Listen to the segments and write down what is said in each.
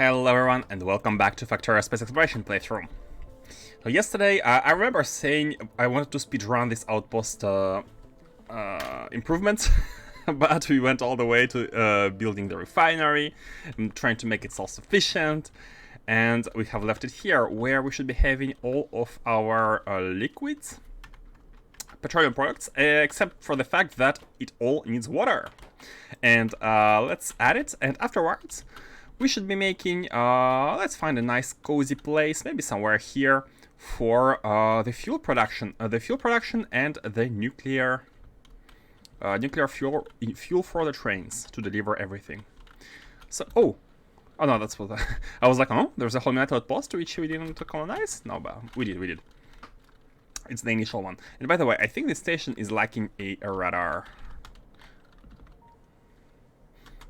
Hello everyone and welcome back to Factorio Space Exploration playthrough. So yesterday I remember saying I wanted to speedrun this outpost improvements, but we went all the way to building the refinery and trying to make it self-sufficient, and we have left it here where we should be having all of our liquids, petroleum products, except for the fact that it all needs water. And let's add it, and afterwards we should be making, let's find a nice cozy place, maybe somewhere here, for the fuel production and the nuclear fuel for the trains to deliver everything. So, oh no, that's what I was like, oh, there's a Holmium outpost which we didn't colonize? No, but we did. It's the initial one. And by the way, I think this station is lacking a radar.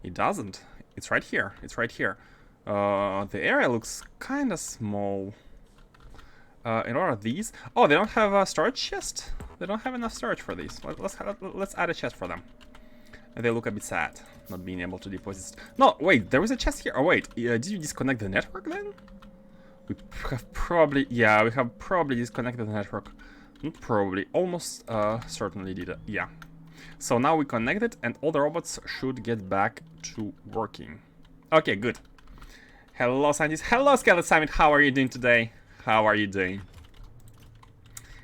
It doesn't. It's right here. The area looks kind of small. And what are these? Oh, they don't have a storage chest? They don't have enough storage for these. Let's add a chest for them. And they look a bit sad, not being able to deposit. No, wait, there was a chest here. Oh, wait, did you disconnect the network then? We have probably disconnected the network. Not probably, almost certainly did it. Yeah. So now we connect it, and all the robots should get back to working. Okay, good. Hello, scientists. Hello, Skeleton Summit. How are you doing today? How are you doing?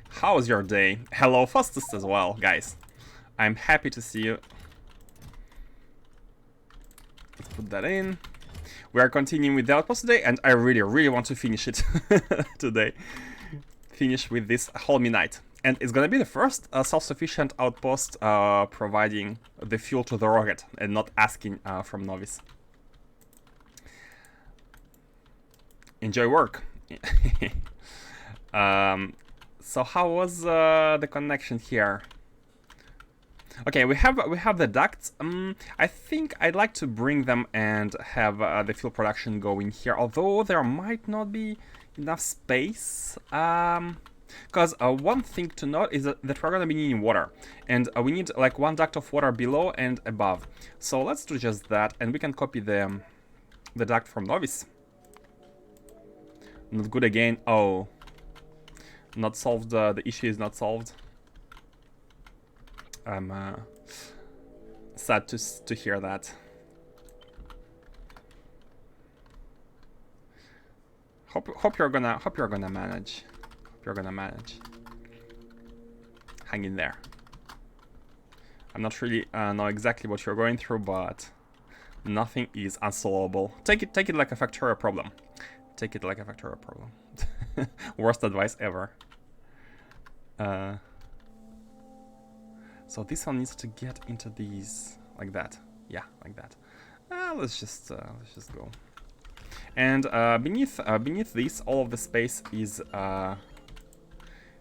How's your day? Hello, Faustus as well, guys. I'm happy to see you. Let's put that in. We are continuing with the outpost today, and I really want to finish it today. Finish with this Holmium. And it's gonna be the first self-sufficient outpost providing the fuel to the rocket and not asking from Novice. Enjoy work. So how was the connection here? Okay, we have the ducts. I think I'd like to bring them and have the fuel production going here, although there might not be enough space. Because one thing to note is that we're going to be needing water, and we need like one duct of water below and above. So let's do just that, and we can copy the duct from Novice. Not good again. Oh, not solved. The issue is not solved. I'm sad to hear that. Hope you're gonna manage. You're gonna manage. Hang in there. I'm not really know exactly what you're going through, but nothing is unsolvable. Take it like a Factorio problem. Take it like a Factorio problem. Worst advice ever. So this one needs to get into these like that. Yeah, like that. Let's just go. And beneath this, all of the space is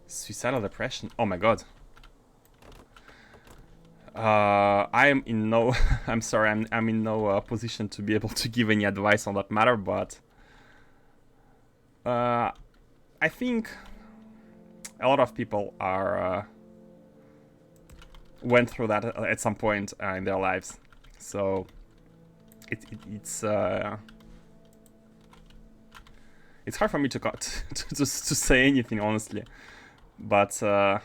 suicidal depression. Oh my god. I am in no I'm sorry, I'm in no position to be able to give any advice on that matter, but I think a lot of people are went through that at some point in their lives, so it's hard for me to say anything, honestly. But I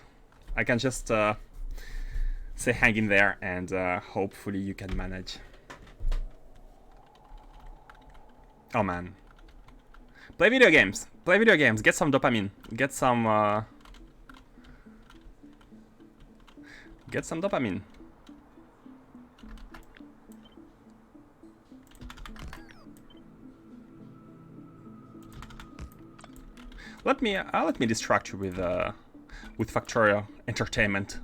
can just say hang in there, and hopefully you can manage. Oh man. Play video games. Get some dopamine. Get some dopamine. Let me distract you with Factorio entertainment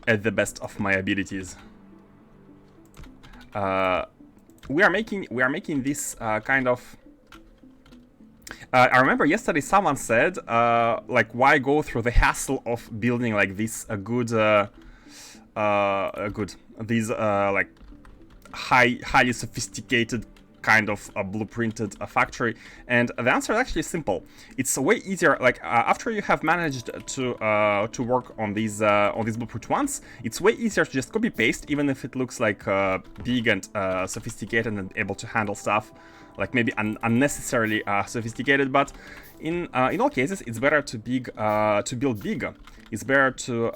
at the best of my abilities. We are making this kind of. I remember yesterday someone said, like, why go through the hassle of building like this like highly sophisticated kind of blueprinted factory? And the answer is actually simple. It's way easier. Like after you have managed to work on these blueprint once, it's way easier to just copy paste, even if it looks like big and sophisticated and able to handle stuff, like maybe unnecessarily sophisticated. But in all cases, it's better to build big. It's better to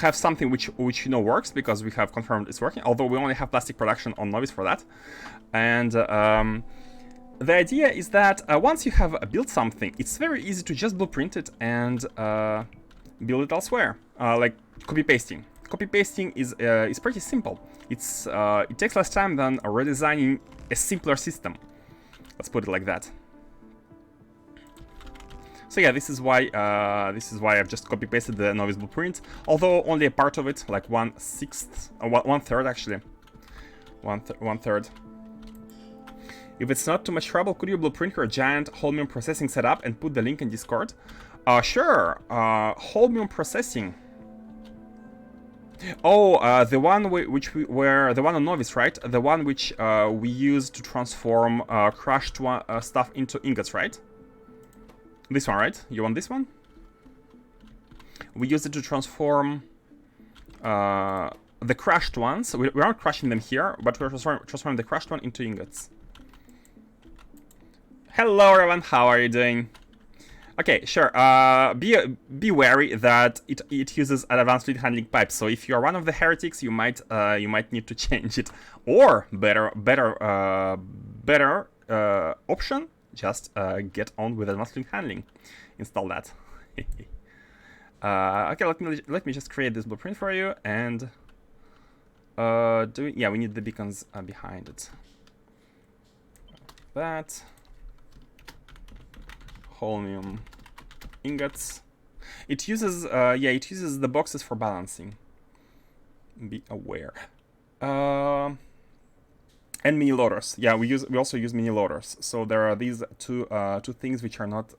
have something which you know works, because we have confirmed it's working, although we only have plastic production on Novice for that. And the idea is that once you have built something, it's very easy to just blueprint it and build it elsewhere, like copy pasting. Copy pasting is pretty simple. It takes less time than redesigning a simpler system. Let's put it like that. So yeah, this is why I've just copy pasted the Novice blueprint, although only a part of it, like 1/3 actually, 1/3. If it's not too much trouble, could you blueprint your giant Holmium processing setup and put the link in Discord? Sure. Holmium processing. Oh, the one the one on Novice, right? The one which we use to transform crushed stuff into ingots, right? This one, right? You want this one? We use it to transform the crushed ones. We aren't crushing them here, but we're transforming the crushed one into ingots. Hello, everyone. How are you doing? Okay, sure. Be wary that it uses an advanced fluid handling pipe. So if you are one of the heretics, you might need to change it. Or better option. Just get on with advanced fluid handling. Install that. Okay, let me just create this blueprint for you, and yeah, we need the beacons behind it. That Holmium ingots. It uses it uses the boxes for balancing. Be aware. And mini loaders. Yeah, we also use mini loaders. So there are these two things which are not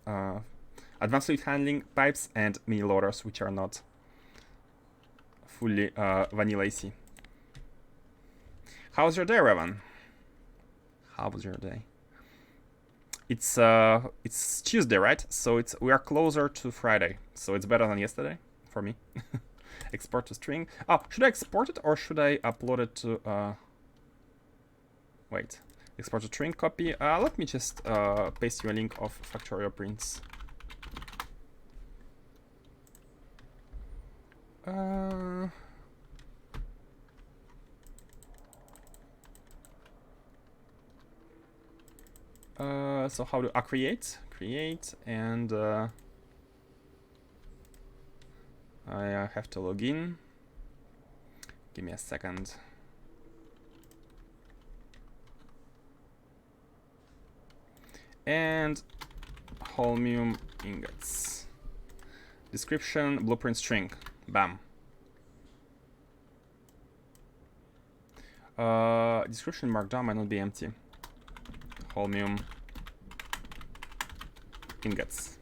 advanced fluid handling pipes, and mini loaders which are not fully vanilla AC. How's your day, Revan? How was your day? It's Tuesday, right? So we are closer to Friday. So it's better than yesterday for me. Export to string. Oh, should I export it or should I upload it to? Wait, export to string copy. Let me just paste you a link of Factorio prints. So how do I create, and I have to log in. Give me a second. And Holmium ingots. Description, blueprint string. Bam. Description markdown might not be empty. Holmium ingots.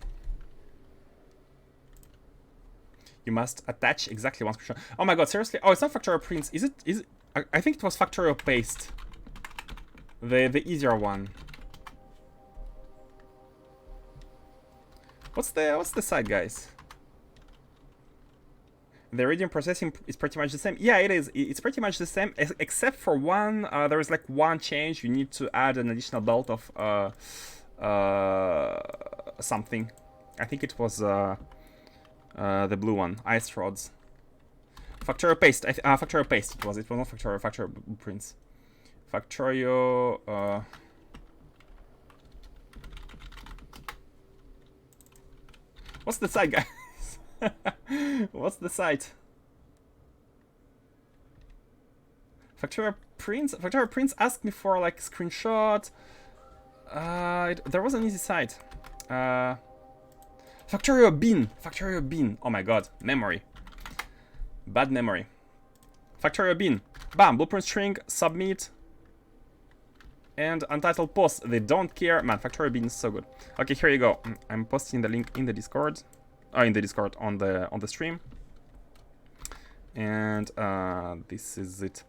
You must attach exactly one screenshot. Oh my god, seriously? Oh, it's not Factorio prints. Is it? I think it was Factorio paste. The easier one. What's the site, guys? The iridium processing is pretty much the same. Yeah, it is. It's pretty much the same, except for one. There is like one change. You need to add an additional belt of something. I think it was the blue one, ice rods. Factorio paste. Factorio paste. It was not Factorio blueprints. Factorio. What's the site, guys? What's the site? Factorio prints. Factorio prints asked me for like screenshot. There was an easy site. Factorio bin. Factorio bin. Oh my god, memory. Bad memory. Factorio bin. Bam. Blueprint string. Submit. And untitled post. They don't care. Man, Factorio bin is so good. Okay, here you go. I'm posting the link in the Discord. On the stream. And this is it.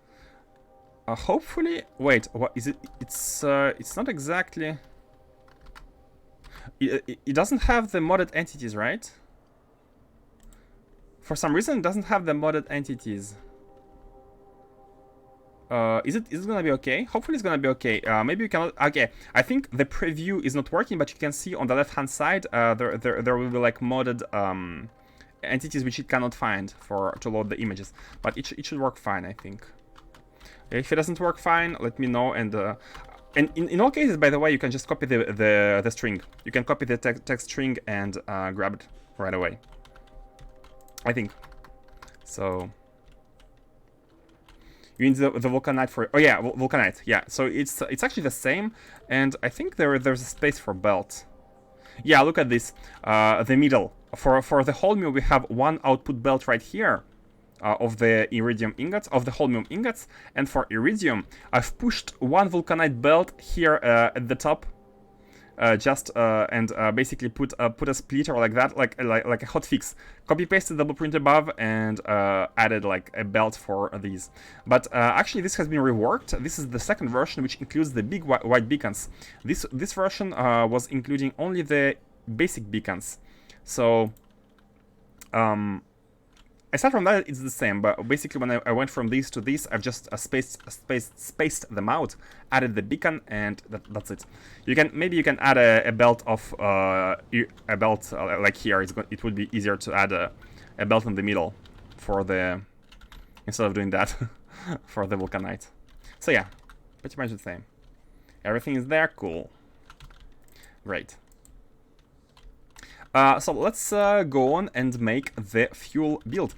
Hopefully, wait, what is it? It's not exactly. It doesn't have the modded entities, right? For some reason, it doesn't have the modded entities. Is it gonna be okay? Hopefully it's gonna be okay. Maybe you cannot. Okay, I think the preview is not working, but you can see on the left-hand side, there will be like modded entities which it cannot find to load the images. But it should work fine, I think. If it doesn't work fine, let me know. And in all cases, by the way, you can just copy the string. You can copy the text string and grab it right away, I think. So you need the vulcanite for. Oh yeah, vulcanite. Yeah. So it's actually the same, and I think there's a space for belt. Yeah, look at this. The middle for the holmium, we have one output belt right here. Of the iridium ingots, of the holmium ingots, and for iridium, I've pushed one vulcanite belt here at the top, basically put a splitter like that, like a hotfix. Copy pasted the blueprint above and added like a belt for these. But actually, this has been reworked. This is the second version, which includes the big white beacons. This version was including only the basic beacons. So. Aside from that, it's the same, but basically when I went from these to these, I've just spaced them out, added the beacon, and that's it. Maybe you can add a belt of a belt like here. It would be easier to add a belt in the middle for the instead of doing that for the vulcanite. So yeah, pretty much the same. Everything is there, cool, great. So let's go on and make the fuel build.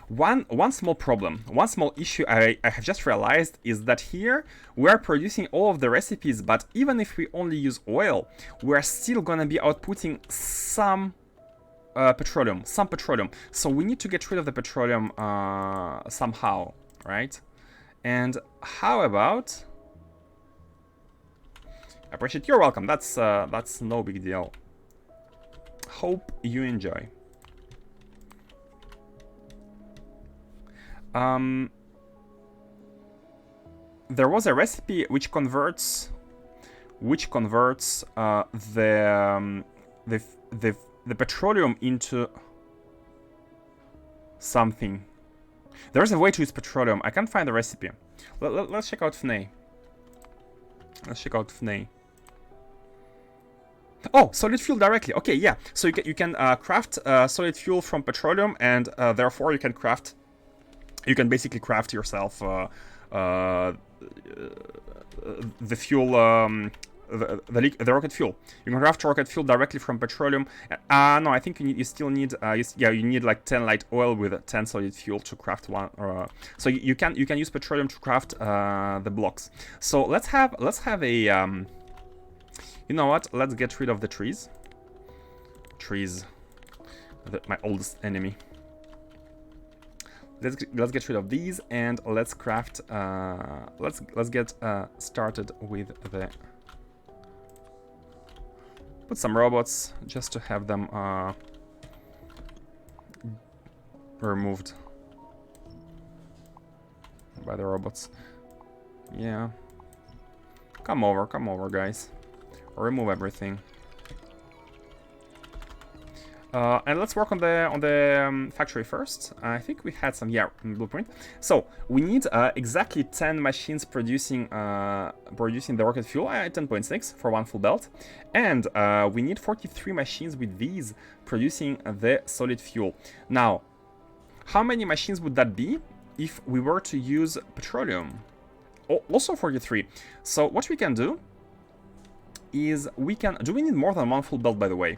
One small problem, one small issue I have just realized is that here we are producing all of the recipes, but even if we only use oil, we are still gonna be outputting some petroleum. So we need to get rid of the petroleum somehow, right? And how about? Appreciate, you're welcome. That's no big deal. Hope you enjoy. There was a recipe which converts the petroleum into something. There's a way to use petroleum. I can't find the recipe. Let's check out FNA. Let's check out FNA. Oh, solid fuel directly. Okay, yeah. So you can craft solid fuel from petroleum, and therefore you can basically craft yourself the fuel, the rocket fuel. You can craft rocket fuel directly from petroleum. No, I think you still need you need like 10 light oil with 10 solid fuel to craft one. So you can use petroleum to craft the blocks. So let's have a you know what? Let's get rid of the trees. My oldest enemy. Let's get rid of these and let's craft. Let's get started with the. Put some robots just to have them removed by the robots. Yeah. Come over, guys. Remove everything. And let's work on the factory first. I think we had some blueprint. So we need exactly 10 machines producing the rocket fuel at 10.6 for one full belt, and we need 43 machines with these producing the solid fuel. Now, how many machines would that be if we were to use petroleum? Also 43. So what we can do is do we need more than one full belt, by the way?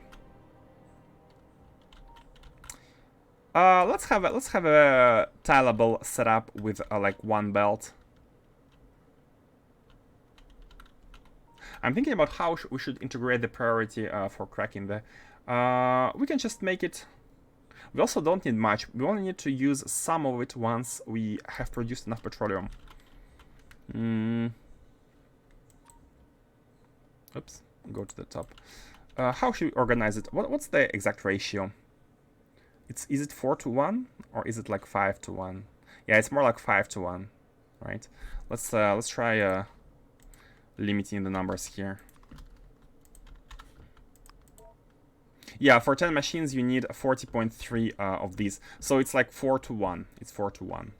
Let's have a tileable setup with like one belt. I'm thinking about how we should integrate the priority for cracking the. We can just make it. We also don't need much. We only need to use some of it once we have produced enough petroleum. Oops. Go to the top. How should we organize it? What's the exact ratio? Is it 4 to 1? Or is it like 5 to 1? Yeah, it's more like 5 to 1, right? Let's try limiting the numbers here. Yeah, for 10 machines you need 40.3 of these. So it's like 4 to 1. It's 4 to 1.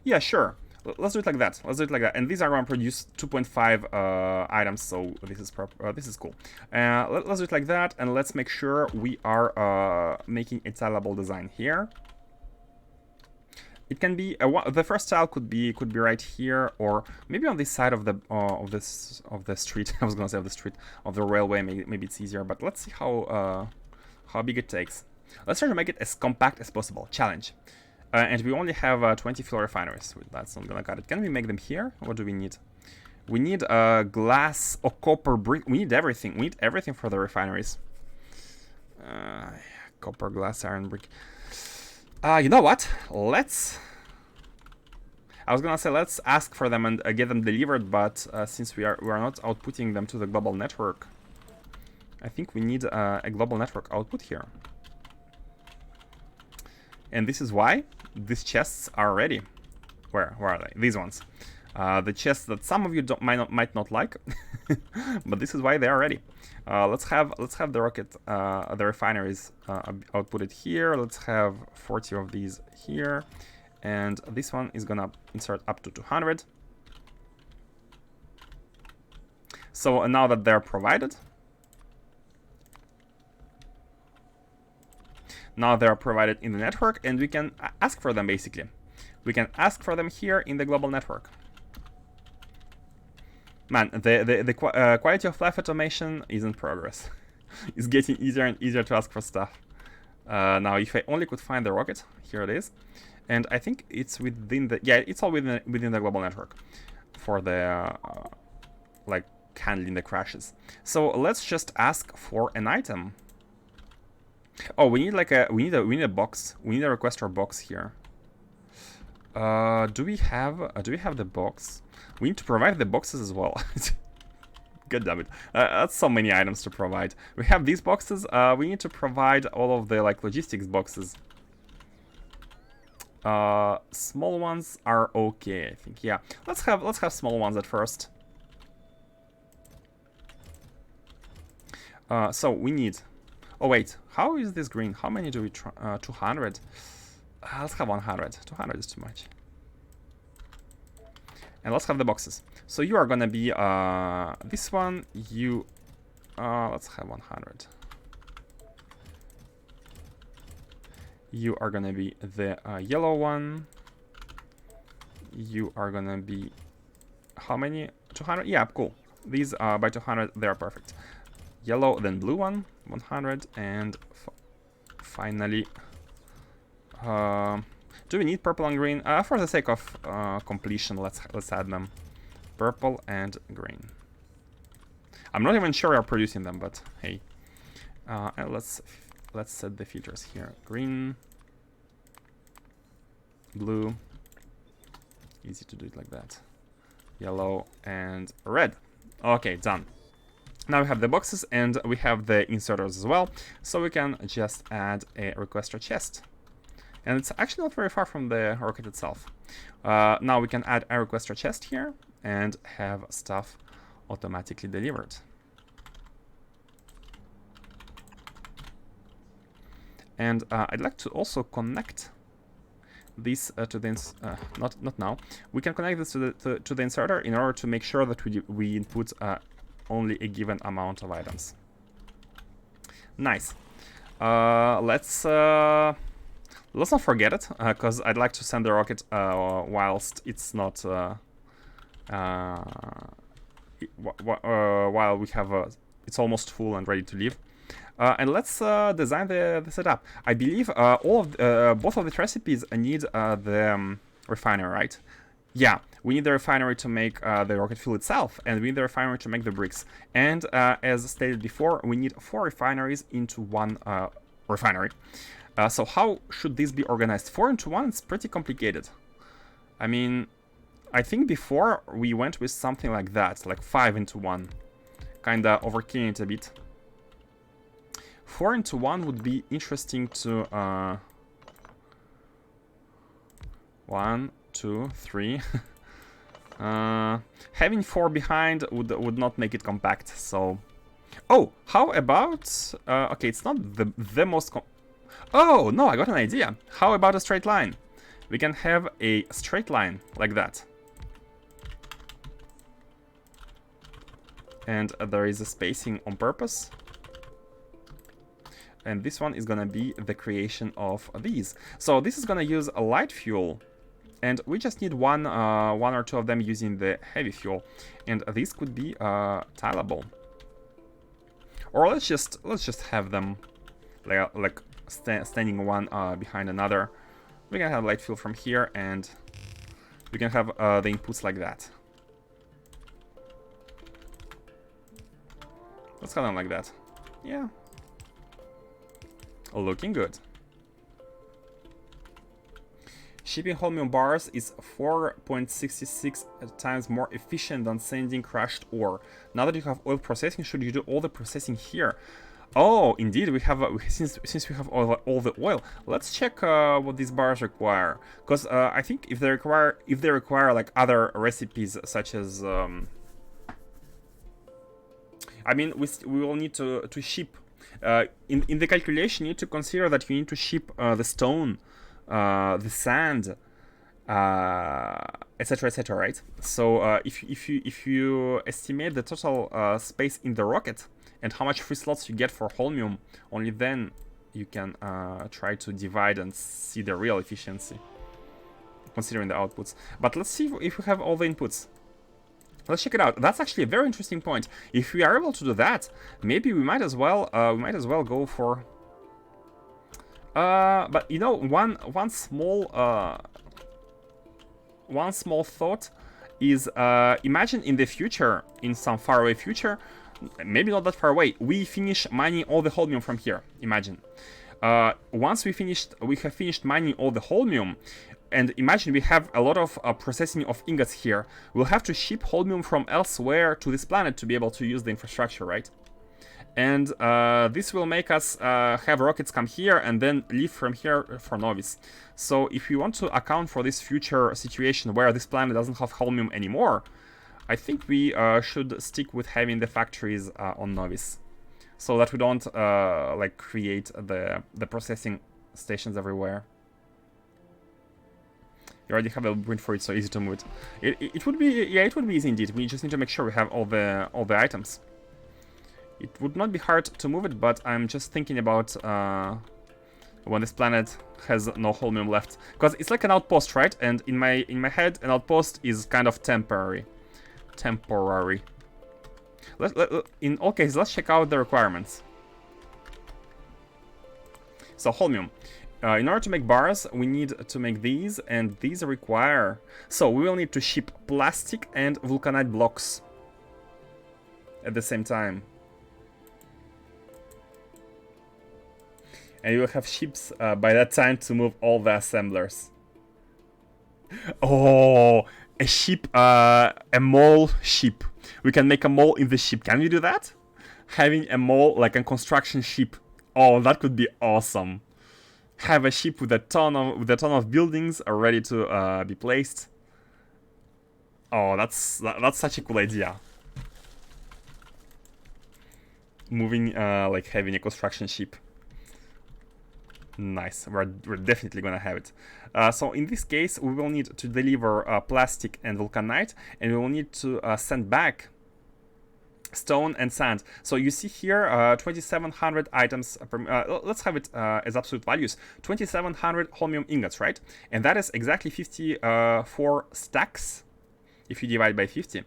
Yeah, sure. Let's do it like that. Let's do it like that. And these are going to produce 2.5 items, so this is cool. Let's do it like that, and let's make sure we are making a tileable design here. It can be the first tile could be right here, or maybe on this side of the street. I was gonna say of the street of the railway. Maybe it's easier, but let's see how big it takes. Let's try to make it as compact as possible. Challenge. And we only have 20 fuel refineries. That's not gonna cut it. Can we make them here? What do we need? We need glass or copper brick. We need everything. We need everything for the refineries. Copper, glass, iron, brick. You know what? I was gonna say let's ask for them and get them delivered, but since we are not outputting them to the global network, I think we need a global network output here. And this is why these chests are ready. Where are they? These ones. The chests that some of you might not like, but this is why they are ready. Let's have the rocket, the refineries outputted here. Let's have 40 of these here, and this one is gonna insert up to 200. So now that they're provided, now they're provided in the network, and we can ask for them basically. We can ask for them here in the global network. Man, the quality of life automation is in progress. It's getting easier and easier to ask for stuff. Now, if I only could find the rocket, here it is. And I think it's within the, yeah, it's all within the global network for the, like, handling the crashes. So let's just ask for an item. Oh, we need like we need a box. We need a requester box here. Do we have the box? We need to provide the boxes as well. God damn it. That's so many items to provide. We have these boxes. We need to provide all of the like logistics boxes. Small ones are okay, I think. Yeah. Let's have small ones at first. So we need. Oh wait, how is this green? How many do we try? 200. Let's have 100. 200 is too much. And let's have the boxes. So you are gonna be this one. You let's have 100. You are gonna be the yellow one. You are gonna be how many? 200. Yeah, cool. These by 200 they are perfect. Yellow, then blue one, 100, and finally. Do we need purple and green? For the sake of completion, let's add them. Purple and green. I'm not even sure we are producing them, but hey. And let's set the filters here. Green, blue. Easy to do it like that. Yellow and red. Okay, done. Now we have the boxes and we have the inserters as well, so we can just add a requester chest. And it's actually not very far from the rocket itself. Now we can add a requester chest here and have stuff automatically delivered. And I'd like to also connect this to the not now. We can connect this to the inserter in order to make sure that we input only a given amount of items. Nice. Let's not forget it, because I'd like to send the rocket whilst it's not while we have it's almost full and ready to leave. And let's design the setup. I believe both of the recipes need the refinery, right? Yeah, we need the refinery to make the rocket fuel itself, and we need the refinery to make the bricks. And as stated before, we need 4 refineries into 1 refinery. So how should this be organized? 4 into 1 is pretty complicated. I mean, I think before we went with something like that, like 5 into 1. Kinda overkilling it a bit. 4 into 1 would be interesting to... 1, 2, 3. Having 4 behind would not make it compact, so... Oh, how about... okay, it's not the most... Oh, no, I got an idea. How about a straight line? We can have a straight line like that. And there is a spacing on purpose. And this one is gonna be the creation of these. So this is gonna use a light fuel. And we just need one or two of them using the heavy fuel. And this could be tileable. Or let's just have them like standing one behind another. We can have light fuel from here, and we can have the inputs like that. Let's have them like that. Yeah. Looking good. Shipping Holmium bars is 4.66 times more efficient than sending crushed ore. Now that you have oil processing, should you do all the processing here? Oh, indeed, we have since we have all the oil. Let's check what these bars require, because I think if they require like other recipes such as I mean, we will need to ship. In the calculation, you need to consider that you need to ship the stone, the sand, etc., etc. Right? So if you estimate the total space in the rocket and how much free slots you get for Holmium, only then you can try to divide and see the real efficiency, considering the outputs. But let's see if we have all the inputs. Let's check it out. That's actually a very interesting point. If we are able to do that, maybe we might as well go for. But you know, one small thought is imagine in the future, in some faraway future, maybe not that far away, we finish mining all the Holmium from here. Imagine. Once we have finished mining all the Holmium. And imagine we have a lot of processing of ingots here. We'll have to ship Holmium from elsewhere to this planet to be able to use the infrastructure, right? And this will make us have rockets come here and then leave from here for Novice. So if we want to account for this future situation where this planet doesn't have Holmium anymore, I think we should stick with having the factories on Novice, so that we don't like create the processing stations everywhere. You already have a blueprint for it, so easy to move it. It would be, yeah, it would be easy indeed. We just need to make sure we have all the items. It would not be hard to move it, but I'm just thinking about when this planet has no Holmium left, because it's like an outpost, right? And in my head, an outpost is kind of temporary. In all cases, let's check out the requirements. So Holmium. In order to make bars, we need to make these, and these require... So, we will need to ship plastic and vulcanite blocks at the same time. And you will have ships by that time to move all the assemblers. Oh, a ship, a mole ship. We can make a mole in the ship. Can we do that? Having a mole, like a construction ship. Oh, that could be awesome. Have a ship with a ton of buildings ready to be placed. Oh, that's such a cool idea. Moving, like having a construction ship. Nice. We're definitely gonna have it. So in this case, we will need to deliver plastic and vulcanite, and we will need to send back stone and sand. So you see here 2700 items per, let's have it as absolute values. 2700 Holmium ingots, right? And that is exactly 54 stacks if you divide by 50.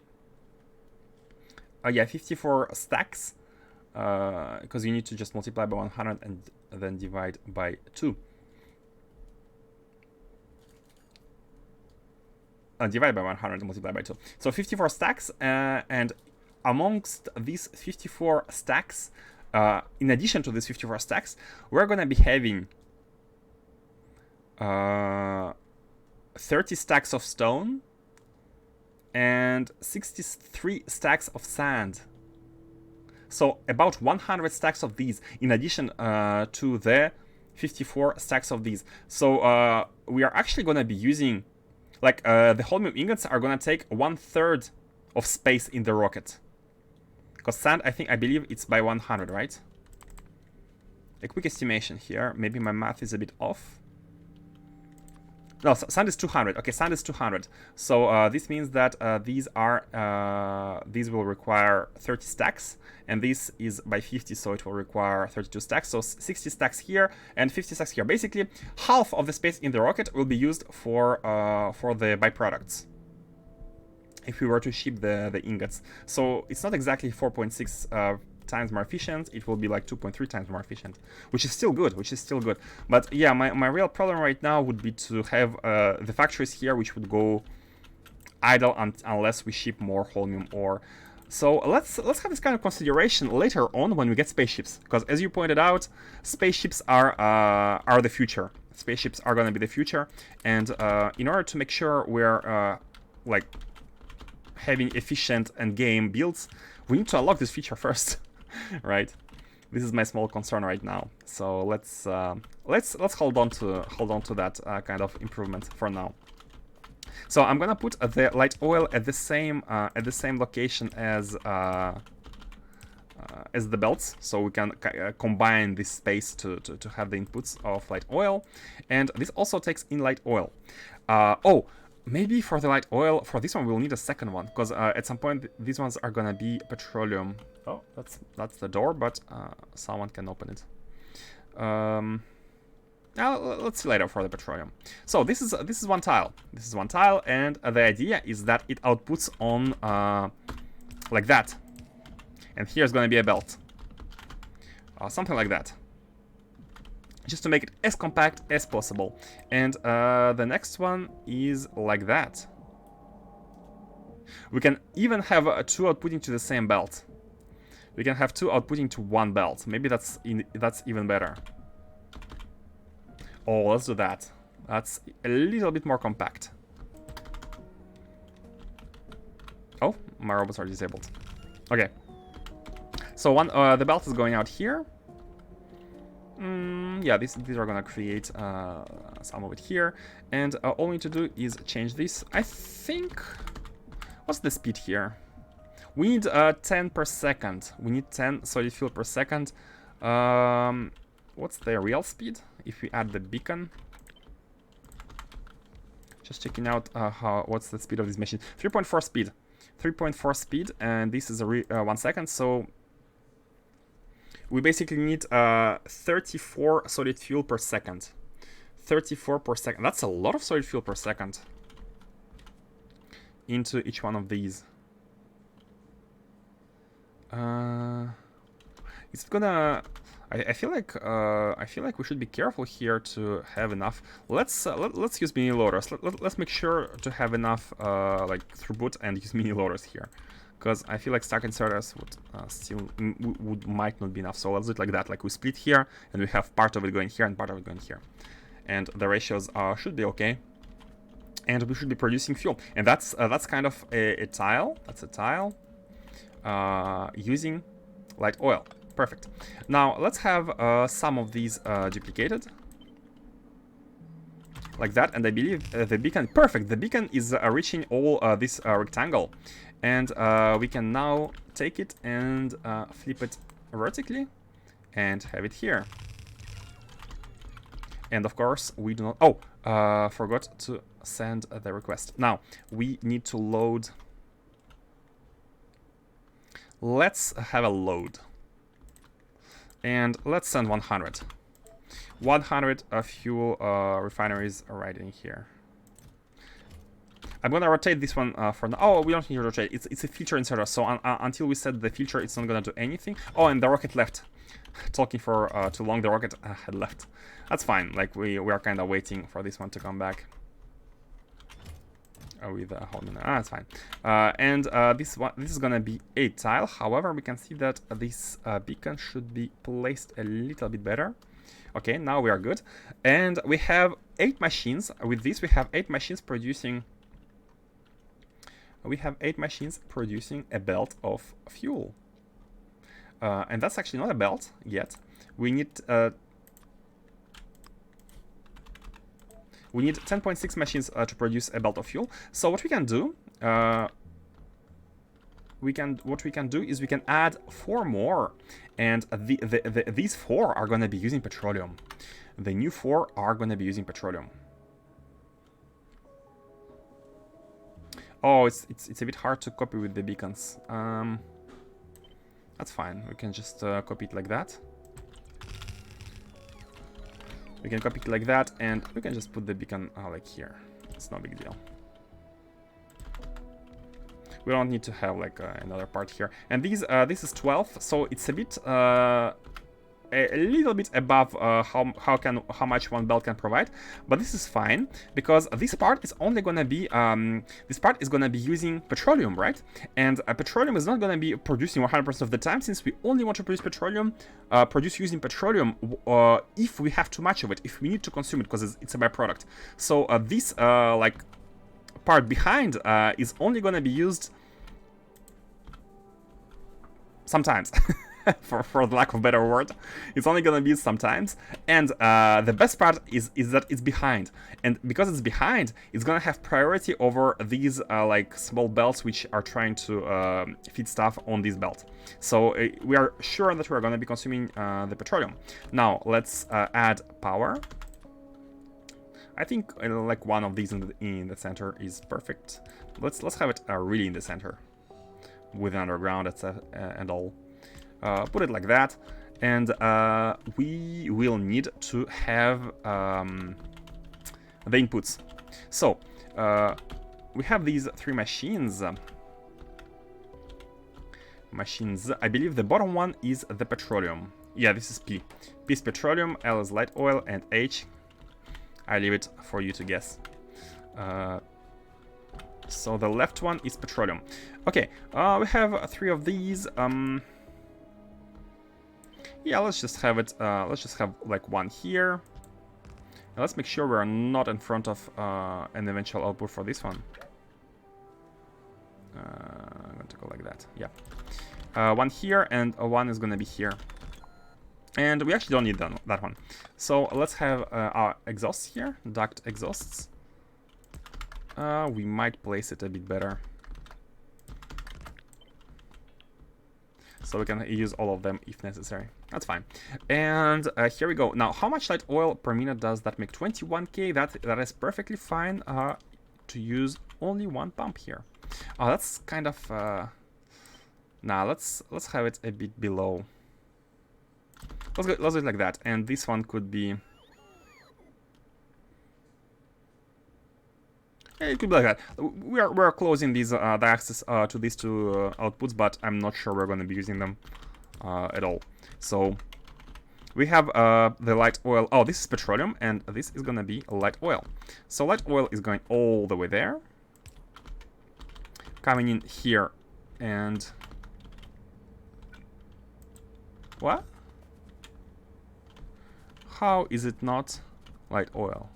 Yeah, 54 stacks, because you need to just multiply by 100 and then divide by 2. Divide by 100 and multiply by 2. So 54 stacks, and amongst these 54 stacks, in addition to these 54 stacks, we're gonna be having 30 stacks of stone, and 63 stacks of sand. So about 100 stacks of these, in addition to the 54 stacks of these. So we are actually going to be using, like, the holmium ingots are going to take 1/3 of space in the rocket. Because sand, I believe it's by 100, right? A quick estimation here. Maybe my math is a bit off. No, sand is 200. Okay, sand is 200. So this means that these will require 30 stacks, and this is by 50, so it will require 32 stacks. So 60 stacks here and 50 stacks here. Basically, half of the space in the rocket will be used for the byproducts, if we were to ship the ingots. So it's not exactly 4.6 times more efficient. It will be like 2.3 times more efficient, which is still good, But yeah, my real problem right now would be to have the factories here, which would go idle unless we ship more holmium ore. So let's have this kind of consideration later on when we get spaceships, because as you pointed out, spaceships are the future. Spaceships are going to be the future, and in order to make sure we're like having efficient endgame builds, we need to unlock this feature first. Right, this is my small concern right now. So let's hold on to that kind of improvement for now. So I'm gonna put the light oil at the same location as the belts, so we can combine this space to have the inputs of light oil, and this also takes in light oil. Oh, maybe for the light oil, for this one we'll need a second one, because at some point these ones are gonna be petroleum. Oh, that's the door, but someone can open it. Now let's see later for the petroleum. So this is one tile. This is one tile, and the idea is that it outputs on like that. And here's gonna be a belt, something like that, just to make it as compact as possible. And the next one is like that. We can even have two outputting to the same belt. We can have two outputting to one belt. Maybe that's even better. Oh, let's do that. That's a little bit more compact. Oh, my robots are disabled. Okay. So the belt is going out here. Yeah, these are gonna create some of it here, and all we need to do is change this. I think. What's the speed here? We need 10 per second. We need 10 solid fuel per second. What's the real speed if we add the beacon? Just checking out what's the speed of this machine. 3.4 speed. 3.4 speed, and this is 1 second. So we basically need 34 solid fuel per second. 34 per second. That's a lot of solid fuel per second into each one of these. It's gonna. I feel like we should be careful here to have enough. Let's use mini loaders. Let's make sure to have enough like throughput and use mini loaders here, because I feel like stack inserters would might not be enough. So let's do it like that. Like we split here, and we have part of it going here and part of it going here, and the ratios should be okay. And we should be producing fuel, and that's kind of a tile. That's a tile using light oil. Perfect. Now let's have some of these duplicated like that, and I believe the beacon. Perfect. The beacon is reaching all this rectangle, and we can now take it and flip it vertically and have it here. And of course, we do not. Oh, forgot to send the request. Now we need to load. Let's have a load. And let's send 100. 100 fuel refineries right in here. I'm gonna rotate this one for now. Oh, we don't need to rotate. It's a filter inserter, so until we set the filter, it's not gonna do anything. Oh, and the rocket left. Talking for too long, the rocket had left. That's fine. Like we are kind of waiting for this one to come back. With Holmium. That's fine. And this is gonna be a tile. However, we can see that this beacon should be placed a little bit better. Okay, now we are good. And we have 8 machines. With this, we have 8 machines producing we have 8 machines producing a belt of fuel. And that's actually not a belt yet. We need 10.6 machines to produce a belt of fuel. So what we can do, what we can do is we can add 4 more, and these 4 are gonna be using petroleum. The new 4 are gonna be using petroleum. Oh, it's a bit hard to copy with the beacons. That's fine. We can just copy it like that. We can copy it like that, and we can just put the beacon like here. It's no big deal. We don't need to have like another part here. And these this is 12, so it's a bit a little bit above how much one belt can provide, but this is fine because this part is only gonna be using petroleum, right? And petroleum is not gonna be producing 100% of the time, since we only want to produce petroleum, using petroleum if we have too much of it, if we need to consume it, because it's a byproduct. So this like part behind is only gonna be used sometimes. for the lack of a better word, it's only gonna be used sometimes. And the best part is that it's behind, and because it's behind, it's gonna have priority over these like small belts which are trying to feed stuff on this belt. So we are sure that we're gonna be consuming the petroleum. Now let's add power. I think like one of these in the center is perfect. Let's have it really in the center with underground, etc. And all. Put it like that, and we will need to have the inputs. So we have these 3 machines. I believe the bottom one is the petroleum. Yeah, this is P. P is petroleum, L is light oil, and H, I leave it for you to guess. So the left one is petroleum. Okay, we have 3 of these. Yeah, let's just have it. Let's just have like 1 here. And let's make sure we're not in front of an eventual output for this one. I'm going to go like that. Yeah, 1 here, and 1 is going to be here. And we actually don't need that one. So let's have our exhausts here, duct exhausts. We might place it a bit better, so we can use all of them if necessary. That's fine. And here we go. Now, how much light oil per minute does that make? 21k. That is perfectly fine to use only 1 pump here. Oh, that's kind of. Nah, let's have it a bit below. Let's do it like that. And this one could be. It could be like that. We're closing these the access to these 2 outputs, but I'm not sure we're going to be using them at all. So we have the light oil. Oh, this is petroleum, and this is going to be light oil. So light oil is going all the way there, coming in here, and what? How is it not light oil?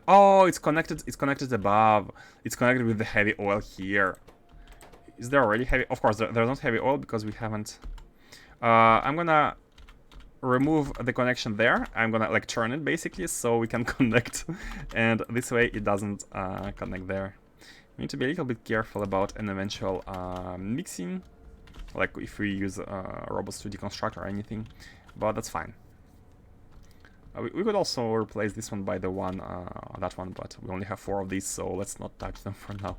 Oh, it's connected. It's connected above. It's connected with the heavy oil here. Is there already heavy? Of course, there's not heavy oil because we haven't. I'm gonna remove the connection there. I'm gonna like turn it basically so we can connect, and this way it doesn't connect there. We need to be a little bit careful about an eventual mixing, like if we use robots to deconstruct or anything, but that's fine. We could also replace this one by the one, that one, but we only have 4 of these, so let's not touch them for now.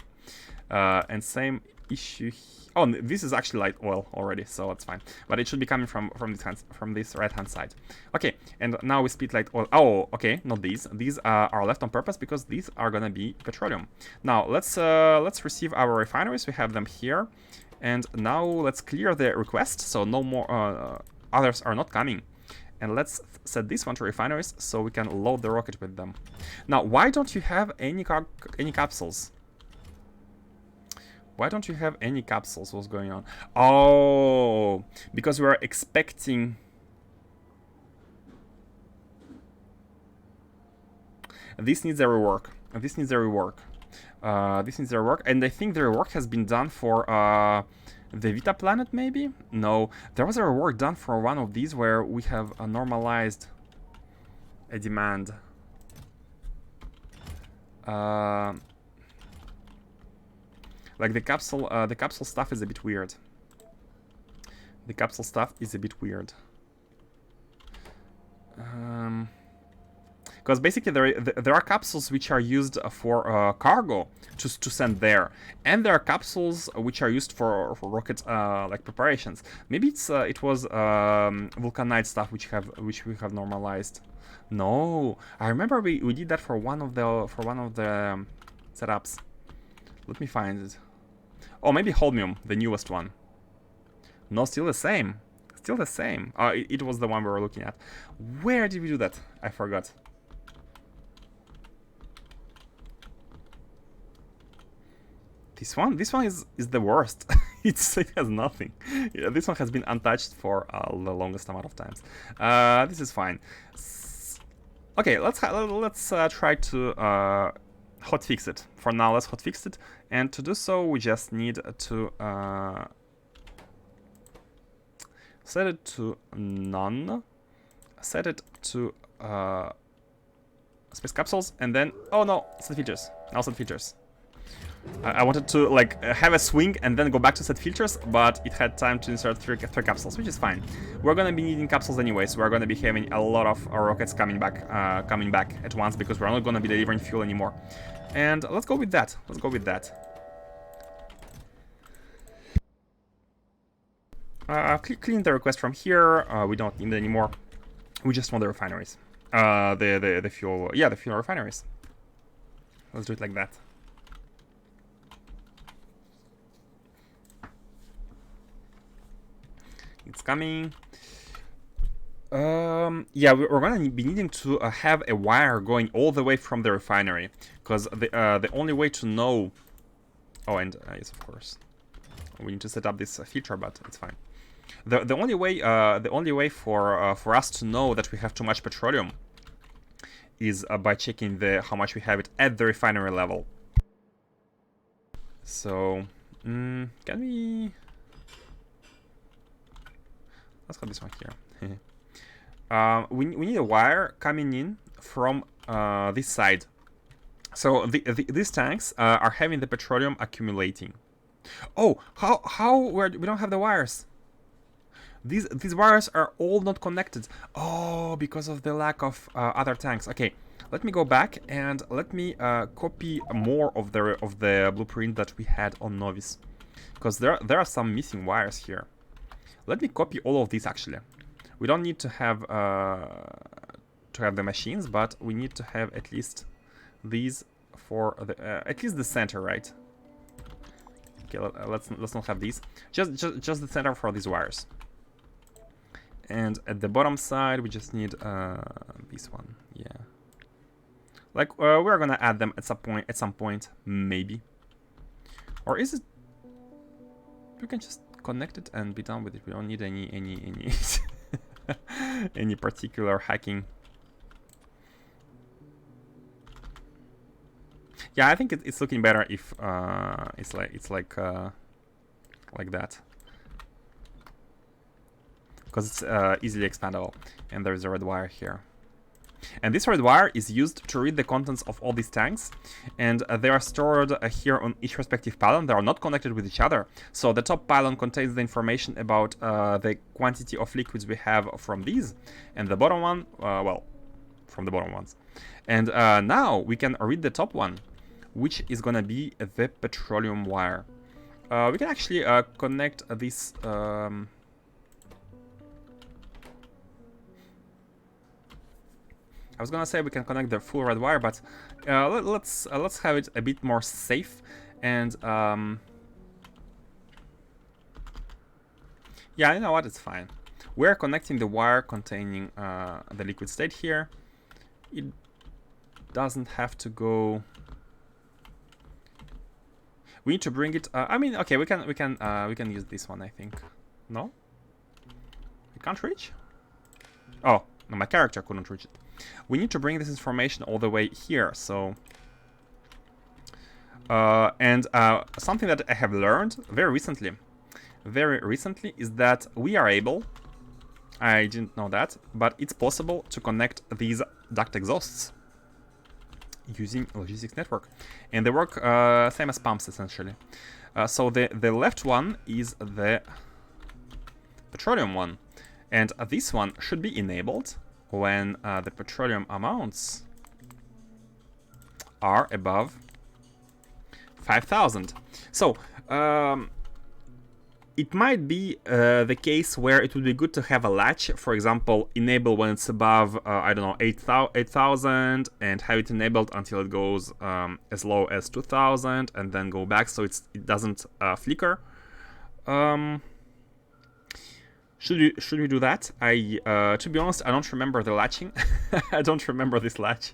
And same issue. Oh, this is actually light oil already, so it's fine. But it should be coming from this right-hand side. Okay, and now we split light oil. Oh, okay, not these. These are left on purpose because these are gonna be petroleum. Now let's receive our refineries. We have them here, and now let's clear the request so no more others are not coming. And let's set this one to refineries so we can load the rocket with them. Now, why don't you have any capsules? Why don't you have any capsules? What's going on? Oh, because we're expecting. This needs a rework. This needs a rework. This needs their work, and I think their work has been done for the Vita planet, maybe? No, there was a work done for one of these where we have normalized a demand. Like the capsule stuff is a bit weird. The capsule stuff is a bit weird. Because basically there are capsules which are used for cargo to send there, and there are capsules which are used for rocket like preparations. Maybe it was vulcanite stuff which we have normalized. No, I remember we did that for one of the setups. Let me find it. Oh, maybe Holmium, the newest one. No, still the same. Still the same. It was the one we were looking at. Where did we do that? I forgot. This one is the worst. It has nothing. Yeah, this one has been untouched for the longest amount of times. This is fine. Okay, let's try to hotfix it. For now, let's hotfix it, and to do so, we just need to set it to none, set it to space capsules, and then no, set filters. Now set filters. I wanted to like have a swing and then go back to set filters, but it had time to insert three capsules, which is fine. We're gonna be needing capsules anyway, so we're gonna be having a lot of rockets coming back at once, because we're not gonna be delivering fuel anymore. And let's go with that. Let's go with that. I've cleaned the request from here. We don't need it anymore. We just want the refineries. The fuel. Yeah, the fuel refineries. Let's do it like that. It's coming. Yeah, we're gonna be needing to have a wire going all the way from the refinery, because the only way to know. Oh, and yes, of course, we need to set up this filter, but it's fine. The only way for us to know that we have too much petroleum is by checking how much we have it at the refinery level. So, can we? Let's have this one here. We need a wire coming in from this side. So these tanks are having the petroleum accumulating. Oh, how we don't have the wires? These wires are all not connected. Oh, because of the lack of other tanks. Okay, let me go back and let me copy more of the blueprint that we had on Novice, because there are some missing wires here. Let me copy all of these actually. We don't need to have the machines, but we need to have at least these for at least the center, right? Okay, let's not have these. Just the center for these wires. And at the bottom side, we just need this one. Yeah. Like we're gonna add them at some point, maybe. Or is it? We can just connect it and be done with it. We don't need any any particular hacking. Yeah, I think it's looking better if it's like that, because it's easily expandable. And there's a red wire here. And this red wire is used to read the contents of all these tanks, and they are stored here on each respective pylon. They are not connected with each other, so the top pylon contains the information about the quantity of liquids we have from these, and the bottom one, well, from the bottom ones. And now we can read the top one, which is gonna be the petroleum wire. We can actually connect this. I was gonna say we can connect the full red wire, but let's have it a bit more safe. And yeah, you know what? It's fine. We're connecting the wire containing the liquid state here. It doesn't have to go. We need to bring it. I mean, okay, we can use this one. I think. No, we can't reach. Oh no, my character couldn't reach it. We need to bring this information all the way here, so And something that I have learned very recently is that we are able, I didn't know that, but it's possible to connect these duct exhausts using logistics network, and they work same as pumps essentially. So the left one is the petroleum one, and this one should be enabled when the petroleum amounts are above 5,000. So it might be the case where it would be good to have a latch, for example, enable when it's above, I don't know, 8,000, and have it enabled until it goes as low as 2,000, and then go back so it doesn't flicker. Should we do that? To be honest, I don't remember the latching. I don't remember this latch.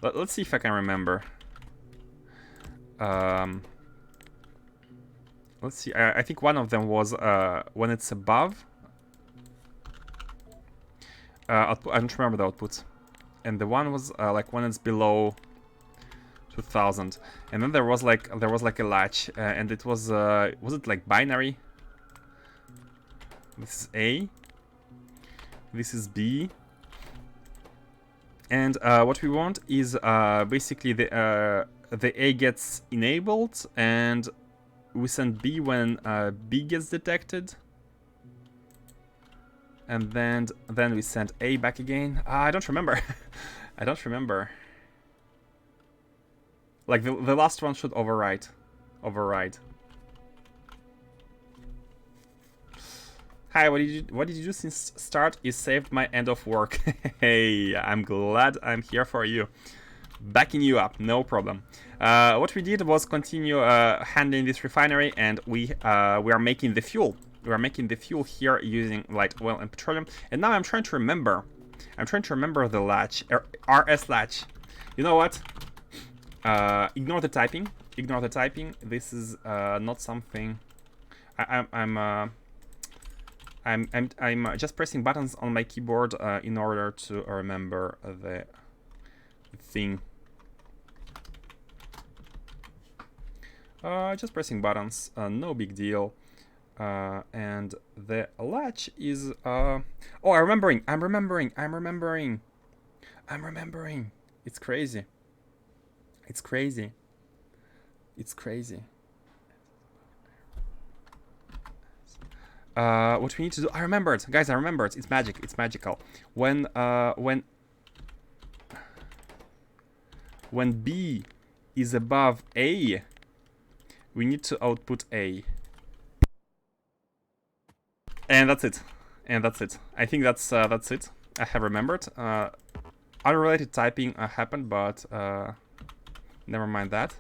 Let's see if I can remember. Let's see. I think one of them was when it's above. I don't remember the output, and the one was like when it's below 2,000. And then there was like a latch, and it was it like binary? This is A. This is B. And what we want is basically the A gets enabled, and we send B when B gets detected, and then we send A back again. I don't remember. I don't remember. Like the last one should override. Hi, what did you do since start? You saved my end of work. Hey, I'm glad I'm here for you. Backing you up, no problem. What we did was continue handling this refinery, and we are making the fuel. We are making the fuel here using light oil and petroleum. And now I'm trying to remember. The latch, RS latch. You know what? Ignore the typing. This is not something. I'm just pressing buttons on my keyboard in order to remember the thing. Just pressing buttons, no big deal. And the latch is oh, I'm remembering. It's crazy. What we need to do, I remembered, guys. It's magical. When B is above A, we need to output A. And that's it. I think that's it. I have remembered. Unrelated typing happened, but never mind that.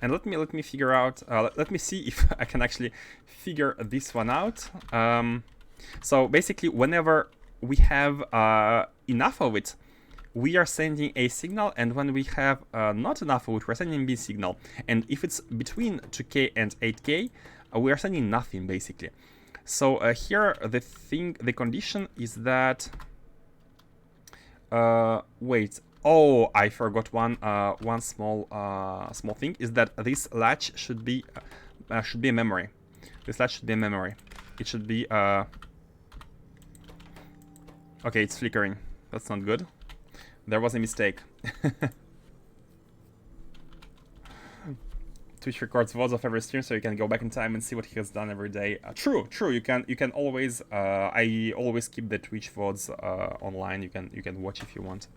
And let me figure out. Let me see if I can actually figure this one out. So basically, whenever we have enough of it, we are sending a signal, and when we have not enough of it, we're sending B signal. And if it's between 2K and 8K, we are sending nothing basically. So here the condition is that. Wait. Oh, I forgot one small thing, is that this latch should be a memory. This latch should be a memory. It should be okay, it's flickering. That's not good. There was a mistake. Twitch records VODs of every stream, so you can go back in time and see what he has done every day. True. You can always. I always keep the Twitch VODs online. You can watch if you want.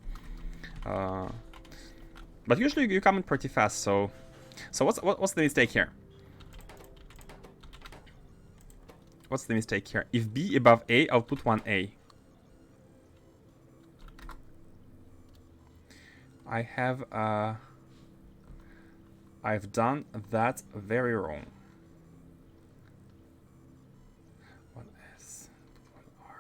But usually you comment pretty fast. So what's the mistake here? What's the mistake here? If B above A, output 1A. I've done that very wrong. 1S, 1R.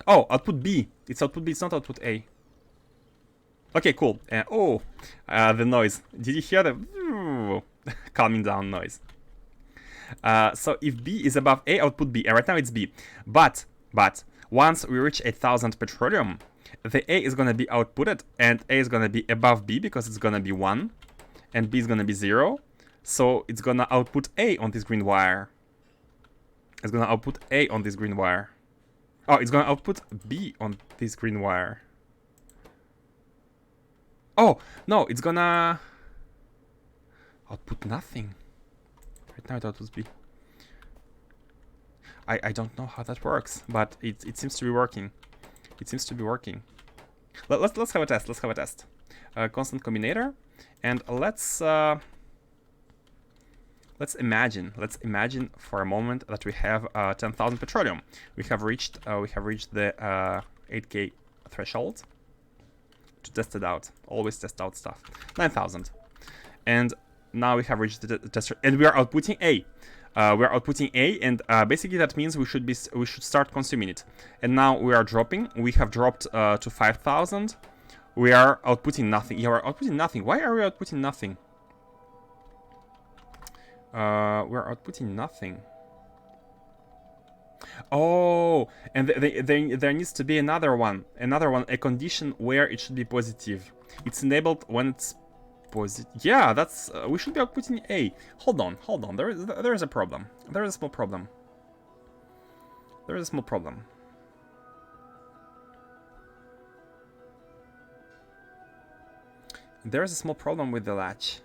Oh, output B. It's output B, it's not output A. Okay, cool. The noise. Did you hear the calming down noise? So if B is above A, output B. And right now it's B. But Once we reach 8,000 petroleum, the A is gonna be outputted, and A is gonna be above B because it's gonna be 1, and B is gonna be 0. So it's gonna output A on this green wire. It's gonna output A on this green wire. Oh, it's gonna output B on this green wire. Oh, no, it's gonna output nothing. Right now it outputs B. I don't know how that works, but it seems to be working. It seems to be working. Let's have a test. Let's have a test. Constant combinator, and let's imagine for a moment that we have 10,000 petroleum. We have reached the 8K threshold. To test it out, always test out stuff. 9,000, and now we have reached the tester, and we are outputting A. We are outputting A, and basically that means we should start consuming it. And now we are dropping. We have dropped to 5,000. We are outputting nothing. Yeah, we're outputting nothing. Why are we outputting nothing? We're outputting nothing. Oh, and there needs to be another one, a condition where it should be positive. It's enabled when it's positive. Yeah, that's we should be outputting A. Hold on. There is a problem. There is a small problem. There is a small problem. There is a small problem with the latch.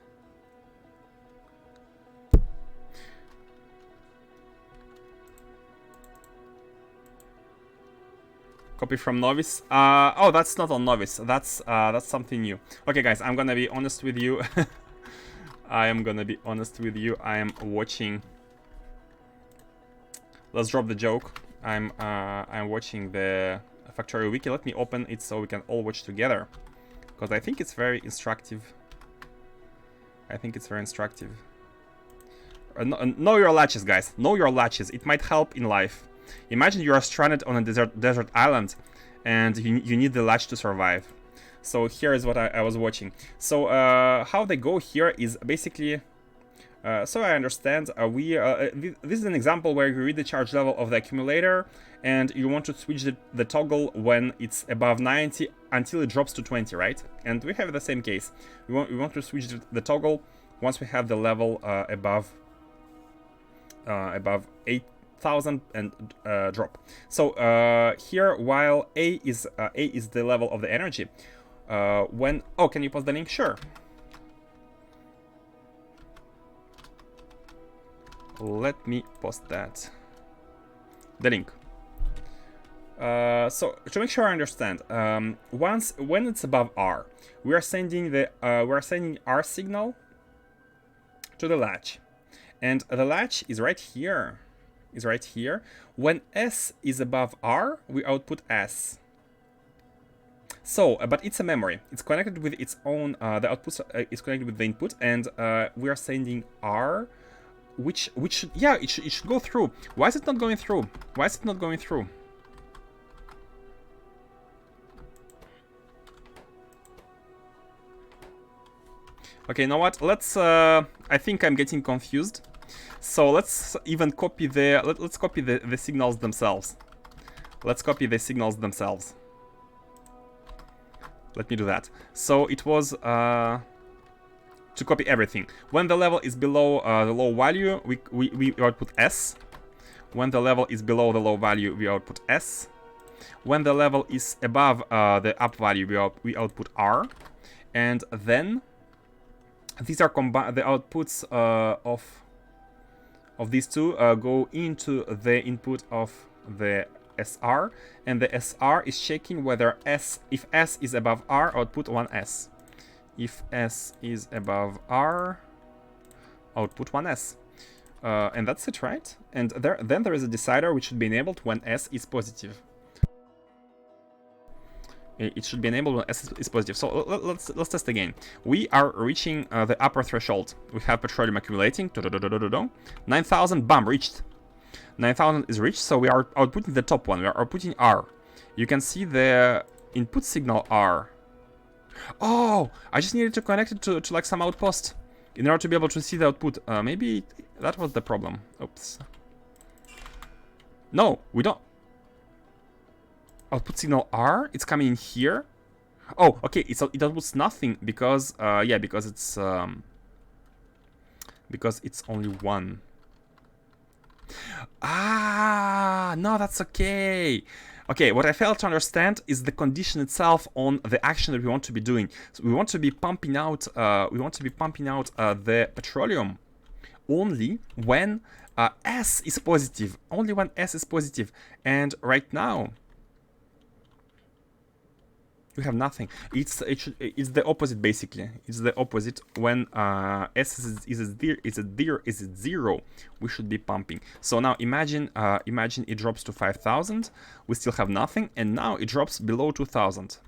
Copy from Novice. Oh, that's not on Novice. That's something new. Okay, guys, I'm gonna be honest with you. I am watching. Let's drop the joke. I'm watching the Factorio wiki. Let me open it so we can all watch together, because I think it's very instructive. Know your latches, guys. Know your latches. It might help in life. Imagine you are stranded on a desert island, and you need the latch to survive. So here is what I was watching. So how they go here is basically, so I understand, this is an example where you read the charge level of the accumulator, and you want to switch the toggle when it's above 90 until it drops to 20, right? And we have the same case. We want to switch the toggle once we have the level above 8,000 and drop. So here, while A is the level of the energy, when can you post the link? Sure. Let me post that. The link. So to make sure I understand, when it's above R, we are sending R signal to the latch, and the latch is right here. When S is above R, we output S. So, but it's a memory. It's connected with its own. The output is connected with the input, and we are sending R, which should, yeah, it should go through. Why is it not going through? Okay, you know what? Let's. I think I'm getting confused. So let's even copy let's copy the signals themselves. Let me do that. So it was to copy everything. When the level is below the low value, we output S. When the level is below the low value, we output S. When the level is above the up value, we output R. And then these are combined. The outputs of these two go into the input of the SR, and the SR is checking whether if S is above R, output 1S. If S is above R, output 1S. And that's it, right? And then there is a decider which should be enabled when S is positive. It should be enabled when S is positive. So let's test again. We are reaching the upper threshold. We have petroleum accumulating. 9,000, bam, reached. 9,000 is reached, so we are outputting the top one. We are outputting R. You can see the input signal R. Oh, I just needed to connect it to like some outpost in order to be able to see the output. Maybe that was the problem. Oops. No, we don't. output signal R. It's coming in here. Oh, okay. It outputs nothing because yeah, because it's only one. Ah, no, that's okay. Okay, what I failed to understand is the condition itself on the action that we want to be doing. So we want to be pumping out. The petroleum only when S is positive. Only when S is positive. And right now we have nothing. It's the opposite basically. It's the opposite. When S is at zero, we should be pumping. So now imagine it drops to 5,000. We still have nothing, and now it drops below 2,000,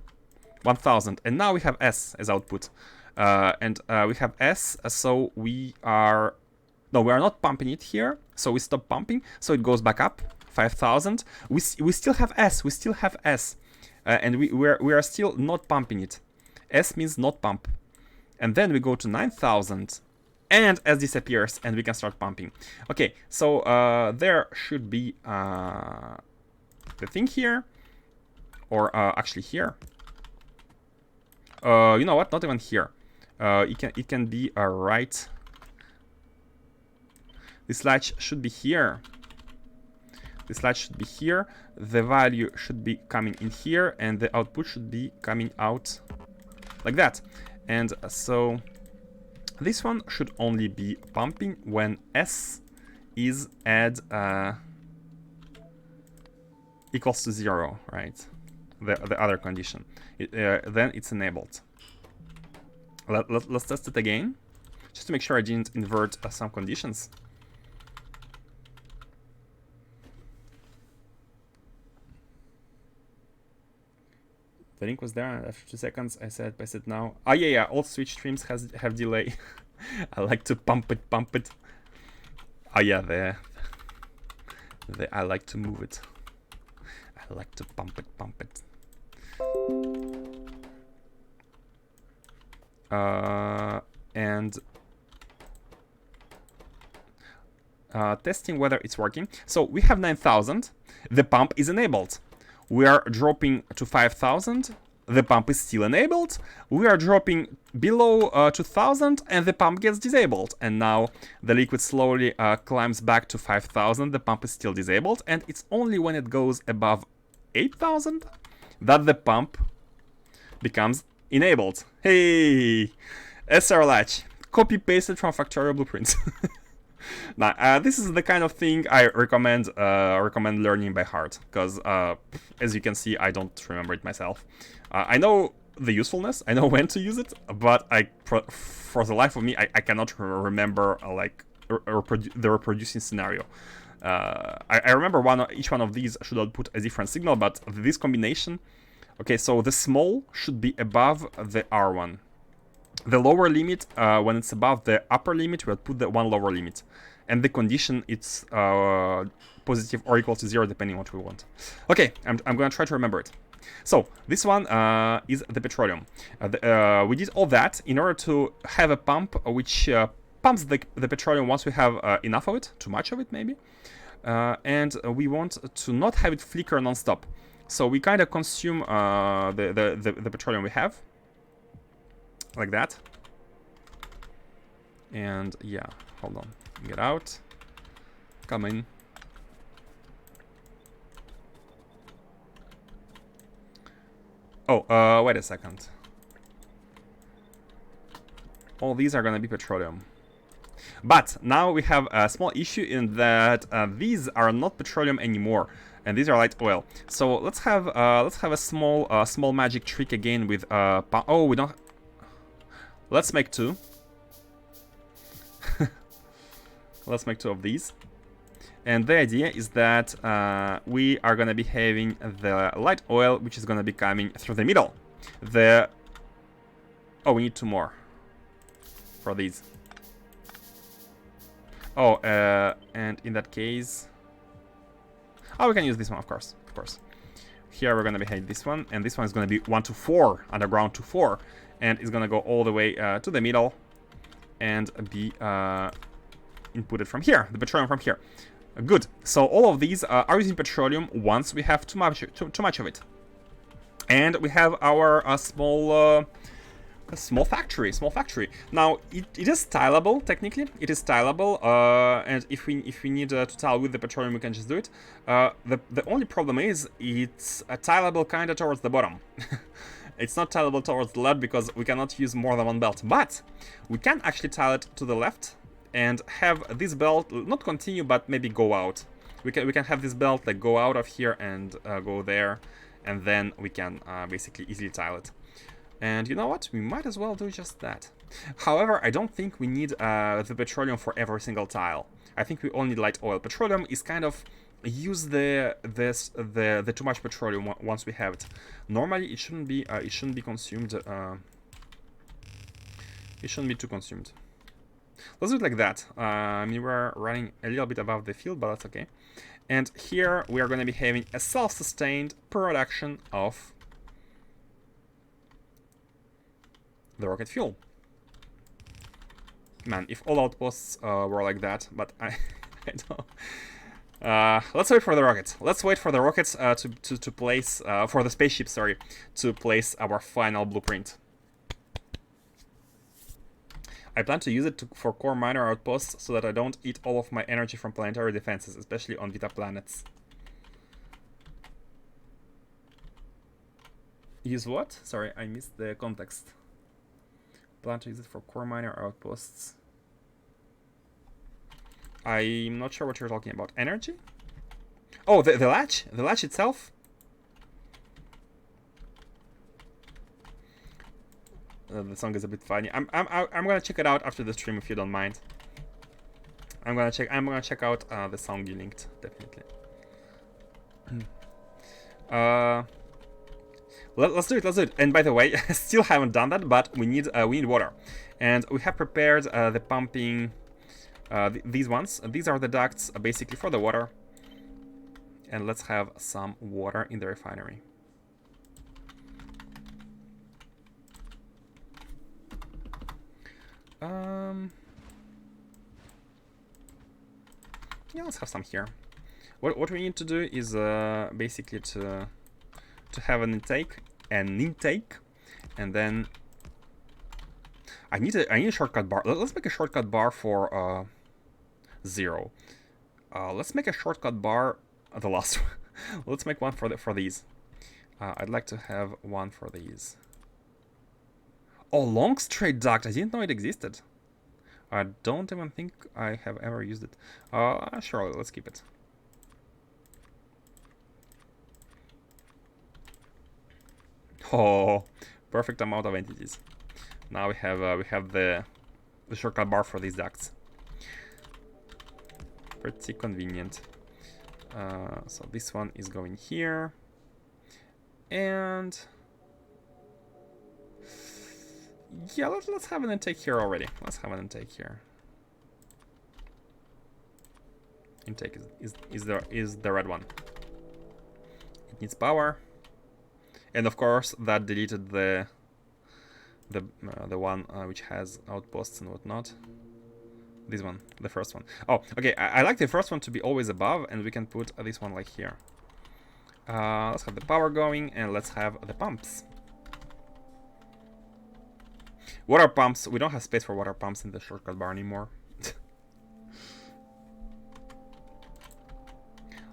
1,000, and now we have S as output, and we have S. So we are not pumping it here. So we stop pumping. So it goes back up 5,000. We still have S. We still have S. And we are still not pumping it. S means not pump. And then we go to 9,000 and S disappears and we can start pumping. Okay, so there should be the thing here, or actually here. You know what? Not even here. It can be right. This latch should be here. This latch should be here. The value should be coming in here, and the output should be coming out like that. And so this one should only be pumping when S is at equals to 0, right? The other condition. Then it's enabled. Let's test it again, just to make sure I didn't invert some conditions. The link was there, and after 2 seconds I said now. Ah, yeah, all Switch streams have delay. I like to pump it. Ah, yeah, I like to move it. I like to pump it. And testing whether it's working. So we have 9,000. The pump is enabled. We are dropping to 5,000. The pump is still enabled. We are dropping below 2,000 and the pump gets disabled. And now the liquid slowly climbs back to 5,000. The pump is still disabled. And it's only when it goes above 8,000 that the pump becomes enabled. Hey! SR latch. Copy pasted from Factorio blueprints. Now, this is the kind of thing I recommend learning by heart, because as you can see, I don't remember it myself. I know the usefulness, I know when to use it, but for the life of me, I cannot remember the reproducing scenario. I remember each one of these should output a different signal, but this combination. Okay, so the small should be above the R1. The lower limit, when it's above the upper limit, we'll put the one lower limit. And the condition, it's positive or equal to 0, depending on what we want. Okay, I'm going to try to remember it. So this one is the petroleum. We did all that in order to have a pump which pumps the petroleum once we have enough of it, too much of it maybe. And we want to not have it flicker non-stop. So we kind of consume the petroleum we have. Like that. And yeah, hold on. Get out. Come in. Oh, wait a second. All these are gonna be petroleum. But now we have a small issue in that these are not petroleum anymore, and these are light oil. So let's have a small magic trick again with oh, we don't. Let's make 2. Let's make 2 of these. And the idea is that we are going to be having the light oil, which is going to be coming through the middle. Oh, we need 2 more for these. Oh, and in that case... Oh, we can use this one, of course. Here we're going to be having this one, and this one is going to be 1 to 4, underground to 4. And it's gonna go all the way to the middle and be inputted from here, the petroleum from here. Good. So all of these are using petroleum once we have too much of it. And we have our small factory. Now it is tileable technically. It is tileable, and if we need to tile with the petroleum, we can just do it. The only problem is it's tileable kind of towards the bottom. It's not tileable towards the left because we cannot use more than one belt. But we can actually tile it to the left and have this belt not continue, but maybe go out. We can have this belt like go out of here and go there, and then we can basically easily tile it. And you know what? We might as well do just that. However, I don't think we need the petroleum for every single tile. I think we only need light oil. Petroleum is kind of use the too much petroleum once we have it. Normally, it shouldn't be consumed. It shouldn't be too consumed. Let's do it like that. I mean, we're running a little bit above the field, but that's okay. And here we are going to be having a self-sustained production of the rocket fuel. Man, if all outposts were like that, but I don't. Let's wait for the rockets. Let's wait for the rockets to place for the spaceship, sorry, to place our final blueprint. I plan to use it for core minor outposts so that I don't eat all of my energy from planetary defenses, especially on Vita planets. Use what? Sorry, I missed the context. Plan to use it for core minor outposts. I'm not sure what you're talking about. Energy? Oh, the latch? The latch itself? The song is a bit funny. I'm gonna check it out after the stream if you don't mind. I'm gonna check out the song you linked, definitely. Let's do it. And by the way, still haven't done that, but we need water, and we have prepared the pumping. These ones. These are the ducts, basically for the water. And let's have some water in the refinery. Yeah, let's have some here. What we need to do is basically to have an intake, and then I need a shortcut bar. Let's make a shortcut bar for 0. Let's make a shortcut bar. The last one. Let's make one for these. I'd like to have one for these. Oh, long straight duct. I didn't know it existed. I don't even think I have ever used it. Sure, let's keep it. Oh, perfect amount of entities. Now we have the shortcut bar for these ducts. Pretty convenient. So this one is going here, and yeah, let's have an intake here already. Let's have an intake here. Intake is the red one. It needs power, and of course that deleted the one which has outposts and whatnot. This one, the first one. Oh, okay, I like the first one to be always above, and we can put this one like here. Let's have the power going, and let's have the pumps. Water pumps. We don't have space for water pumps in the shortcut bar anymore.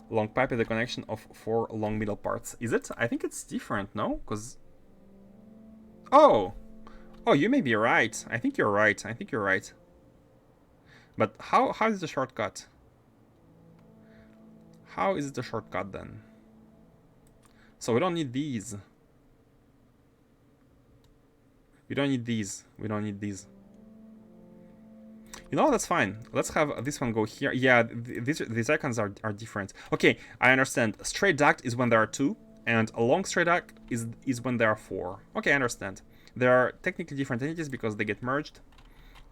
Long pipe is the connection of 4 long middle parts. Is it? I think it's different, no? Because... Oh! Oh, you may be right. I think you're right. But how is the shortcut? How is the shortcut then? So we don't need these. We don't need these. You know, that's fine. Let's have this one go here. Yeah, these icons are different. Okay, I understand. Straight duct is when there are 2, and a long straight duct is when there are 4. Okay, I understand. They are technically different entities because they get merged,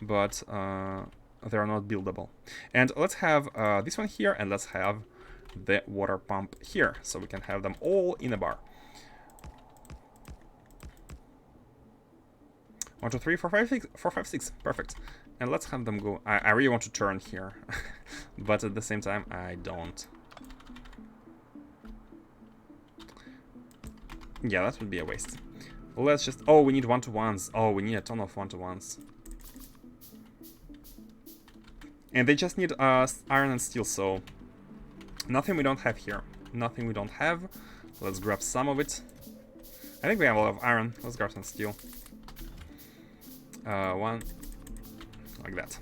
but they are not buildable. And let's have this one here, and let's have the water pump here, so we can have them all in a bar. 1, 2, 3, 4, 5, 6, 4, 5, 6. Perfect. And let's have them go. I really want to turn here, but at the same time, I don't. Yeah, that would be a waste. Let's just... Oh, we need one-to-ones. Oh, we need a ton of one-to-ones. And they just need iron and steel, so... Nothing we don't have here. Nothing we don't have. Let's grab some of it. I think we have a lot of iron. Let's grab some steel. One. Like that.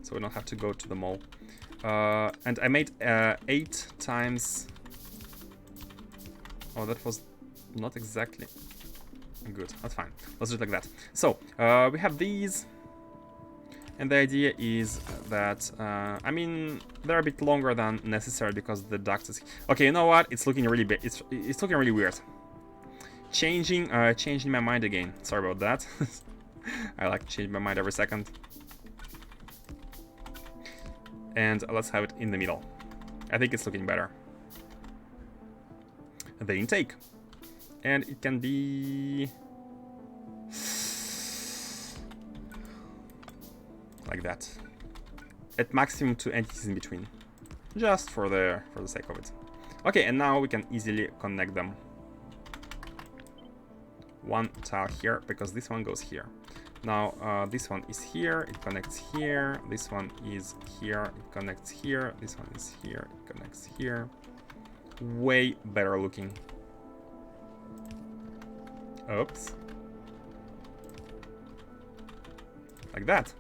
So we don't have to go to the mall. And I made 8 times... Oh, that was not exactly good. That's fine. Let's do it like that. So, we have these. And the idea is that, I mean, they're a bit longer than necessary because the duct is... Okay, you know what? It's looking really bad. It's looking really weird. Changing my mind again. Sorry about that. I like to change my mind every second. And let's have it in the middle. I think it's looking better. The intake. And it can be... like that. At maximum 2 entities in between. Just for the sake of it. Okay, and now we can easily connect them. One tile here, because this one goes here. Now, this one is here, it connects here. This one is here, it connects here. This one is here, it connects here. Way better looking. Oops. Like that.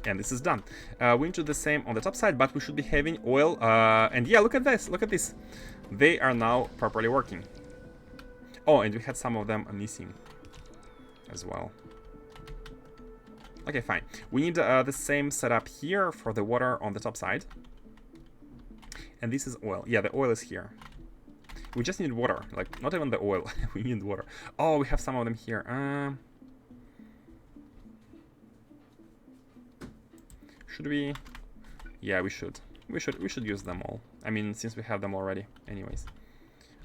And this is done. We need to do the same on the top side, but we should be having oil. And yeah, look at this. Look at this. They are now properly working. Oh, and we had some of them missing as well. Okay, fine. We need the same setup here for the water on the top side. And this is oil. Yeah, the oil is here. We just need water. Like, not even the oil. We need water. Oh, we have some of them here. Should we? Yeah, we should. We should use them all. I mean, since we have them already. Anyways.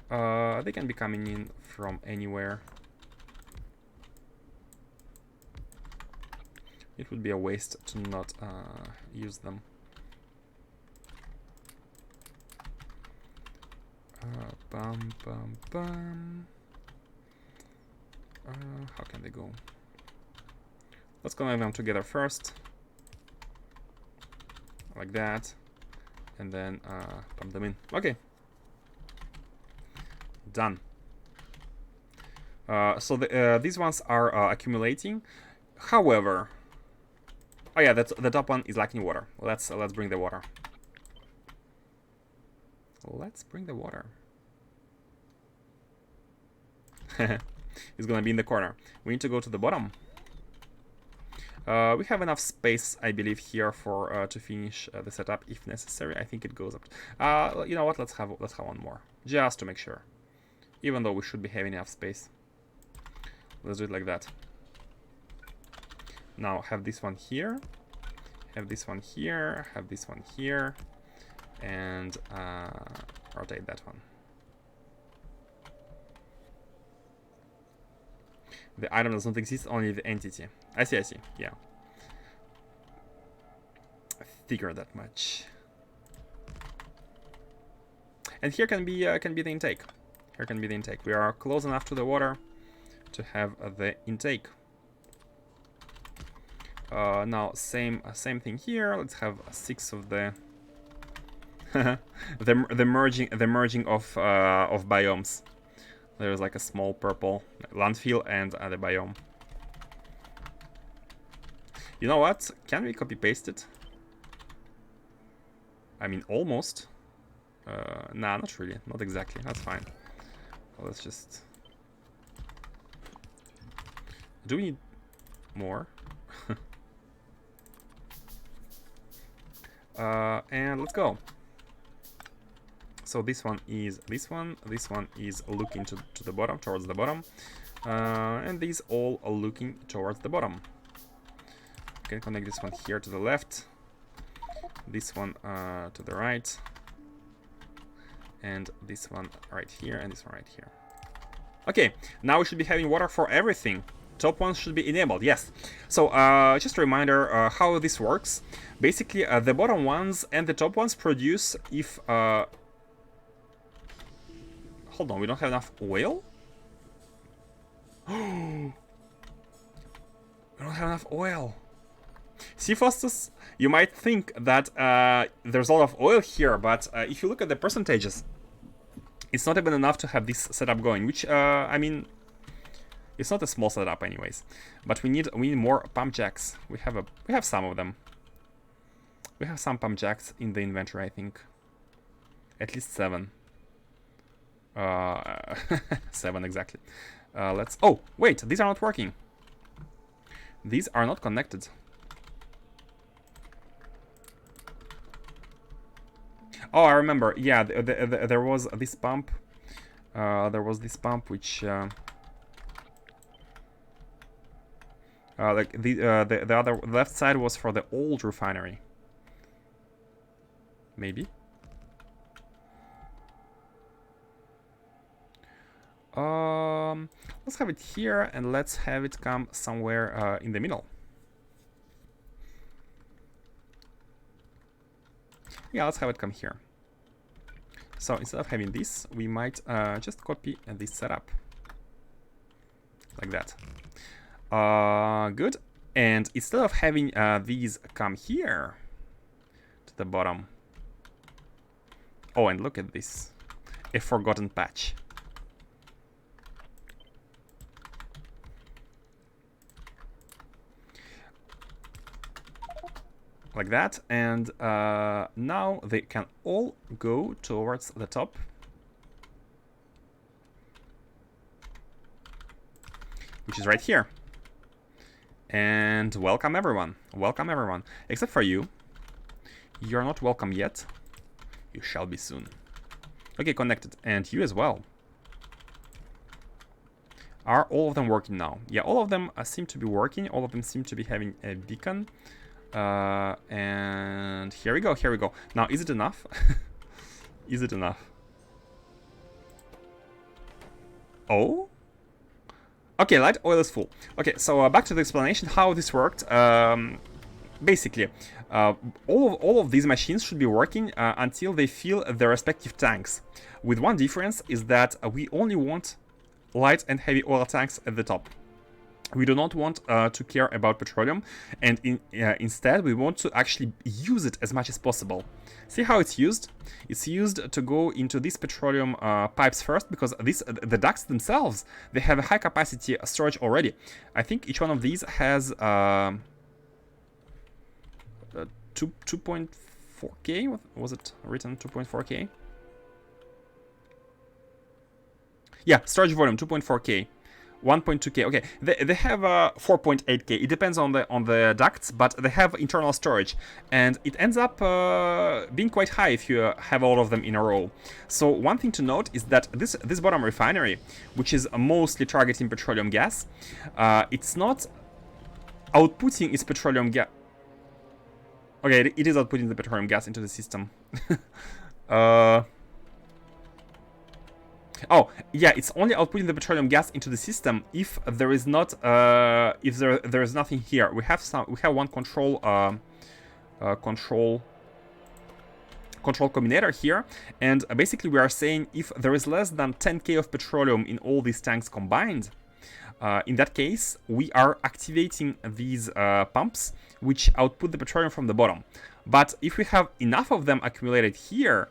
They can be coming in from anywhere. It would be a waste to not use them. Bum, bum, bum. How can they go? Let's connect them together first. Like that. And then pump them in. Okay. Done. So these ones are accumulating. However... Oh yeah, the top one is lacking water. Let's bring the water. Let's bring the water. It's gonna be in the corner. We need to go to the bottom. We have enough space, I believe, here for to finish the setup if necessary. I think it goes up. You know what? Let's have one more, just to make sure. Even though we should be having enough space. Let's do it like that. Now have this one here, have this one here, have this one here, and rotate that one. The item does not exist, only the entity. I see, yeah. I figured that much. And here can be the intake. Here can be the intake. We are close enough to the water to have the intake. Now same thing here. Let's have 6 of the the merging of biomes. There's like a small purple landfill and the biome. You know what? Can we copy paste it? I mean, almost. Nah, not really. Not exactly. That's fine. Well, let's just... Do we need more? And let's go. So this one is this one is looking to the bottom, towards the bottom. And these all are looking towards the bottom. We can connect this one here to the left. This one to the right. And this one right here, and this one right here. Okay, now we should be having water for everything. Top ones should be enabled, yes. So just a reminder how this works. Basically, the bottom ones and the top ones produce if... hold hold on, we don't have enough oil? We don't have enough oil. See, Faustus, you might think that there's a lot of oil here, but if you look at the percentages, it's not even enough to have this setup going, which, I mean, it's not a small setup anyways. But we need more pump jacks. We have some of them. We have some pump jacks in the inventory, I think. At least 7. 7 exactly. Let's... Oh, wait, these are not working. These are not connected. Oh, I remember. Yeah, there was this pump. There was this pump which, like the other left side was for the old refinery. Maybe. Let's have it here and let's have it come somewhere in the middle. Yeah, let's have it come here. So instead of having this, we might just copy this setup. Like that. Good. And instead of having these come here to the bottom. Oh, and look at this. A forgotten patch. Like that, and now they can all go towards the top. Which is right here. And welcome everyone. Welcome everyone. Except for you. You're not welcome yet. You shall be soon. Okay, connected. And you as well. Are all of them working now? Yeah, all of them seem to be working. All of them seem to be having a beacon. And here we go, here we go. Now, is it enough? Is it enough? Oh? Okay, light oil is full. Okay, so back to the explanation how this worked. Basically, all of these machines should be working until they fill their respective tanks. With one difference is that we only want light and heavy oil tanks at the top. We do not want to care about petroleum, and instead we want to actually use it as much as possible. See how it's used? It's used to go into these petroleum pipes first, because the ducts themselves, they have a high capacity storage already. I think each one of these has 2.4K. Was it written 2.4K? Yeah, storage volume 2.4K. 1.2K. Okay, they have 4.8K. It depends on the ducts, but they have internal storage, and it ends up being quite high if you have all of them in a row. So one thing to note is that this bottom refinery, which is mostly targeting petroleum gas, it's not outputting its petroleum gas. Okay, it is outputting the petroleum gas into the system. Oh, yeah, it's only outputting the petroleum gas into the system if there is not if there is nothing here. We have one control combinator here, and basically we are saying if there is less than 10K of petroleum in all these tanks combined, in that case we are activating these pumps which output the petroleum from the bottom. But if we have enough of them accumulated here,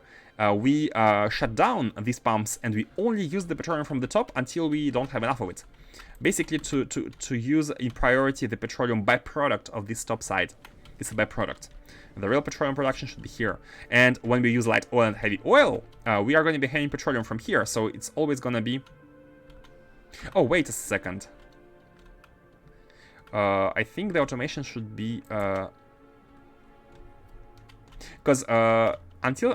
we shut down these pumps and we only use the petroleum from the top until we don't have enough of it. Basically to use in priority the petroleum byproduct of this top side. It's a byproduct. The real petroleum production should be here. And when we use light oil and heavy oil, we are going to be having petroleum from here. So it's always going to be... Oh, wait a second. I think the automation should be... Because... Until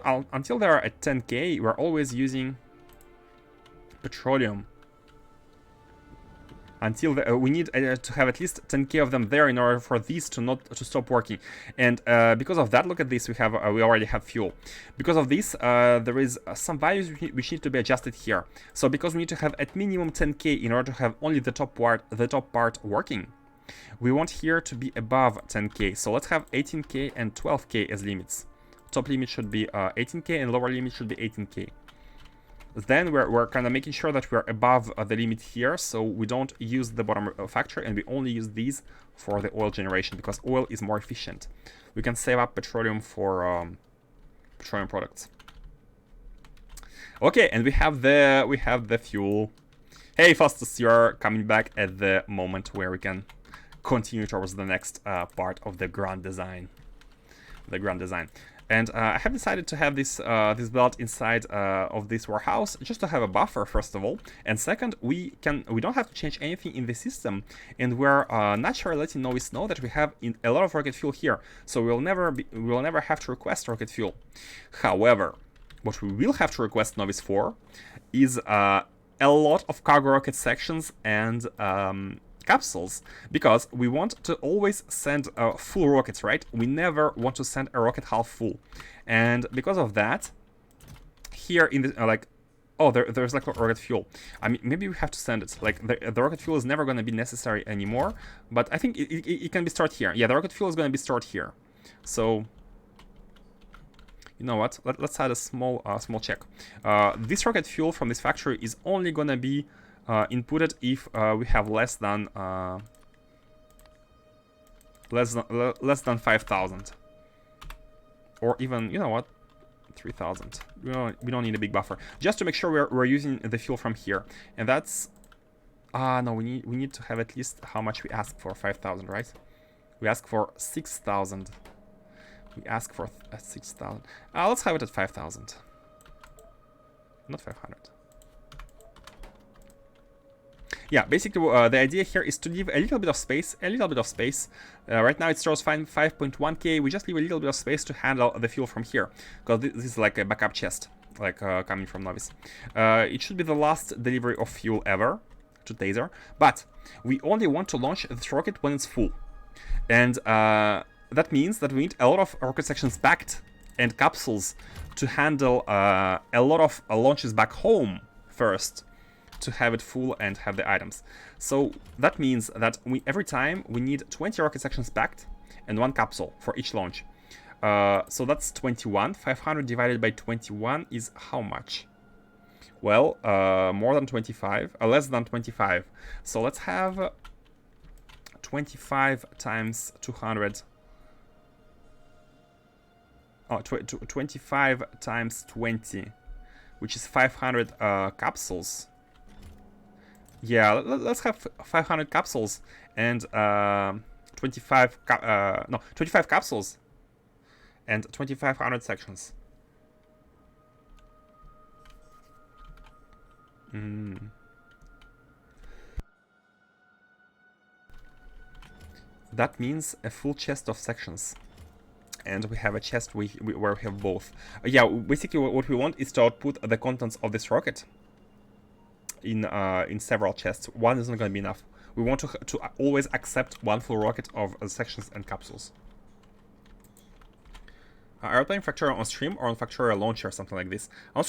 they are at 10K, we're always using petroleum. Until we need to have at least 10K of them there in order for these to stop working. And because of that, look at this. We already have fuel. Because of this, there is some values which need to be adjusted here. So because we need to have at minimum 10K in order to have only the top part working, we want here to be above 10K. So let's have 18K and 12K as limits. Top limit should be 18K and lower limit should be 18K. then we're kind of making sure that we're above the limit here, so we don't use the bottom factory, and we only use these for the oil generation, because oil is more efficient. We can save up petroleum for petroleum products. Okay, and we have the fuel. Hey, Faustus, you're coming back at the moment where we can continue towards the next part of the grand design. And I have decided to have this this belt inside of this warehouse, just to have a buffer, first of all, and second, we don't have to change anything in the system, and we're naturally letting Novice know that we have a lot of rocket fuel here, so we will never have to request rocket fuel. However, what we will have to request Novice for is a lot of cargo rocket sections and capsules, because we want to always send full rockets, right? We never want to send a rocket half full, and because of that, here in the like, oh, there's like rocket fuel. I mean, maybe we have to send it. Like the rocket fuel is never going to be necessary anymore, but I think it can be stored here. Yeah, the rocket fuel is going to be stored here. So you know what? Let's add a small check. This rocket fuel from this factory is only going to be inputted if we have less than 5,000, or even, you know what, 3,000. We don't need a big buffer, just to make sure we're using the fuel from here. And that's no, we need to have at least how much we ask for. 5,000, right? We ask for 6,000. We ask for 6,000. Let's have it at 5,000, not 500. Yeah, basically the idea here is to leave a little bit of space, right now it stores 5.1k. We just leave a little bit of space to handle the fuel from here, because this is like a backup chest, like coming from Novice. It should be the last delivery of fuel ever to TADA, but we only want to launch this rocket when it's full, and that means that we need a lot of rocket sections backed and capsules to handle a lot of launches back home first, to have it full and have the items. So that means that every time we need 20 rocket sections packed and 1 capsule for each launch. So that's 21. 500 divided by 21 is how much? Well, more than 25, less than 25. So let's have 25 times 200. Oh, 25 times 20, which is 500 capsules. Yeah, let's have 500 capsules and 25 capsules and 2,500 sections. That means a full chest of sections. And we have a chest where we have both. Yeah, basically what we want is to output the contents of this rocket in several chests. One isn't going to be enough. We want to always accept 1 full rocket of sections and capsules. Are you playing Factorio on stream or on Factorio launcher or something like this? On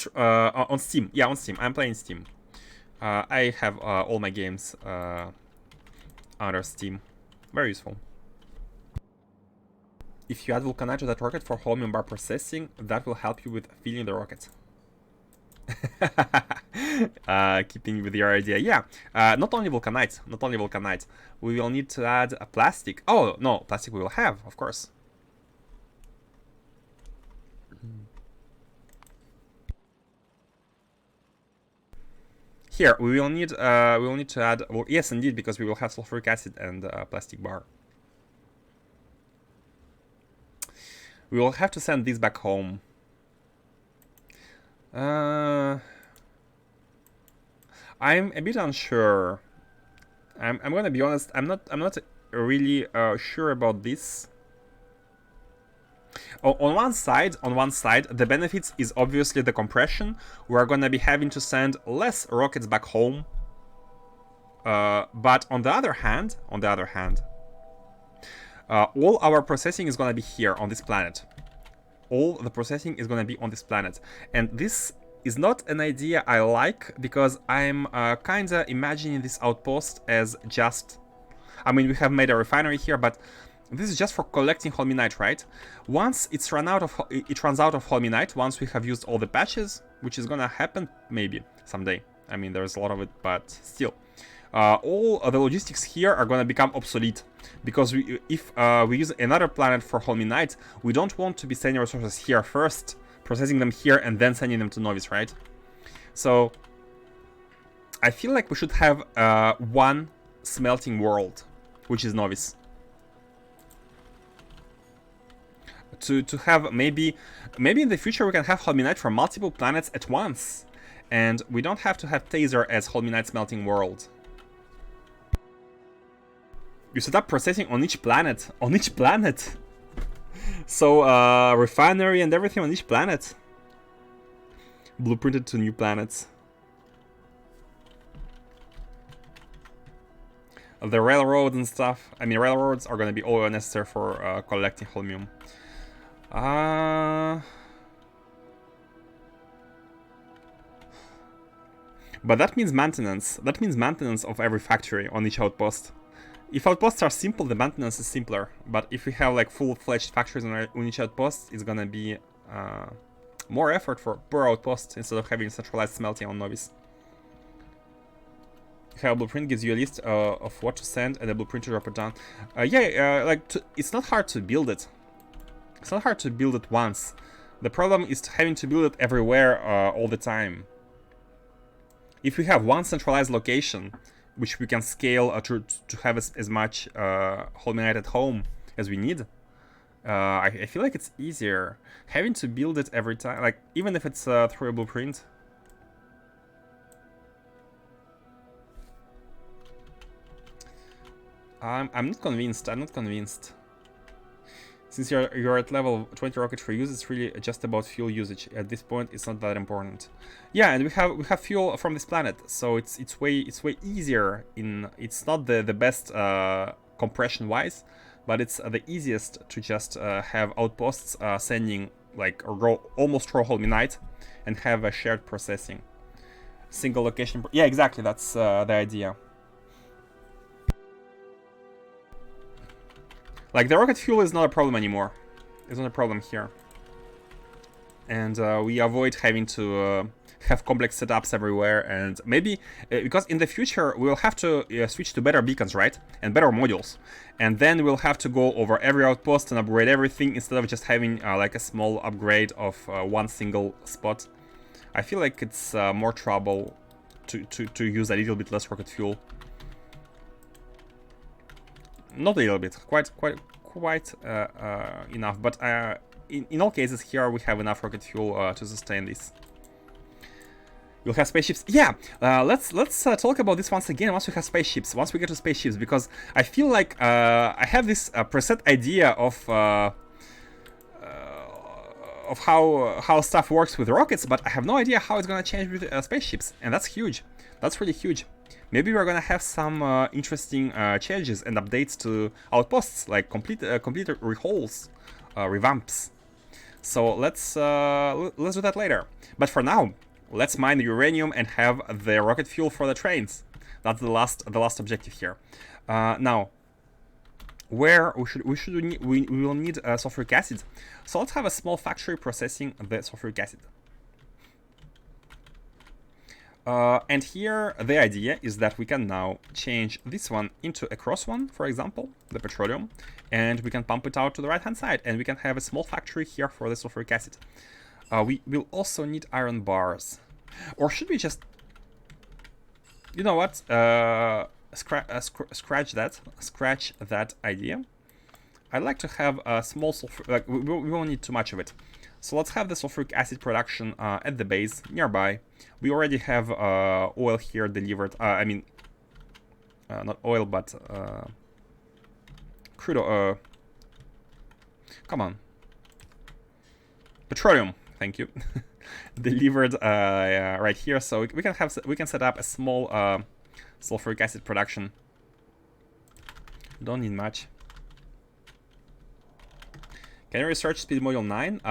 Steam. Yeah, on Steam. I'm playing Steam. I have all my games under Steam. Very useful. If you add vulcanite to that rocket for Holmium bar processing, that will help you with filling the rocket. Keeping with your idea, yeah. Not only vulcanite. We will need to add a plastic. Oh no, plastic we will have, of course. Here we will need to add. Well, yes, indeed, because we will have sulfuric acid and plastic bar. We will have to send this back home. I'm a bit unsure. I'm gonna be honest. I'm not really sure about this. On one side, the benefits is obviously the compression. We're gonna be having to send less rockets back home. But on the other hand, all our processing is gonna be here on this planet. All the processing is gonna be on this planet, and this is not an idea I like, because I'm kinda imagining this outpost as just. I mean, we have made a refinery here, but this is just for collecting Holminite, right? Once it runs out of Holminite, once we have used all the patches, which is gonna happen maybe someday. I mean, there's a lot of it, but still. All the logistics here are gonna become obsolete, because if we use another planet for Holminite, we don't want to be sending resources here first, processing them here, and then sending them to Novice, right? So I feel like we should have one smelting world, which is Novice. To have maybe in the future we can have Holminite from multiple planets at once, and we don't have to have Taser as Holminite smelting world. You set up processing on each planet. On each planet! So, refinery and everything on each planet. Blueprinted to new planets. The railroads and stuff. I mean, railroads are gonna be all necessary for collecting Holmium. But that means maintenance. That means maintenance of every factory on each outpost. If outposts are simple, the maintenance is simpler. But if we have like full-fledged factories on each outpost, it's gonna be more effort for per outpost instead of having centralized smelting on Novice. Have a blueprint gives you a list of what to send and a blueprint to drop it down. It's not hard to build it. It's not hard to build it once. The problem is having to build it everywhere all the time. If we have one centralized location, which we can scale to have as much Holminite at home as we need, I feel like it's easier. Having to build it every time, like even if it's through a blueprint. I'm not convinced. I'm not convinced. Since you're at level 20 rocket for use, it's really just about fuel usage. At this point, it's not that important. Yeah, and we have fuel from this planet, so it's way easier. It's not the best compression wise, but it's the easiest to just have outposts sending like almost raw Holminite and have a shared processing, single location. Yeah, exactly. That's the idea. Like, the rocket fuel is not a problem anymore. It's not a problem here. And we avoid having to have complex setups everywhere. And maybe, because in the future, we'll have to switch to better beacons, right? And better modules. And then we'll have to go over every outpost and upgrade everything instead of just having like a small upgrade of one single spot. I feel like it's more trouble to use a little bit less rocket fuel. Not a little bit, quite enough. But in all cases, here we have enough rocket fuel to sustain this. You'll have spaceships. Yeah, let's talk about this once again. Once we have spaceships, once we get to spaceships, because I feel like I have this preset idea of how stuff works with rockets, but I have no idea how it's gonna change with spaceships, and that's huge. That's really huge. Maybe we're gonna have some interesting changes and updates to outposts, like complete rehauls, revamps. So let's do that later. But for now, let's mine the uranium and have the rocket fuel for the trains. That's the last objective here. Now, where we will need sulfuric acid. So let's have a small factory processing the sulfuric acid. And here the idea is that we can now change this one into a cross one, for example, the petroleum, and we can pump it out to the right hand side, and we can have a small factory here for the sulfuric acid. We will also need iron bars. Or should we just, you know what, scratch that idea. I'd like to have a small sulfur, like we won't need too much of it. So let's have the sulfuric acid production at the base nearby. We already have oil here delivered. I mean, not oil, but crude oil. Come on, petroleum. Thank you. Delivered right here. So we can set up a small sulfuric acid production. Don't need much. Can you research speed module 9?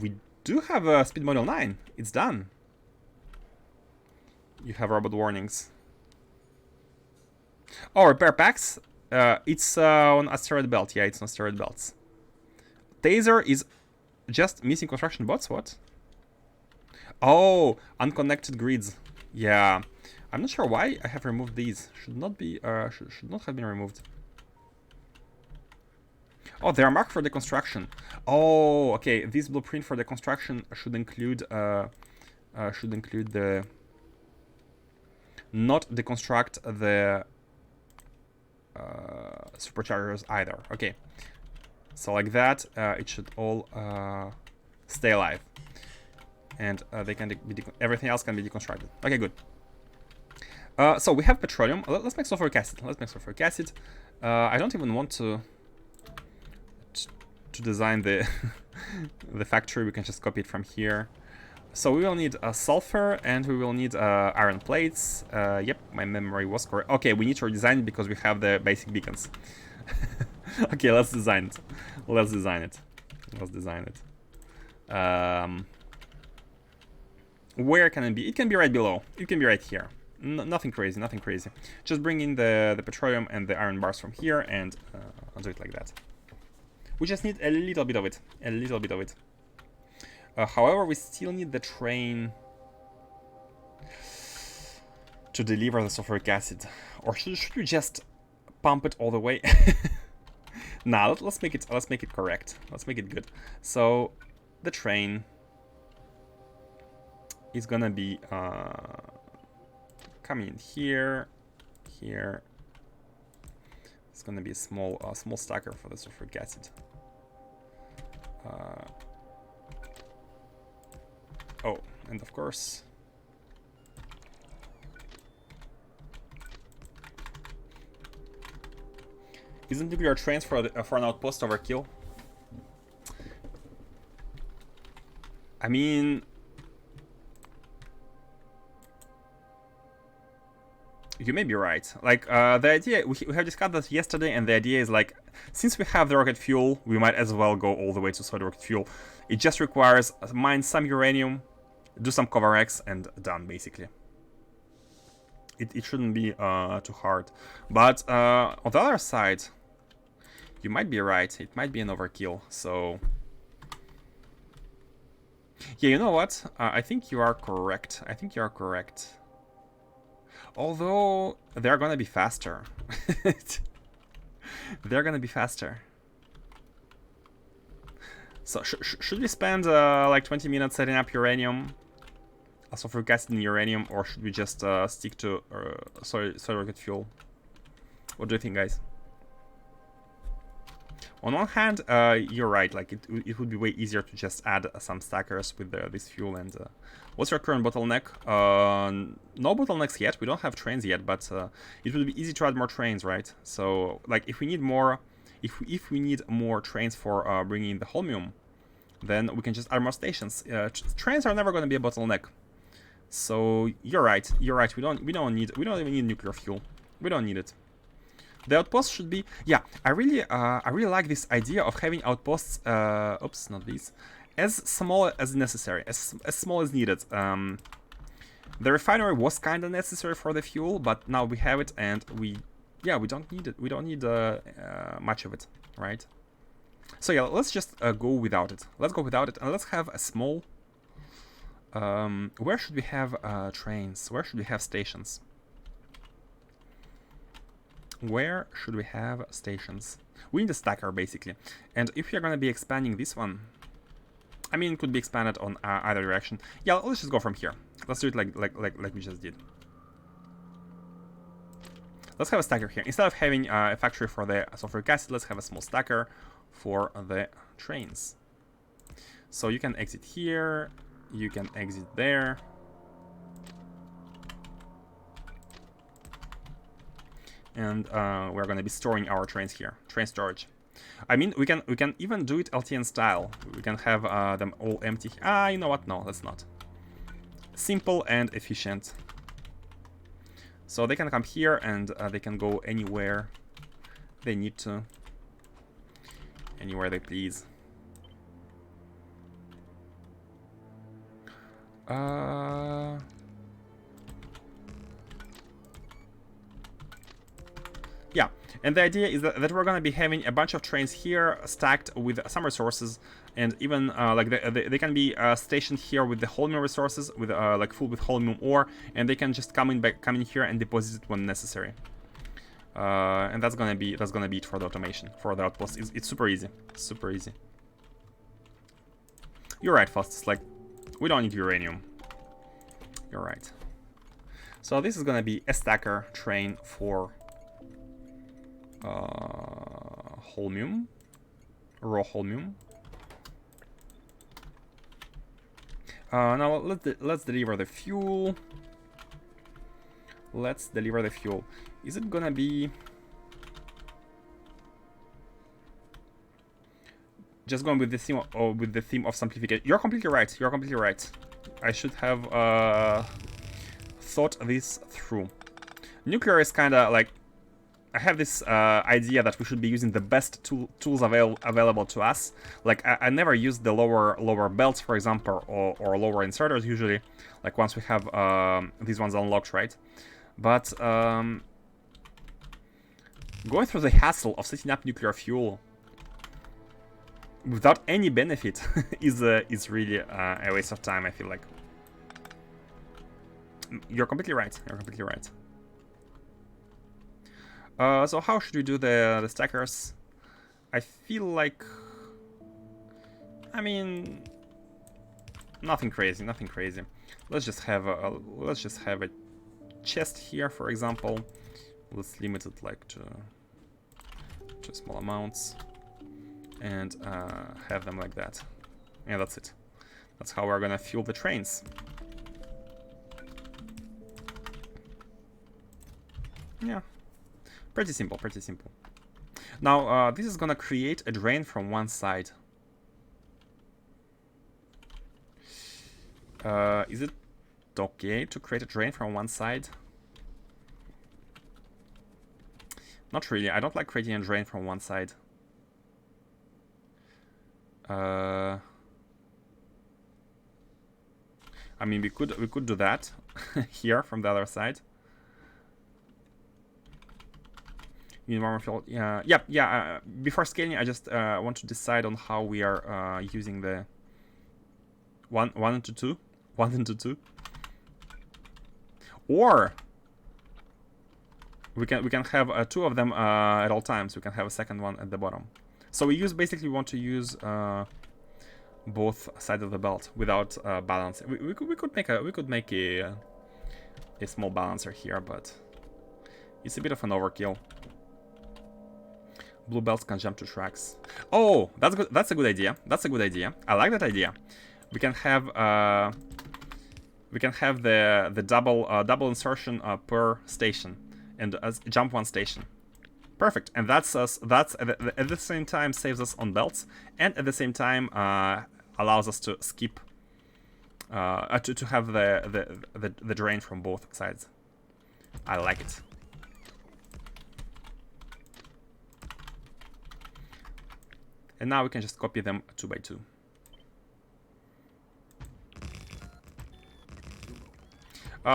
We do have a speed module 9. It's done. You have robot warnings. Oh, repair packs? It's on asteroid belt. Yeah, it's on asteroid belts. Taser is just missing construction bots? What? Oh, unconnected grids. Yeah, I'm not sure why I have removed these. Should not be. Should not have been removed. Oh, they are marked for the construction. Oh, okay. This blueprint for the construction should include the not deconstruct the superchargers either. Okay, so like that, it should all stay alive, and they can be everything else can be deconstructed. Okay, good. So we have petroleum. Let's make sulfuric acid. Let's make sulfuric acid. I don't even want to design the the factory. We can just copy it from here. So we will need sulfur, and we will need iron plates. Yep, my memory was correct. Okay, we need to redesign it because we have the basic beacons. Okay, let's design it. Let's design it. Let's design it. Where can it be? It can be right below. It can be right here. Nothing crazy, nothing crazy. Just bring in the petroleum and the iron bars from here, and I'll do it like that. We just need a little bit of it. A little bit of it. However, we still need the train to deliver the sulfuric acid. Or should we just pump it all the way? Nah, let's make it correct. Let's make it good. So the train is gonna be coming in here, here. It's gonna be a small stacker for the sulfuric acid. Oh, and of course, isn't nuclear trains for an outpost overkill? I mean, you may be right. Like, the idea, we have discussed that yesterday, and the idea is like, since we have the rocket fuel, we might as well go all the way to solid rocket fuel. It just requires mine some uranium, do some cover X, and done, basically. It shouldn't be too hard. But on the other side, you might be right. It might be an overkill, so... Yeah, you know what? I think you are correct. I think you are correct. Although, they're gonna be faster. They're gonna be faster. So, should we spend like 20 minutes setting up uranium? Sulfuric acid and uranium, or should we just stick to solid rocket fuel? What do you think, guys? On one hand, you're right. Like it would be way easier to just add some stackers with this fuel. And what's your current bottleneck? No bottlenecks yet. We don't have trains yet, but it would be easy to add more trains, right? So, like, if we need more, if we need more trains for bringing in the Holmium, then we can just add more stations. Trains are never going to be a bottleneck. So you're right. You're right. We don't even need nuclear fuel. We don't need it. The outpost should be, yeah. I really like this idea of having outposts. Oops, not these. As small as necessary, as small as needed. The refinery was kind of necessary for the fuel, but now we have it, and we don't need it. We don't need much of it, right? So yeah, let's just go without it. Let's go without it, and let's have a small. Where should we have trains? Where should we have stations? Where should we have stations? We need a stacker, basically. And if you're going to be expanding this one, I mean, it could be expanded on either direction. Yeah, let's just go from here. Let's do it like we just did. Let's have a stacker here. Instead of having a factory for the sulfuric acid, let's have a small stacker for the trains. So you can exit here. You can exit there. And we're going to be storing our trains here. Train storage. I mean, we can even do it LTN style. We can have them all empty. You know what? No, let's not. Simple and efficient. So they can come here, and they can go anywhere they need to. Anywhere they please. Yeah, and the idea is that we're gonna be having a bunch of trains here stacked with some resources, and even like they can be stationed here with the Holmium resources, with like full with Holmium ore, and they can just come in here and deposit it when necessary. And that's gonna be it for the automation, for the outpost. It's super easy, super easy. You're right, Faustus. Like, we don't need uranium. You're right. So this is gonna be a stacker train for Holmium, raw Holmium. Now let's deliver the fuel. Let's deliver the fuel. Is it gonna be just going with the theme of simplification? You're completely right. You're completely right. I should have thought this through. Nuclear is kind of like, I have this idea that we should be using the best tools available to us. Like I never use the lower belts, for example, or lower inserters usually. Like once we have these ones unlocked, right? But going through the hassle of setting up nuclear fuel without any benefit is really a waste of time, I feel like. You're completely right. You're completely right. So how should we do the stackers? I feel like, I mean, nothing crazy, nothing crazy. Let's just have a chest here, for example. Let's limit it like to small amounts, and have them like that. Yeah, that's it. That's how we're gonna fuel the trains. Yeah. Pretty simple, pretty simple. Now, this is gonna create a drain from one side. Is it okay to create a drain from one side? Not really. I don't like creating a drain from one side. I mean, we could do that here from the other side. Environmental, yeah. Before scaling, I just want to decide on how we are using the one into two, or we can have two of them at all times. We can have a second one at the bottom. So we want to use both sides of the belt without balance. We could make a small balancer here, but it's a bit of an overkill. Blue belts can jump to tracks. Oh, that's good. That's a good idea. That's a good idea. I like that idea. We can have the double insertion per station, and jump one station. Perfect. And that's at the same time saves us on belts, and at the same time allows us to skip to have the drain from both sides. I like it. And now we can just copy them 2 by 2.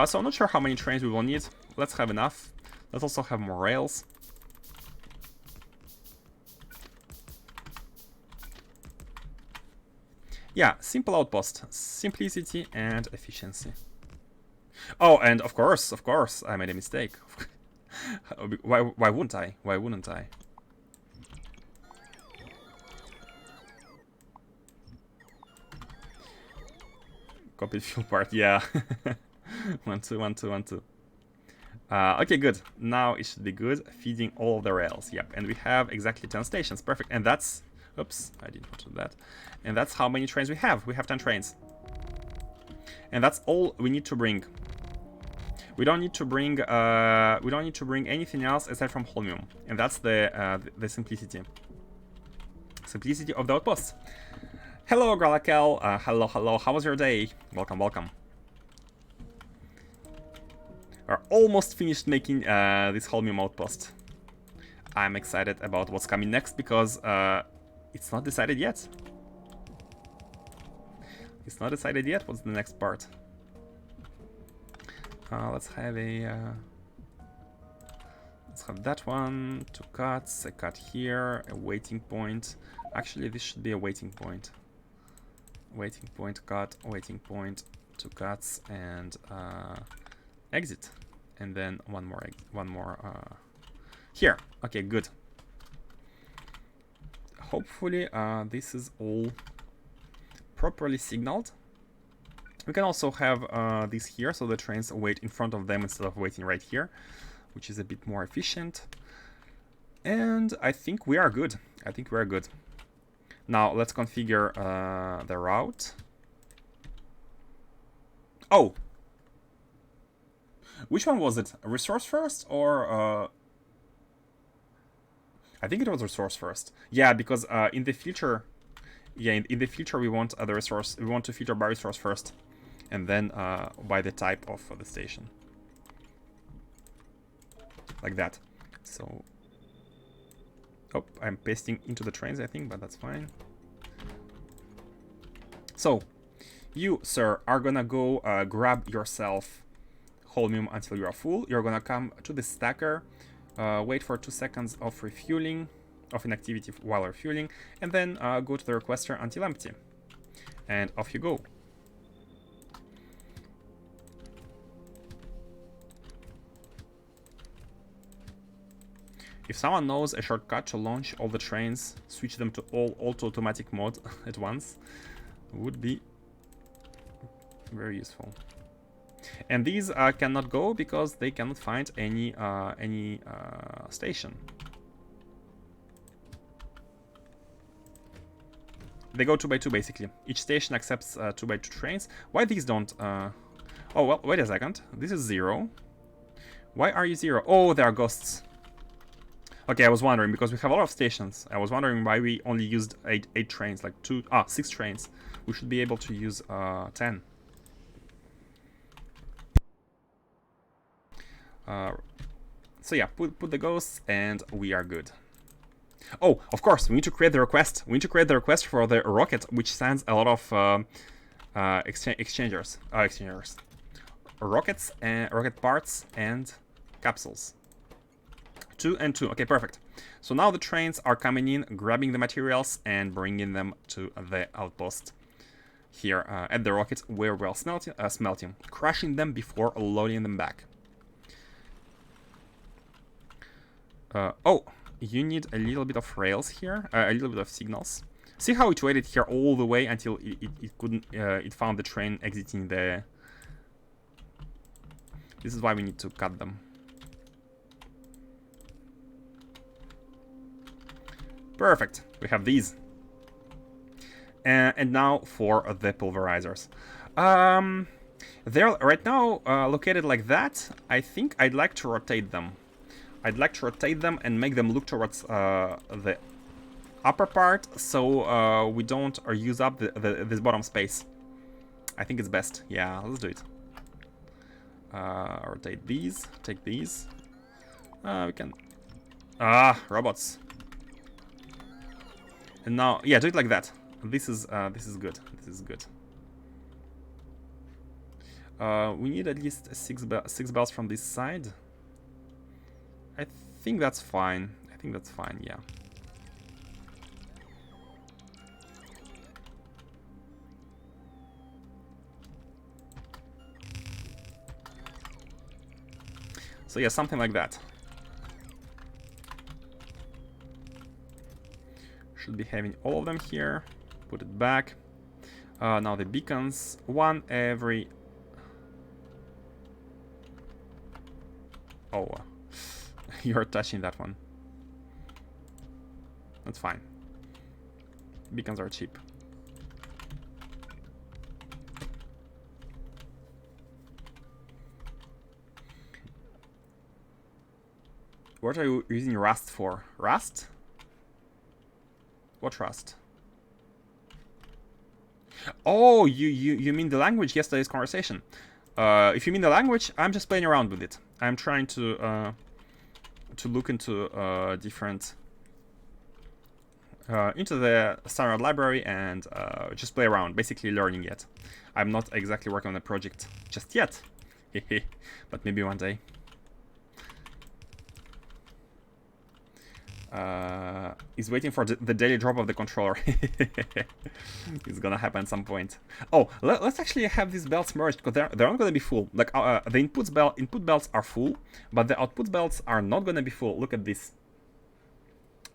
So I'm not sure how many trains we will need. Let's have enough. Let's also have more rails. Yeah, simple outpost. Simplicity and efficiency. Oh, and of course, I made a mistake. Why wouldn't I? Why wouldn't I? Copy fuel part, yeah. 1, 2, 1, 2, 1, 2. Okay, good. Now it should be good. Feeding all of the rails. Yep, and we have exactly 10 stations. Perfect. And that's... Oops, I didn't want to do that. And that's how many trains we have. We have 10 trains. And that's all we need to bring. We don't need to bring anything else aside from Holmium. And that's the simplicity. Simplicity of the outposts. Hello, Gralakel. Hello. How was your day? Welcome. We're almost finished making this Holmium outpost. I'm excited about what's coming next because it's not decided yet. It's not decided yet what's the next part. Let's have a Let's have that one, 2 cuts, a cut here, a waiting point. Actually, this should be a waiting point. Waiting point, cut, waiting point, 2 cuts, and exit. And then one more here. Okay, good. Hopefully, this is all properly signaled. We can also have this here, so the trains wait in front of them instead of waiting right here, which is a bit more efficient. And I think we are good. I think we are good. Now let's configure the route. Oh! Which one was it? Resource first or... I think it was resource first. Yeah, because in the future... Yeah, in the future we want the resource... We want to filter by resource first. And then by the type of the station. Like that. So... Oh, I'm pasting into the trains, I think, but that's fine. So, you, sir, are gonna go grab yourself Holmium until you are full. You're gonna come to the stacker, wait for 2 seconds of refueling, of inactivity while refueling, and then go to the requester until empty. And off you go. If someone knows a shortcut to launch all the trains, switch them to all auto-automatic mode at once, would be very useful. And these cannot go because they cannot find any station. They go 2 by 2 basically. Each station accepts 2 by 2 trains. Why these don't? Oh well, wait a second. This is 0. Why are you 0? Oh, there are ghosts. Okay, I was wondering, because we have a lot of stations. I was wondering why we only used 8 trains, like 6 trains. We should be able to use 10. So yeah, put the ghosts and we are good. Oh, of course, we need to create the request. We need to create the request for the rocket, which sends a lot of exchangers. Rockets and rocket parts and capsules. 2 and 2. Okay, perfect. So now the trains are coming in, grabbing the materials and bringing them to the outpost here at the rockets where we're smelting, crushing them before loading them back. Oh, you need a little bit of rails here, a little bit of signals. See how it waited here all the way until it couldn't, it found the train exiting the... This is why we need to cut them. Perfect, we have these. And now for the pulverizers. They're right now located like that. I think I'd like to rotate them. I'd like to rotate them and make them look towards the upper part, so we don't use up this bottom space. I think it's best. Yeah, let's do it. Rotate these, take these. We can... robots. And now, yeah, do it like that. This is good. This is good. We need at least 6 bells from this side. I think that's fine. I think that's fine, yeah. So yeah, something like that. Should be having all of them here. Put it back. Now the beacons, 1 every... Oh, you're touching that one. That's fine. Beacons are cheap. What are you using Rust for? Rust? What Rust? Oh, you mean the language? Yesterday's conversation. If you mean the language, I'm just playing around with it. I'm trying to look into different into the standard library and just play around, basically learning it. I'm not exactly working on a project just yet, but maybe one day. is waiting for the daily drop of the controller. It's gonna happen at some point. Oh, let's actually have these belts merged, because they're not gonna be full. Like the input belts are full, but the output belts are not gonna be full. Look at this.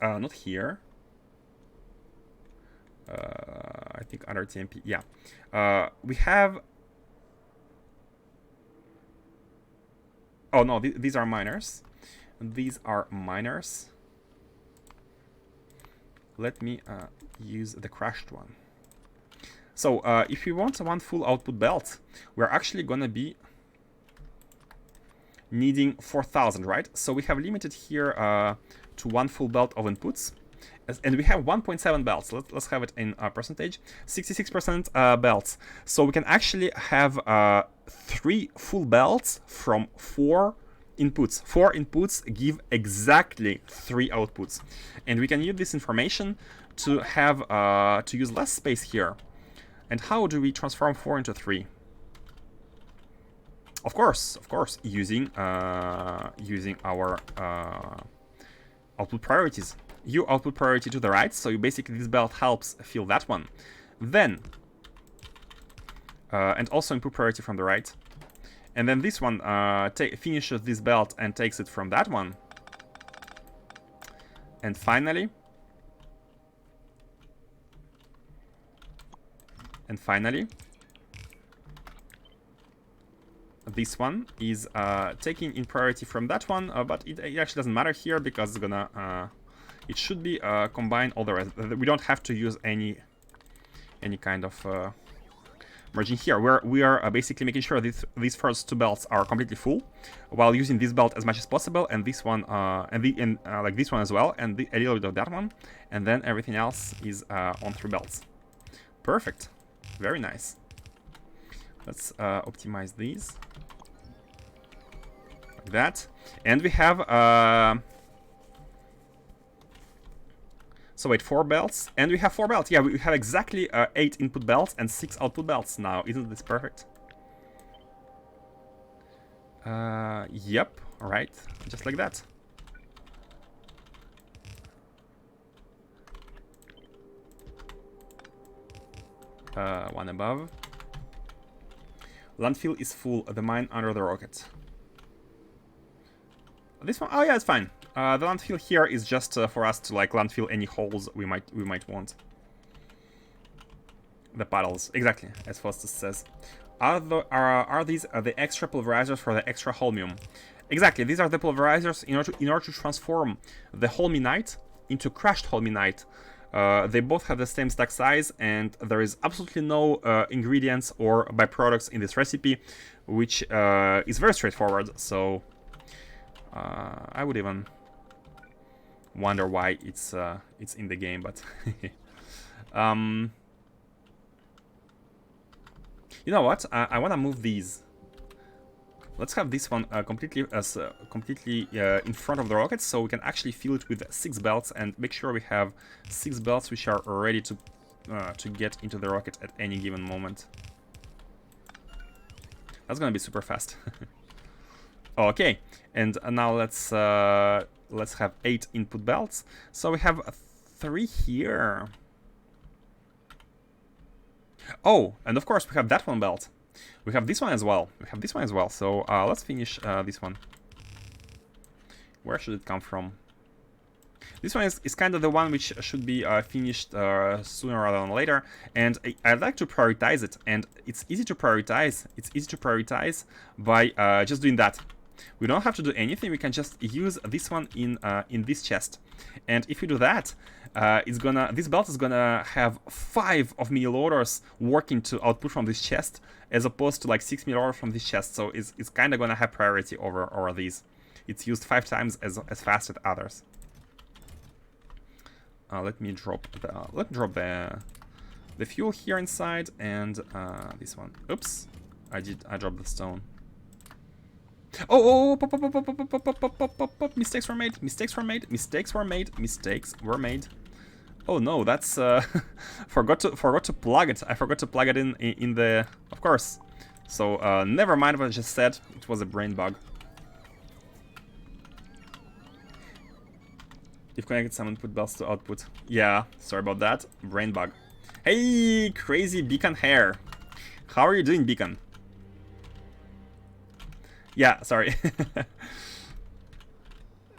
Not here. I think under TMP. Yeah. We have. Oh no, these are miners. These are miners. Let me use the crashed one. So if we want one full output belt, we're actually gonna be needing 4,000, right? So we have limited here to one full belt of inputs. And we have 1.7 belts. Let's have it in percentage. 66% belts. So we can actually have 3 full belts from 4 inputs. 4 inputs give exactly 3 outputs. And we can use this information to have to use less space here. And how do we transform 4 into 3? Of course, using our output priorities. You output priority to the right, so you basically this belt helps fill that one. Then, and also input priority from the right. And then this one finishes this belt and takes it from that one. And finally, this one is taking in priority from that one, but it actually doesn't matter here because it's gonna it should be combined all the rest. We don't have to use any kind of merging here. We are basically making sure these first 2 belts are completely full, while using this belt as much as possible, and this one and like this one as well, and a little bit of that one, and then everything else is on 3 belts. Perfect, very nice. Let's optimize these like that, and we have. So wait, 4 belts, and we have 4 belts. Yeah, we have exactly 8 input belts and 6 output belts now. Isn't this perfect? Yep, all right, just like that. One above. Landfill is full, the mine under the rocket. This one, oh yeah, it's fine. The landfill here is just for us to like landfill any holes we might want. The puddles, exactly, as Faustus says. Are these the extra pulverizers for the extra holmium? Exactly, these are the pulverizers in order to transform the holminite into crushed holminite. They both have the same stack size, and there is absolutely no ingredients or byproducts in this recipe, which is very straightforward. So I would even wonder why it's in the game, but you know what? I want to move these. Let's have this one completely in front of the rocket, so we can actually fill it with 6 belts and make sure we have 6 belts which are ready to get into the rocket at any given moment. That's gonna be super fast. Okay, and now let's have 8 input belts. So we have 3 here. Oh, and of course we have that one belt. We have this one as well. So let's finish this one. Where should it come from? This one is kind of the one which should be finished sooner rather than later. And I'd like to prioritize it. And it's easy to prioritize. By just doing that. We don't have to do anything. We can just use this one in this chest. And if we do that, this belt is gonna have 5 of mini loaders working to output from this chest, as opposed to like 6 mini loaders from this chest. So it's kind of gonna have priority over these. It's used 5 times as fast as others. Let me drop the fuel here inside, and this one. Oops, I dropped the stone. Oh, mistakes were made. Oh no, that's forgot to plug it. I forgot to plug it in the, of course. So never mind what I just said. It was a brain bug. If connected some input belts to output. Yeah, sorry about that. Brain bug. Hey, crazy Beacon hair. How are you doing, Beacon? Yeah, sorry.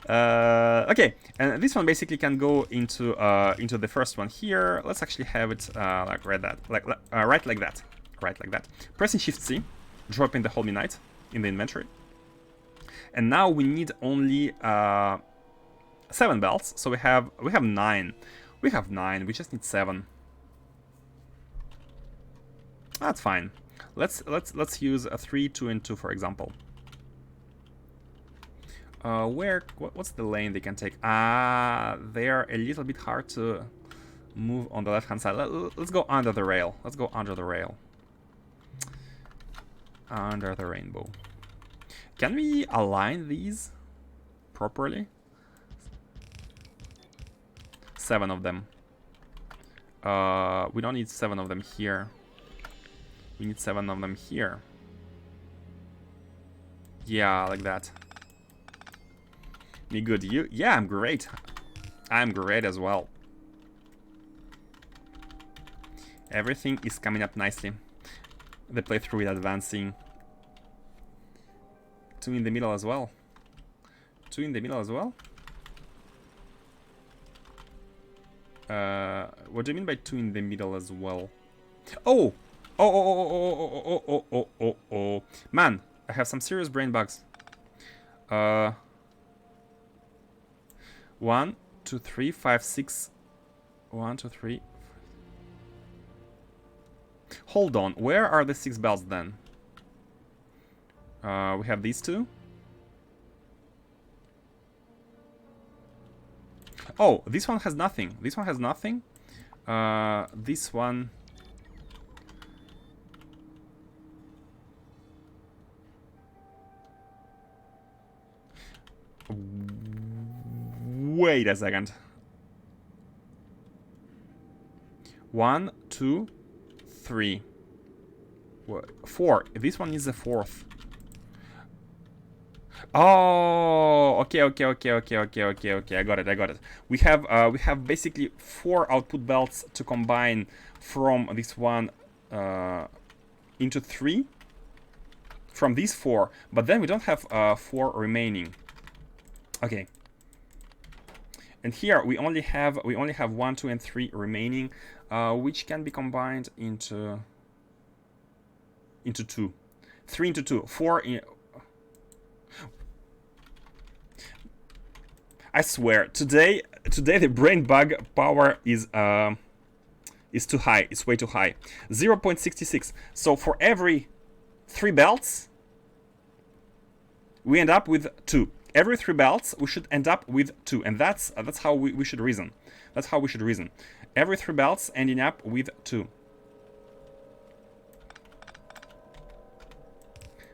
Okay, and this one basically can go into the first one here. Let's actually have it like right like that. Pressing Shift C, dropping the Holmium in the inventory. And now we need only 7 belts, so we have 9. We have 9. We just need 7. That's fine. Let's use a 3, 2, and 2 for example. What's the lane they can take? They are a little bit hard to move on the left hand side. Let's go under the rail. Let's go under the rail. Under the rainbow. Can we align these properly? 7 of them. We don't need 7 of them here. We need 7 of them here. Yeah, like that. Me good. You? Yeah, I'm great. I'm great as well. Everything is coming up nicely. The playthrough is advancing. 2 in the middle as well. 2 in the middle as well? What do you mean by 2 in the middle as well? Oh! Oh. Man, I have some serious brain bugs. 1, 2, 3, 5, 6. 1, 2, 3. Hold on, where are the 6 belts then? We have these 2. Oh, this one has nothing. This one has nothing. This one. Wait a second. 1, 2, 3. 4. This one is the 4th. Oh, okay. I got it. We have basically 4 output belts to combine from this one into 3 from these 4, but then we don't have 4 remaining. Okay. And here we only have 1, 2, and 3 remaining, which can be combined into 2. 3 into 2, 4 in. I swear, today the brain bug power is too high. It's way too high. 0.66. So for every 3 belts, we end up with 2. Every 3 belts, we should end up with 2, and that's how we should reason. That's how we should reason. Every 3 belts ending up with 2.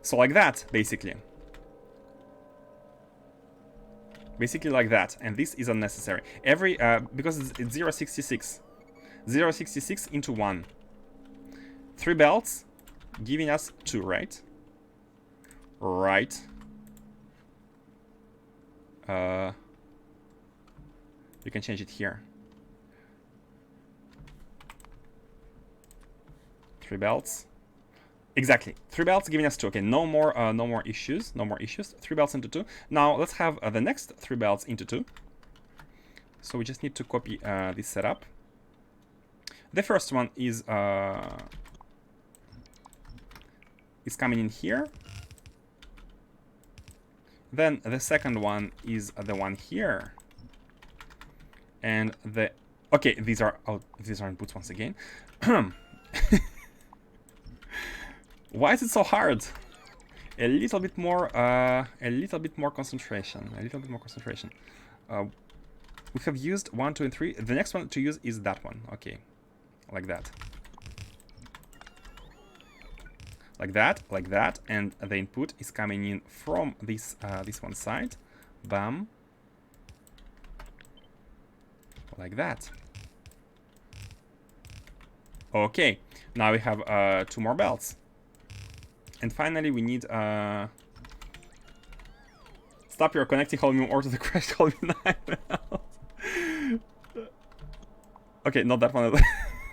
So like that, basically. Basically like that, and this is unnecessary. Every because it's 0.66. 0.66 into 1. 3 belts giving us 2, right? Right. You can change it here. 3 belts. Exactly. 3 belts giving us 2. Okay, no more issues. 3 belts into 2. Now let's have the next 3 belts into 2. So we just need to copy this setup. The first one is coming in here. Then the second one is the one here. And the okay, these are inputs once again. Why is it so hard? A little bit more concentration. We have used 1, 2, and 3. The next one to use is that one. Okay, like that. Like that, and the input is coming in from this one side. Bam. Like that. Okay, now we have 2 more belts. And finally, we need stop your connecting Holmium or to the crashed Holmium 9. Okay, not that one.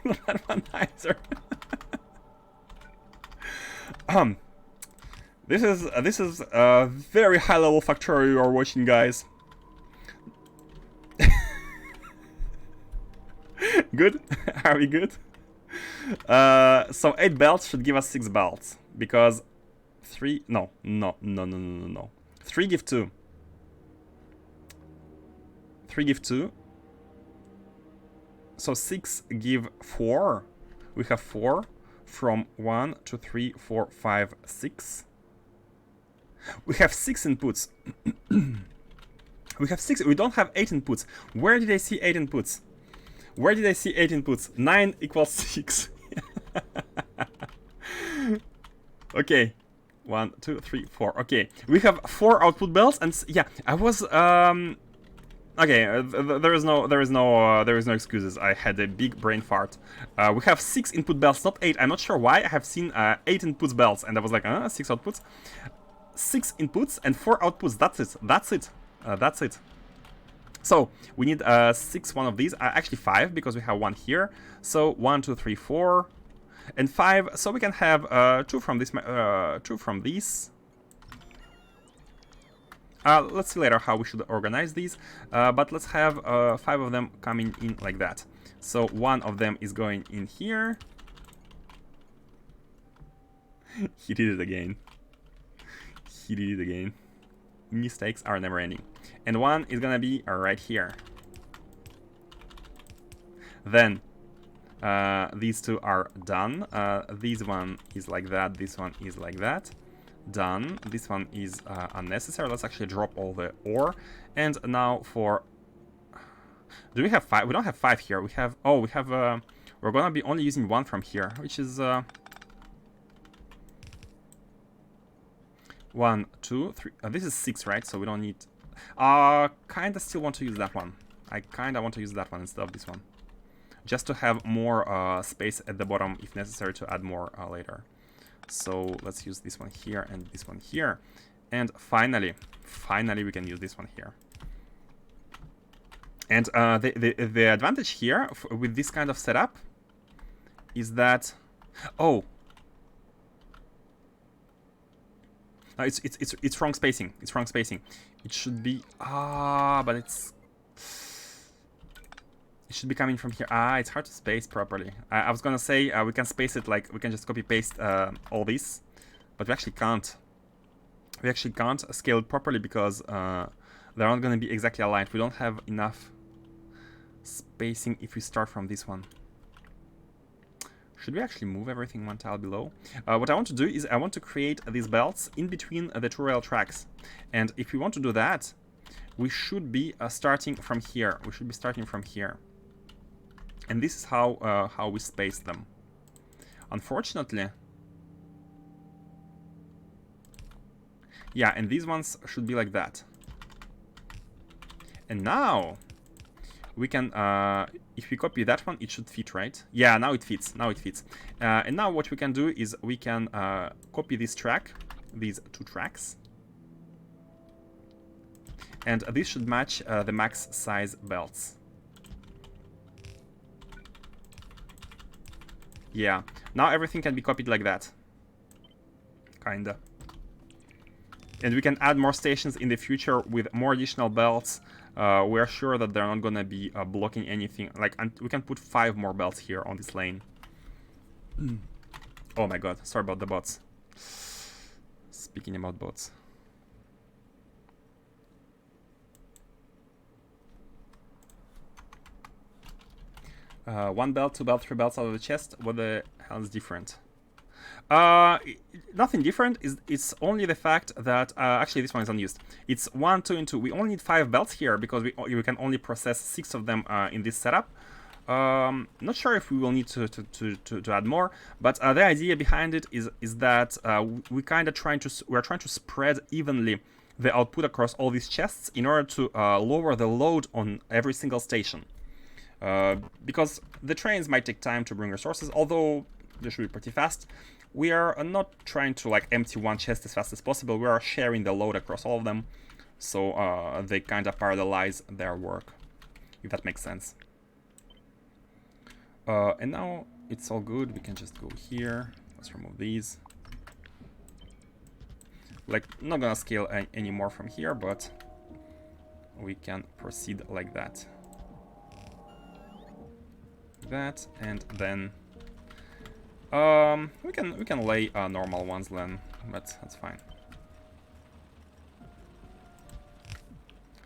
Not that one either. This is a very high level Factorio you are watching, guys. Good? Are we good? So 8 belts should give us 6 belts. Because 3... No. 3 give 2. 3 give 2. So 6 give 4. We have 4 from 1, 2, 3, 4, 5, 6. We have 6 inputs. We have 6. We don't have 8 inputs. Where did I see 8 inputs? Where did I see 8 inputs? 9 equals 6. Okay. 1, 2, 3, 4. Okay. We have 4 output belts, and yeah, I was okay, there is no excuses. I had a big brain fart. We have 6 input belts, not 8. I'm not sure why. I have seen 8 inputs belts, and I was like, 6 outputs. 6 inputs and 4 outputs. That's it. That's it. That's it. So we need 6 one of these. Actually 5 because we have 1 here. So 1, 2, 3, 4, and 5. So we can have 2 from this. 2 from these. Let's see later how we should organize these. But let's have 5 of them coming in like that. So 1 of them is going in here. He did it again. He did it again. Mistakes are never ending. And 1 is gonna be right here. Then these 2 are done. This one is like that. This one is like that. Done. This one is unnecessary. Let's actually drop all the ore. And now for... Do we have 5? We don't have 5 here. We have... Oh, we have... we're gonna be only using 1 from here, which is... 1, 2, 3... this is 6, right? So we don't need... kinda still want to use that one. I kinda want to use that one instead of this one. Just to have more space at the bottom if necessary to add more later. So let's use this one here and this one here. And finally we can use this one here. And the advantage here with this kind of setup is that... Oh! It's wrong spacing. It's wrong spacing. It should be... but it's... It should be coming from here. It's hard to space properly. I was gonna say we can space it like we can just copy paste all these, but we actually can't. We actually can't scale it properly because they're not gonna be exactly aligned. We don't have enough spacing if we start from this one. Should we actually move everything 1 tile below? What I want to do is I want to create these belts in between the 2 rail tracks, and if we want to do that, we should be starting from here. We should be starting from here. And this is how we space them. Unfortunately... Yeah, and these ones should be like that. And now... We can... if we copy that one, it should fit, right? Yeah, now it fits. Now it fits. And now what we can do is we can copy this track. These 2 tracks. And this should match the max size belts. Yeah, now everything can be copied like that. Kinda. And we can add more stations in the future with more additional belts. We are sure that they're not gonna be blocking anything. Like, we can put 5 more belts here on this lane. Oh my god, sorry about the bots. Speaking about bots. One belt, 2 belt, 3 belts out of the chest. What the hell is different? Nothing different. It's only the fact that actually this one is unused. It's 1, 2, and 2. We only need 5 belts here because we can only process 6 of them in this setup. Not sure if we will need to add more, but the idea behind it is that we're trying to spread evenly the output across all these chests in order to lower the load on every single station. Because the trains might take time to bring resources, although they should be pretty fast. We are not trying to like empty one chest as fast as possible. We are sharing the load across all of them, so they kind of parallelize their work, if that makes sense. And now it's all good. We can just go here. Let's remove these. Like, not gonna scale any more from here, but we can proceed like that. That, and then we can lay normal ones then, but that's fine.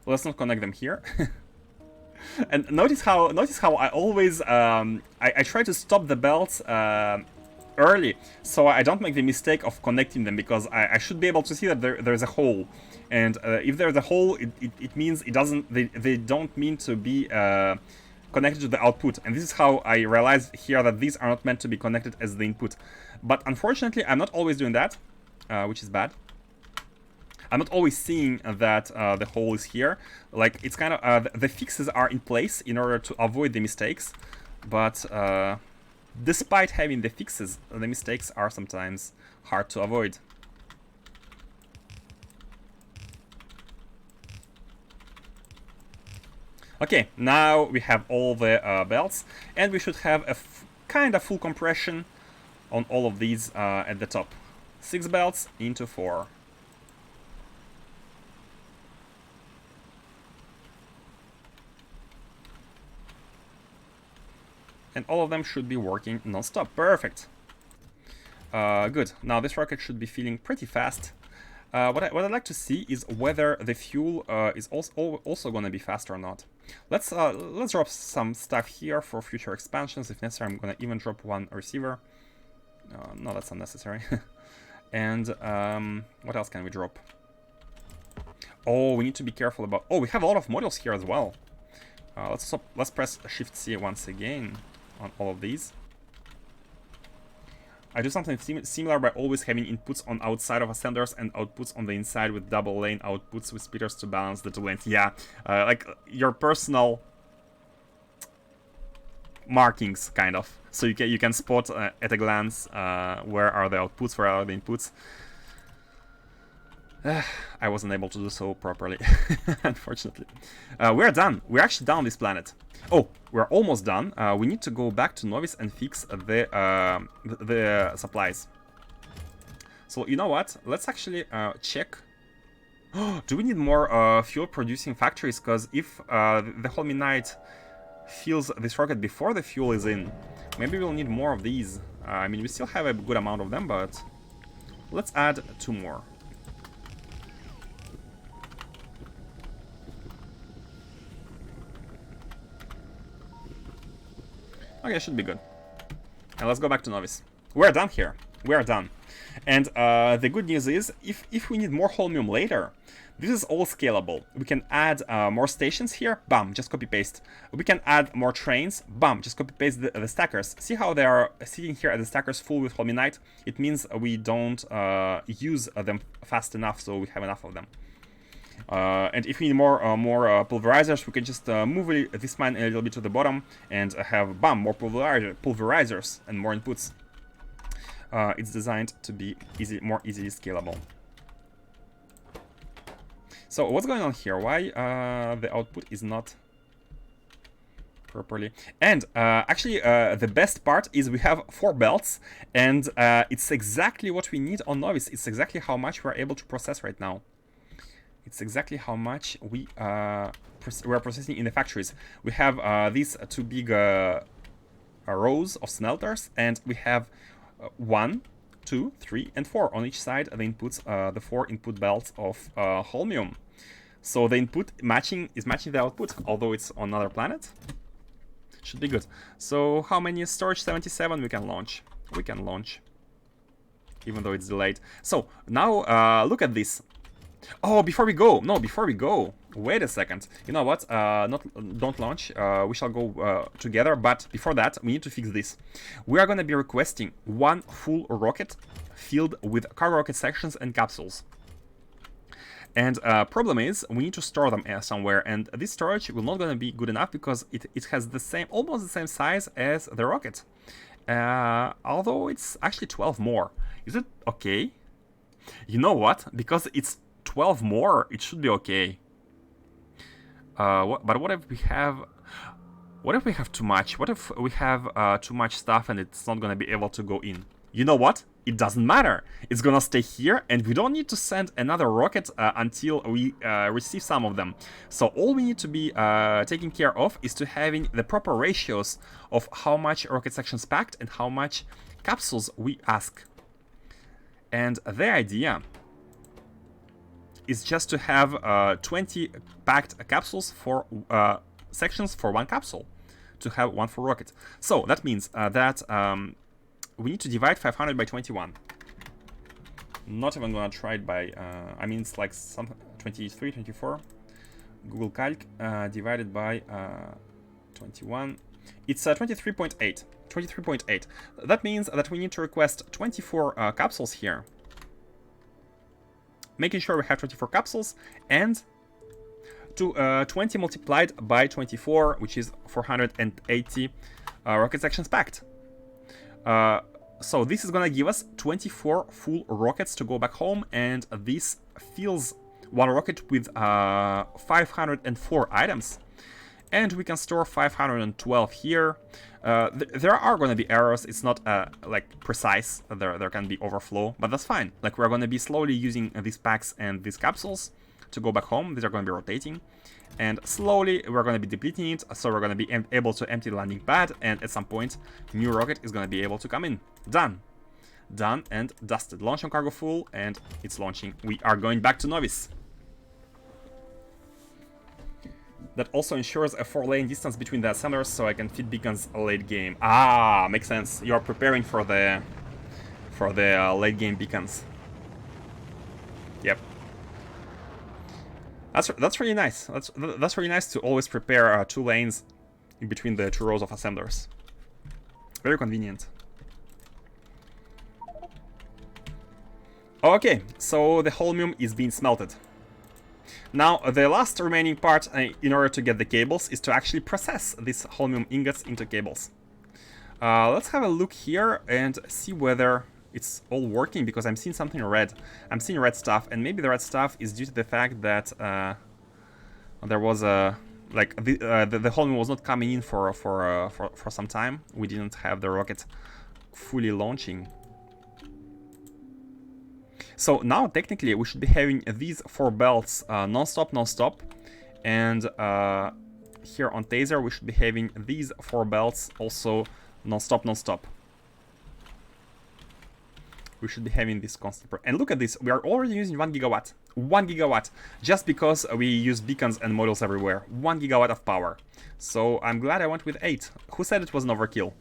Let's not connect them here. And notice how I always I try to stop the belts early, so I don't make the mistake of connecting them, because I should be able to see that there's a hole, and if there's a hole, it means they don't mean to be connected to the output. And this is how I realized here that these are not meant to be connected as the input. But unfortunately, I'm not always doing that, which is bad. I'm not always seeing that the hole is here. Like, it's kind of the fixes are in place in order to avoid the mistakes, but despite having the fixes, the mistakes are sometimes hard to avoid. Okay, now we have all the belts, and we should have a kind of full compression on all of these at the top. 6 belts into 4. And all of them should be working non-stop. Perfect. Good. Now this rocket should be feeling pretty fast. What I'd like to see is whether the fuel is also going to be fast or not. Let's drop some stuff here for future expansions. If necessary, I'm going to even drop one receiver. No, that's unnecessary. And what else can we drop? Oh, we need to be careful about... Oh, we have a lot of modules here as well. Let's press Shift-C once again on all of these. I do something similar by always having inputs on outside of ascenders and outputs on the inside with double lane outputs with splitters to balance the 2 lanes. Yeah, like your personal markings, kind of. So you can spot at a glance where are the outputs, where are the inputs. I wasn't able to do so properly, unfortunately. We're done. We're actually done on this planet. Oh, we're almost done. We need to go back to Novice and fix the supplies. So you know what? Let's actually check. Do we need more fuel-producing factories? Because if the Holmium fills this rocket before the fuel is in, maybe we'll need more of these. I mean, we still have a good amount of them, but let's add 2 more. Okay, should be good. And let's go back to Novice. We're done here. We're done. And the good news is, if we need more Holmium later, this is all scalable. We can add more stations here. Bam, just copy-paste. We can add more trains. Bam, just copy-paste the stackers. See how they are sitting here at the stackers full with Holmium? It means we don't use them fast enough, so we have enough of them. And if we need more pulverizers, we can just move this mine a little bit to the bottom and have, bam, more pulverizers and more inputs. It's designed to be more easily scalable. So what's going on here? Why the output is not properly? And actually, the best part is we have 4 belts, and it's exactly what we need on Novice. It's exactly how much we're able to process right now. It's exactly how much we are processing in the factories. We have these 2 big rows of smelters, and we have 1, 2, 3, and 4 on each side. The inputs, the 4 input belts of Holmium. So the input is matching the output, although it's on another planet. Should be good. So how many storage? 77. We can launch. We can launch, even though it's delayed. So now look at this. Oh, before we go, wait a second. You know what? Don't launch. We shall go together. But before that, we need to fix this. We are going to be requesting 1 full rocket filled with cargo rocket sections and capsules. And problem is, we need to store them somewhere. And this storage will not going to be good enough because it has almost the same size as the rocket. Although it's actually 12 more. Is it okay? You know what? Because it's 12 more, it should be okay. But what if we have... What if we have too much? What if we have too much stuff and it's not gonna be able to go in? You know what? It doesn't matter. It's gonna stay here, and we don't need to send another rocket until we receive some of them. So all we need to be taking care of is to having the proper ratios of how much rocket sections packed and how much capsules we ask. And the idea is just to have 20 packed capsules for sections for one capsule, to have one for rocket. So that means that we need to divide 500 by 21. Not even gonna try it by, I mean, it's like some 23, 24. Google Calc divided by 21. It's 23.8. 23.8. That means that we need to request 24 capsules here. Making sure we have 24 capsules, and to 20 multiplied by 24, which is 480 rocket sections packed. So this is gonna give us 24 full rockets to go back home, and this fills one rocket with 504 items. And we can store 512 here. There are gonna be errors. It's not like precise. There can be overflow, but that's fine. Like, we're gonna be slowly using these packs and these capsules to go back home. These are gonna be rotating. And slowly we're going to be depleting it, so we're going to be able to empty the landing pad, and at some point new rocket is going to be able to come in. Done. Done and dusted. Launch on cargo full, and it's launching. We are going back to Novice. That also ensures a 4-lane distance between the assemblers, so I can feed beacons late game. Ah, makes sense. You're preparing for the late game beacons. Yep. That's really nice. That's really nice to always prepare 2 lanes in between the 2 rows of assemblers. Very convenient. Okay, so the holmium is being smelted. Now the last remaining part in order to get the cables is to actually process these holmium ingots into cables. Let's have a look here and see whether it's all working, because I'm seeing something red. I'm seeing red stuff, and maybe the red stuff is due to the fact that there was a the holmium was not coming in for some time. We didn't have the rocket fully launching. So now technically we should be having these 4 belts non-stop, and here on Taser we should be having these 4 belts also non-stop. We should be having this constant. And look at this, we are already using 1 gigawatt. 1 gigawatt, just because we use beacons and modules everywhere. 1 gigawatt of power. So I'm glad I went with 8. Who said it was an overkill?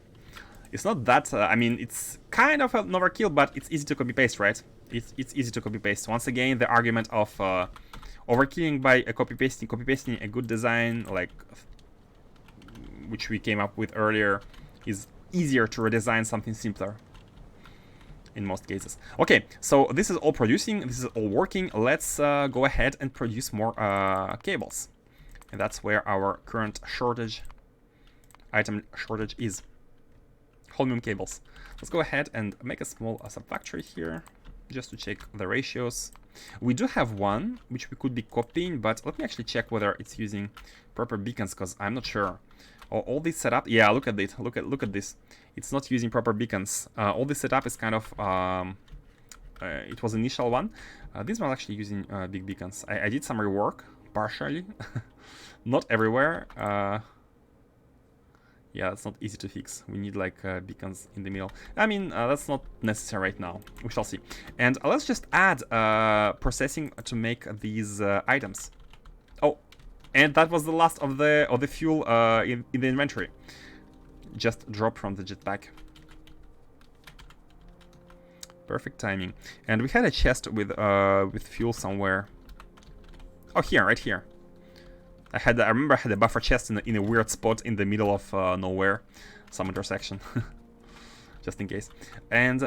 It's not that, I mean, it's kind of an overkill, but it's easy to copy-paste, right? It's easy to copy-paste. Once again, the argument of overkilling by copy-pasting a good design, like which we came up with earlier, is easier to redesign something simpler in most cases. Okay, so this is all producing, this is all working. Let's go ahead and produce more cables. And that's where our current item shortage is. Holmium cables. Let's go ahead and make a small sub-factory here, just to check the ratios. We do have one, which we could be copying, but let me actually check whether it's using proper beacons, because I'm not sure. All this setup, yeah, look at it, look at this. It's not using proper beacons. All this setup is kind of, it was initial one. This one actually using big beacons. I did some rework, partially, not everywhere. Yeah, that's not easy to fix. We need like beacons in the middle. I mean, that's not necessary right now. We shall see. And let's just add processing to make these items. Oh, and that was the last of the fuel in the inventory. Just drop from the jetpack. Perfect timing. And we had a chest with fuel somewhere. Oh, here, right here. I remember I had a buffer chest in a weird spot in the middle of nowhere, some intersection, just in case. And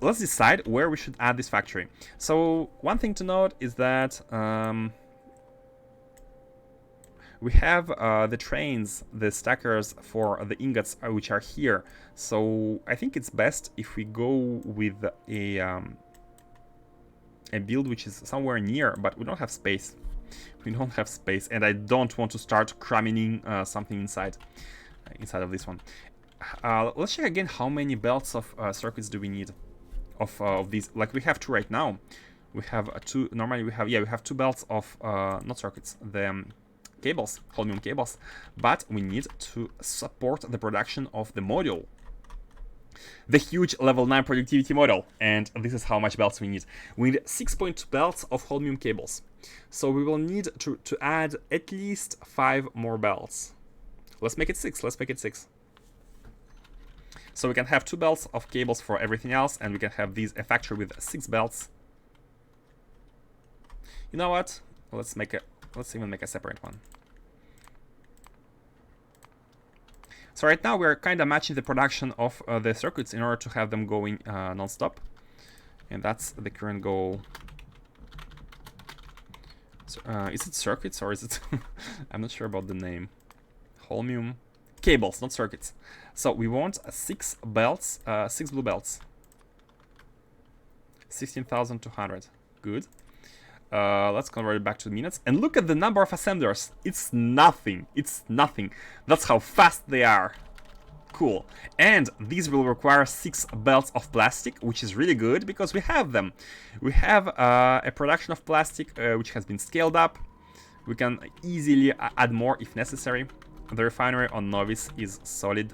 let's decide where we should add this factory. So one thing to note is that we have the trains, the stackers for the ingots, which are here. So I think it's best if we go with a build which is somewhere near, but we don't have space. We don't have space, and I don't want to start cramming in something inside of this one. Let's check again how many belts of circuits do we need of these. Like, we have 2 right now. We have 2. Normally we have 2 belts of not circuits, the cables, Holmium cables, but we need to support the production of the module, the huge level 9 productivity model. And this is how much belts we need. We need 6.2 belts of Holmium cables, so we will need to add at least 5 more belts. Let's make it 6. Let's make it 6. So we can have 2 belts of cables for everything else, and we can have a factory with 6 belts. You know what? Let's even make a separate one. So right now we're kind of matching the production of the circuits in order to have them going non-stop, and that's the current goal. So, is it circuits or is it? I'm not sure about the name. Holmium cables, not circuits. So we want 6 belts, 6 blue belts. 16,200. Good. Let's convert it back to minutes. And look at the number of assemblers. It's nothing. It's nothing. That's how fast they are. Cool. And these will require 6 belts of plastic, which is really good because we have them. We have a production of plastic which has been scaled up. We can easily add more if necessary. The refinery on Novice is solid.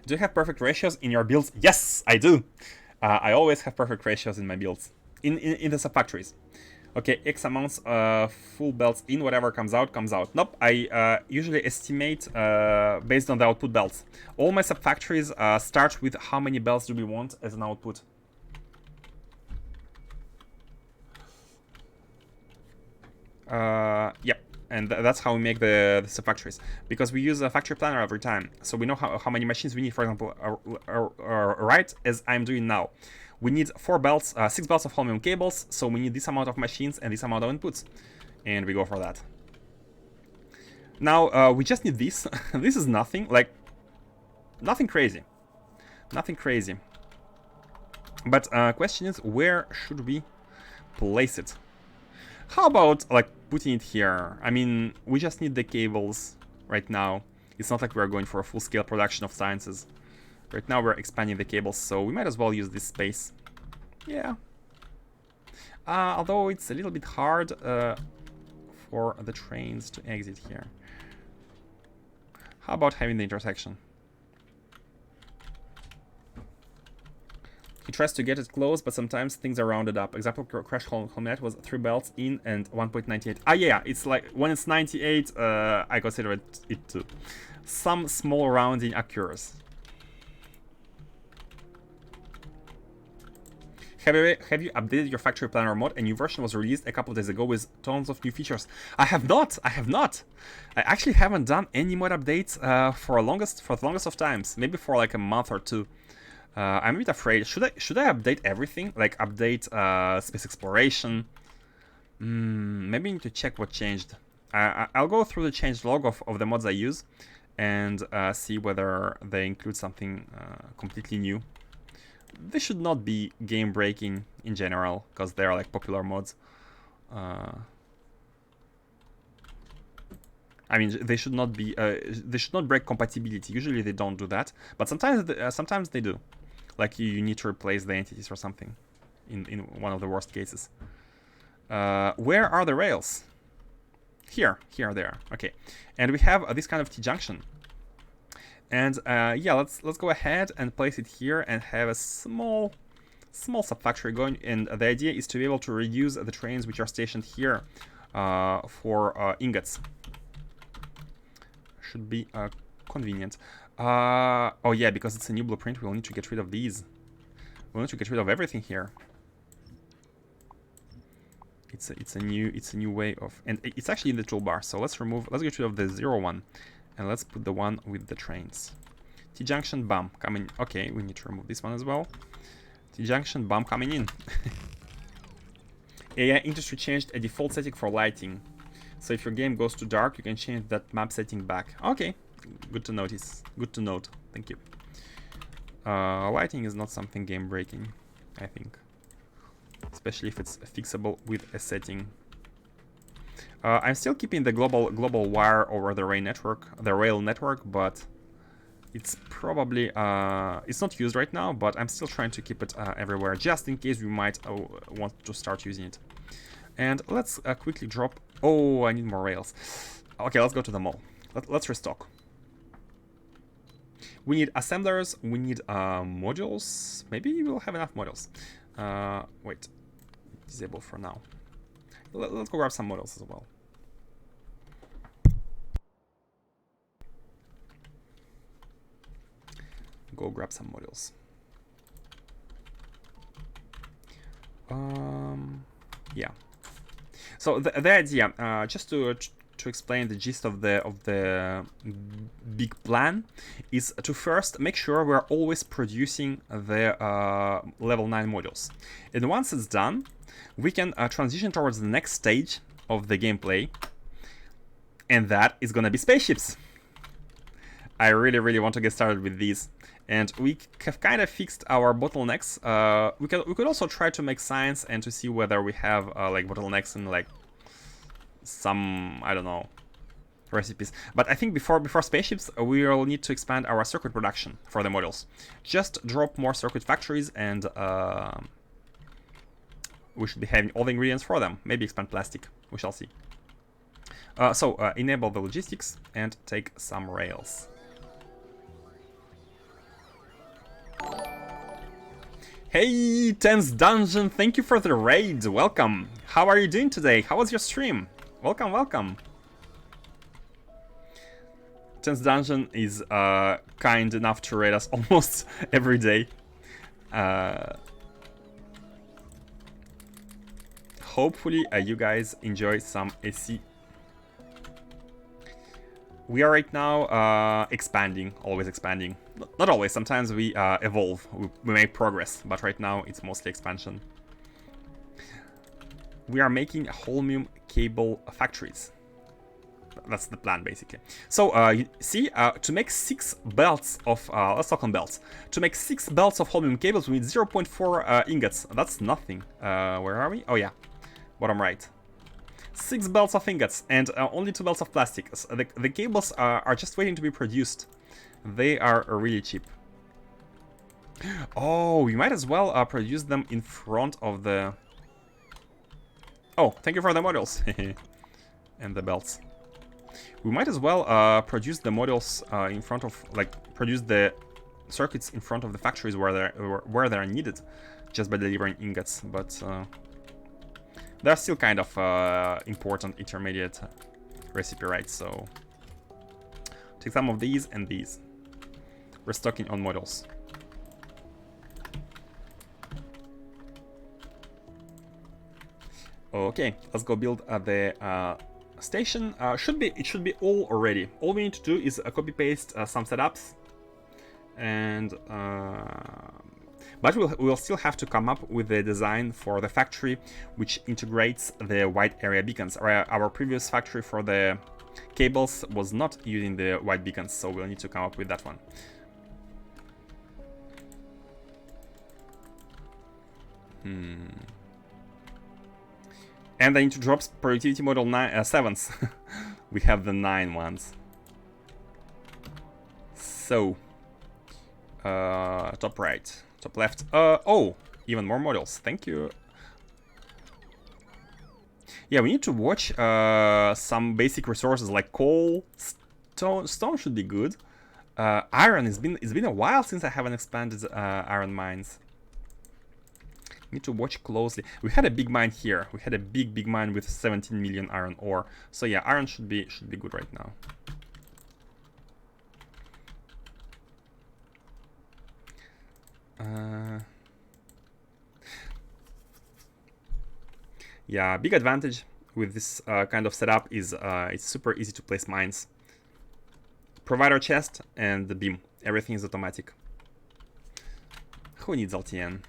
Do you have perfect ratios in your builds? Yes, I do. I always have perfect ratios in my builds, in the sub-factories. Okay, X amounts full belts in, whatever comes out, comes out. Nope, I usually estimate based on the output belts. All my sub-factories start with how many belts do we want as an output. Yep. And that's how we make the sub-factories, because we use a factory planner every time, so we know how many machines we need. For example, right as I'm doing now, we need 6 belts of Holmium cables, so we need this amount of machines and this amount of inputs, and we go for that. Now we just need this. This is nothing, like nothing crazy, nothing crazy. But question is, where should we place it? How about like putting it here? I mean, we just need the cables right now. It's not like we're going for a full-scale production of sciences. Right now we're expanding the cables, so we might as well use this space. Yeah. Although it's a little bit hard for the trains to exit here. How about having the intersection? He tries to get it close, but sometimes things are rounded up. Example, Crash Holmium was 3 belts in and 1.98. Ah, yeah, it's like when it's 98, I consider it too. Some small rounding occurs. Have you updated your factory planner mod? A new version was released a couple of days ago with tons of new features. I have not. I have not. I actually haven't done any mod updates for the longest of times. Maybe for like a month or 2. I'm a bit afraid. Should I update everything? Like update Space Exploration? Maybe I need to check what changed. I'll go through the change log of the mods I use and see whether they include something completely new. They should not be game breaking in general because they're like popular mods. I mean, they should not be. They should not break compatibility. Usually they don't do that, but sometimes they do. Like you need to replace the entities or something, in one of the worst cases. Where are the rails? Here, there. Okay, and we have this kind of T-junction. And yeah, let's go ahead and place it here and have a small sub-factory going. And the idea is to be able to reuse the trains which are stationed here for ingots. Should be convenient. Oh yeah, because it's a new blueprint, we'll need to get rid of these. We'll need to get rid of everything here. It's a new way of, and it's actually in the toolbar. So let's get rid of the 0 one, and let's put the one with the trains. T-junction, bam, coming. Okay, we need to remove this one as well. T-junction, bam, coming in. AI industry changed a default setting for lighting. So if your game goes too dark, you can change that map setting back. Okay, good to notice. Good to note. Thank you. Lighting is not something game breaking, I think. especially if it's fixable with a setting. I'm still keeping the global wire over the rail network, but it's probably it's not used right now. But I'm still trying to keep it everywhere, just in case we might want to start using it. And let's quickly drop. Oh, I need more rails. Okay, let's go to the mall. Let's restock. We need assemblers. We need modules. Maybe we'll have enough modules. Wait, disable for now. Let's go grab some models as well. Go grab some models. Yeah. So the idea, just to explain the gist of the big plan, is to first make sure we're always producing the level 9 modules, and once it's done, we can transition towards the next stage of the gameplay, and that is gonna be spaceships. I really want to get started with these, and we have kind of fixed our bottlenecks. We could also try to make science and to see whether we have like bottlenecks and like some, I don't know, recipes. But I think before spaceships, we will need to expand our circuit production for the modules. Just drop more circuit factories, and we should be having all the ingredients for them. Maybe expand plastic. We shall see. So enable the logistics and take some rails. Hey, Tense Dungeon, thank you for the raid. Welcome. How are you doing today? How was your stream? Welcome, welcome. Tense Dungeon is kind enough to raid us almost every day. Hopefully you guys enjoy some AC. We are right now expanding, always expanding. Not always, sometimes we evolve, we make progress, but right now it's mostly expansion. We are making Holmium cable factories. That's the plan, basically. So, you see, to make 6 belts of, let's talk on belts. To make 6 belts of Holmium cables, we need 0.4 ingots. That's nothing. Where are we? Oh, yeah. Bottom right. 6 belts of ingots and only 2 belts of plastic. So the cables are just waiting to be produced. They are really cheap. Oh, we might as well produce them in front of the... Oh, thank you for the modules. And the belts. We might as well produce the modules in front of, like, produce the circuits in front of the factories where they're needed, just by delivering ingots. But they're still kind of important intermediate recipe, right? So take some of these and these. We're stocking on modules. Okay, let's go build the station. It should be all already. All we need to do is copy paste some setups, and but we'll still have to come up with the design for the factory, which integrates the wide area beacons. Our previous factory for the cables was not using the wide beacons, so we'll need to come up with that one. And I need to drop productivity model 7s. We have the 9 ones. So, top right, top left. Oh, even more models. Thank you. Yeah, we need to watch some basic resources like coal, stone. Stone should be good. Iron. It's been a while since I haven't expanded iron mines. Need to watch closely. We had a big mine here. We had a big mine with 17 million iron ore. So yeah, iron should be good right now. Yeah, big advantage with this kind of setup is it's super easy to place mines. Provider chest and the beam. Everything is automatic. Who needs LTN?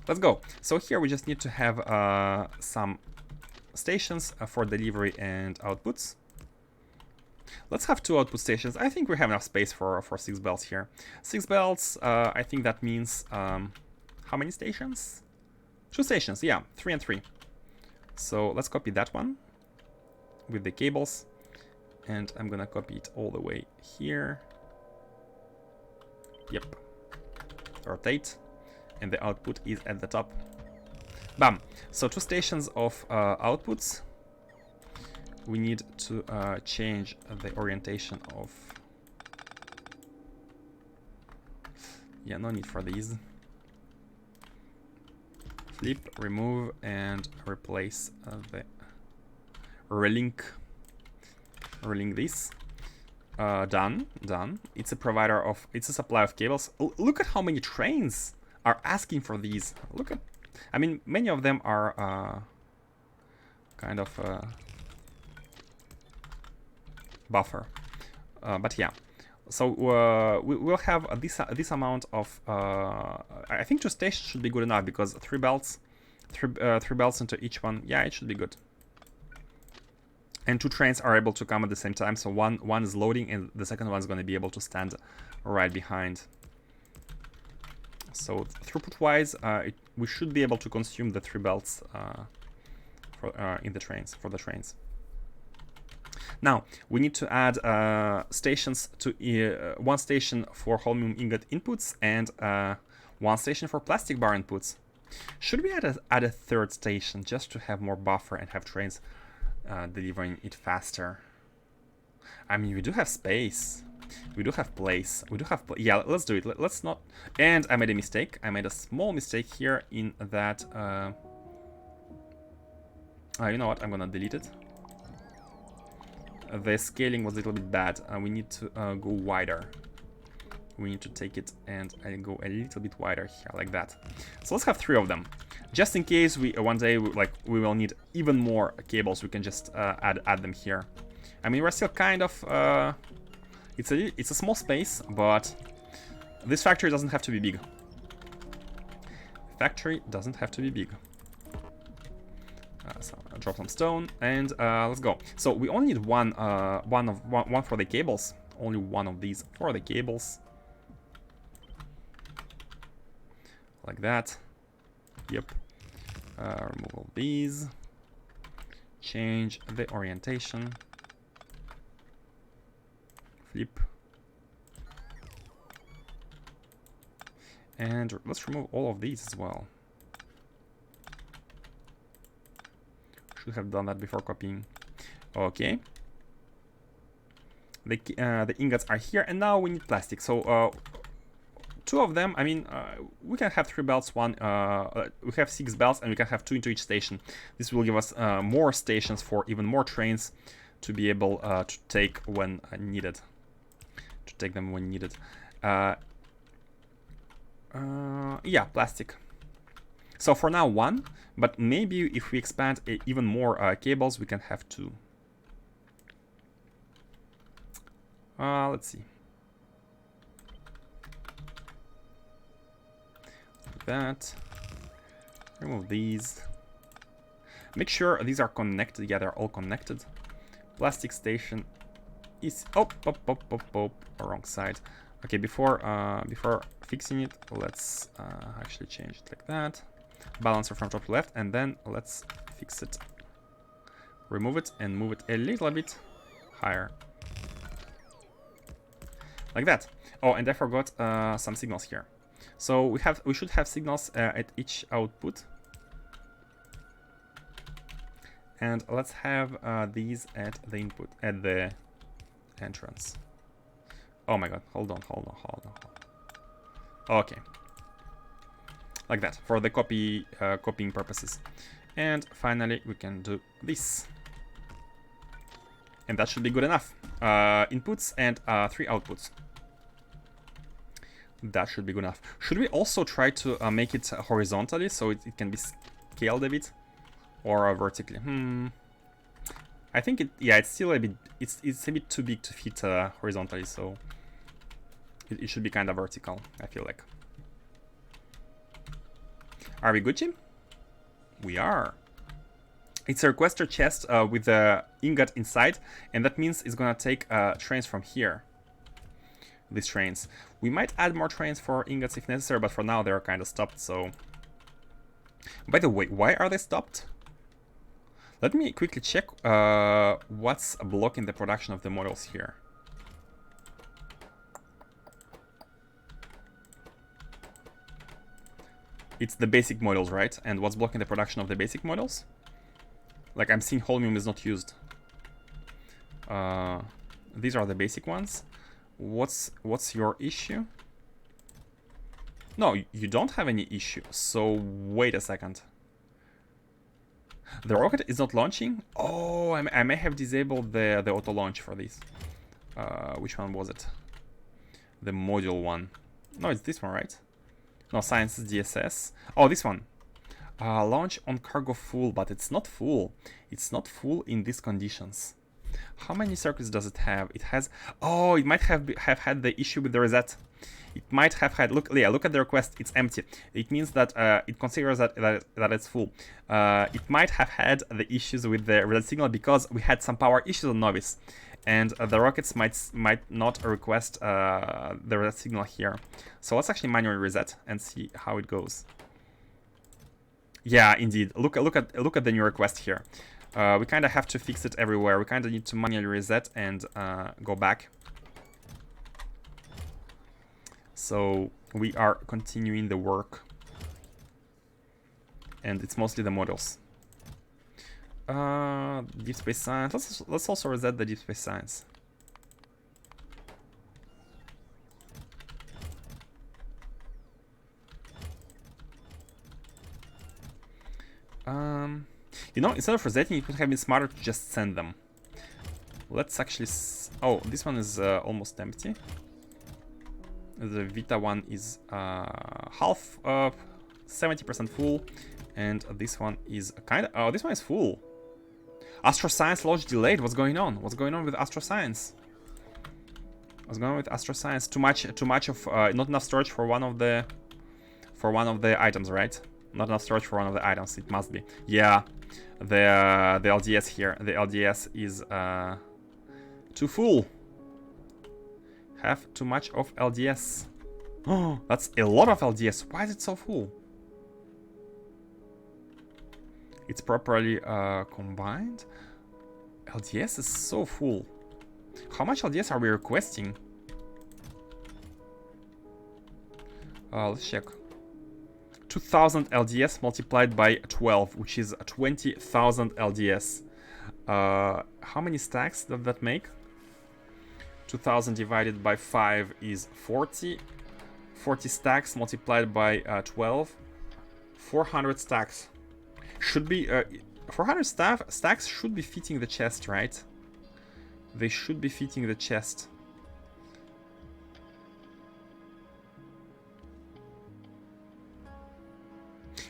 Let's go. So here we just need to have some stations for delivery and outputs. Let's have 2 output stations. I think we have enough space for 6 belts here. 6 belts, I think that means how many stations? 2 stations, yeah, 3 and 3. So let's copy that one with the cables, and I'm gonna copy it all the way here. Yep. Rotate, and the output is at the top. Bam! So 2 stations of outputs. We need to change the orientation of... Yeah, no need for these. Flip, remove, and replace the... Relink this. Done. It's a provider of... It's a supply of cables. Look at how many trains are asking for these. Look at... I mean, many of them are kind of buffer. But yeah. So we'll have this amount of... I think 2 stations should be good enough, because 3 belts, 3 belts into each one. Yeah, it should be good. And 2 trains are able to come at the same time, so one is loading and the second one is going to be able to stand right behind. So throughput-wise, we should be able to consume the 3 belts for the trains. Now we need to add stations to 1 station for Holmium ingot inputs and 1 station for plastic bar inputs. Should we add a 3rd station just to have more buffer and have trains delivering it faster? I mean, we do have space, we do have place, yeah, let's do it. Let's not... And I made a mistake. I made a small mistake here in that... you know what? I'm gonna delete it. The scaling was a little bit bad. We need to go wider. We need to take it and go a little bit wider here, like that. So let's have 3 of them. Just in case we one day we will need even more cables, we can just add them here. I mean, we're still kind of it's a small space, but this factory doesn't have to be big. Factory doesn't have to be big. So I'll drop some stone and let's go. So we only need one for the cables. Only one of these for the cables. Like that. Yep. Remove all these. Change the orientation. Flip. And let's remove all of these as well. Should have done that before copying. Okay. The ingots are here, and now we need plastic. So 2 of them, I mean, we can have 3 belts, we have 6 belts, and we can have 2 into each station. This will give us more stations for even more trains to be able to take when needed. To take them when needed. Yeah, plastic. So for now 1, but maybe if we expand even more cables, we can have 2. Let's see. Like that. Remove these. Make sure these are connected. Yeah, they're all connected. Plastic station is... Oh, wrong side. Okay, before fixing it, let's actually change it like that. Balancer from top to left, and then let's fix it. Remove it and move it a little bit higher. Like that. Oh, and I forgot some signals here. So we should have signals at each output. And let's have these at the input, at the entrance. Oh my god, hold on. Okay. Like that, for the copying purposes. And finally, we can do this. And that should be good enough. Inputs and 3 outputs. That should be good enough. Should we also try to make it horizontally so it can be scaled a bit? Or vertically? I think it's still a bit, it's a bit too big to fit horizontally, so it should be kind of vertical, I feel like. Are we Gucci? We are. It's a requester chest with the ingot inside, and that means it's gonna take trains from here. These trains. We might add more trains for ingots if necessary, but for now they're kind of stopped, so By the way, why are they stopped? Let me quickly check what's blocking the production of the models here. It's the basic models, right? And what's blocking the production of the basic models? Like, I'm seeing Holmium is not used. These are the basic ones. What's your issue? No, you don't have any issue. So wait a second. The rocket is not launching? Oh, I may have disabled the auto launch for this. Which one was it? The module one. No, it's this one, right? No, science is DSS. Oh, this one. Launch on cargo full, but it's not full. It's not full in these conditions. How many circuits does it have? It has... Oh, it might have had the issue with the reset. It might have had... Look, yeah, look at the request. It's empty. It means that it considers that it's full. It might have had the issues with the reset signal because we had some power issues on Novice. And the rockets might not request the reset signal here. So let's actually manually reset and see how it goes. Yeah, indeed. Look at the new request here. We kind of have to fix it everywhere. We kind of need to manually reset and go back. So we are continuing the work. And it's mostly the models. Deep space science. Let's also reset the deep space science. You know, instead of resetting, it would have been smarter to just send them. Let's actually... Oh, this one is almost empty. The Vita one is half, 70% full. And this one is kind of... Oh, this one is full. Astro Science launch delayed. What's going on? What's going on with Astro Science? What's going on with Astro Science? Too much of... not enough storage for one of the... items, right? Not enough storage for one of the items. It must be. Yeah. The LDS here. The LDS is too full. Have too much of LDS. Oh, that's a lot of LDS. Why is it so full? It's properly combined. LDS is so full. How much LDS are we requesting? Let's check. 2000 LDS multiplied by 12, which is 20,000 LDS. How many stacks does that make? 2000 divided by 5 is 40. 40 stacks multiplied by 12. 400 stacks. Should be... 400 stacks should be fitting the chest, right? They should be fitting the chest.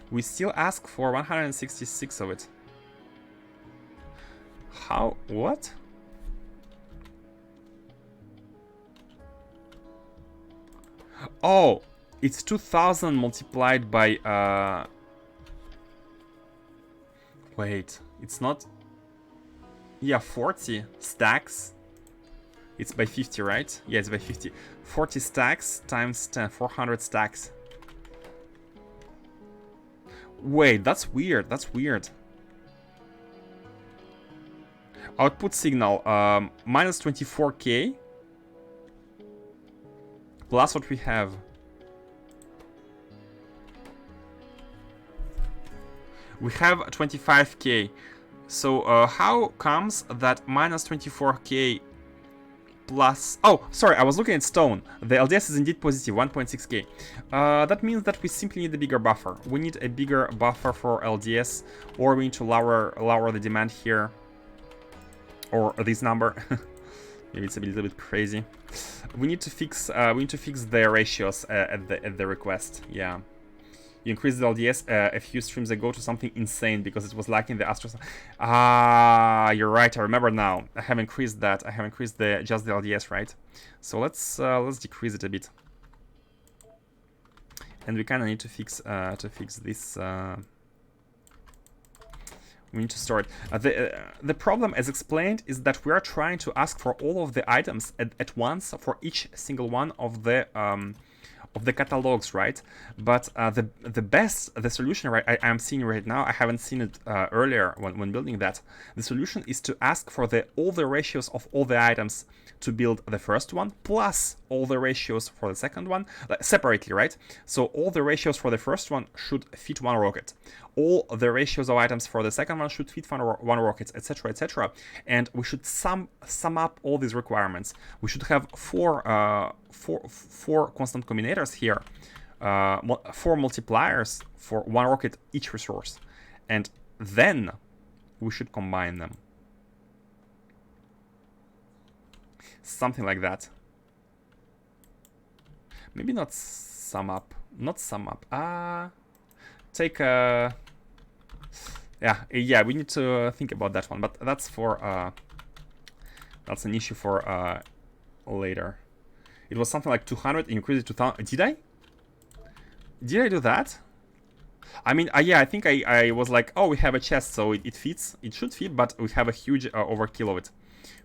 We still ask for 166 of it. How? What? Oh, it's 2000 multiplied by... Wait, it's not... Yeah, 40 stacks. It's by 50, right? Yeah, it's by 50. 40 stacks times 10, 400 stacks. Wait, that's weird. That's weird. Output signal, minus 24k. Plus what we have. We have 25k. So how comes that minus 24k plus... Oh, sorry, I was looking at stone. The LDS is indeed positive, 1.6k. That means that we simply need a bigger buffer. We need a bigger buffer for LDS, or we need to lower the demand here. Or this number. Maybe it's a little bit crazy. We need to fix the ratios at the request. Yeah. You increased the LDS a few streams ago to something insane because it was lacking the Astro. Ah, you're right. I remember now. I have increased that. I have increased just the LDS, right? So let's decrease it a bit. And we kind of need to fix this. We need to store it. The problem, as explained, is that we are trying to ask for all of the items at once for each single one of the of the catalogs, right? But the solution I'm seeing right now, I haven't seen it earlier when building that. The solution is to ask for all the ratios of all the items to build the first one, plus all the ratios for the second one, like, separately, right? So all the ratios for the first one should fit one rocket. All the ratios of items for the second one should fit one rocket, etc., etc. And we should sum up all these requirements. We should have four constant combinators here, 4 multipliers for one rocket each resource, and then we should combine them. Something like that. Maybe not sum up. Not sum up. Take a... Yeah, we need to think about that one. But that's for... that's an issue for later. It was something like 200, increase it to 1000. Did I? Did I do that? I mean, yeah, I think I was like, oh, we have a chest, so it fits. It should fit, but we have a huge overkill of it.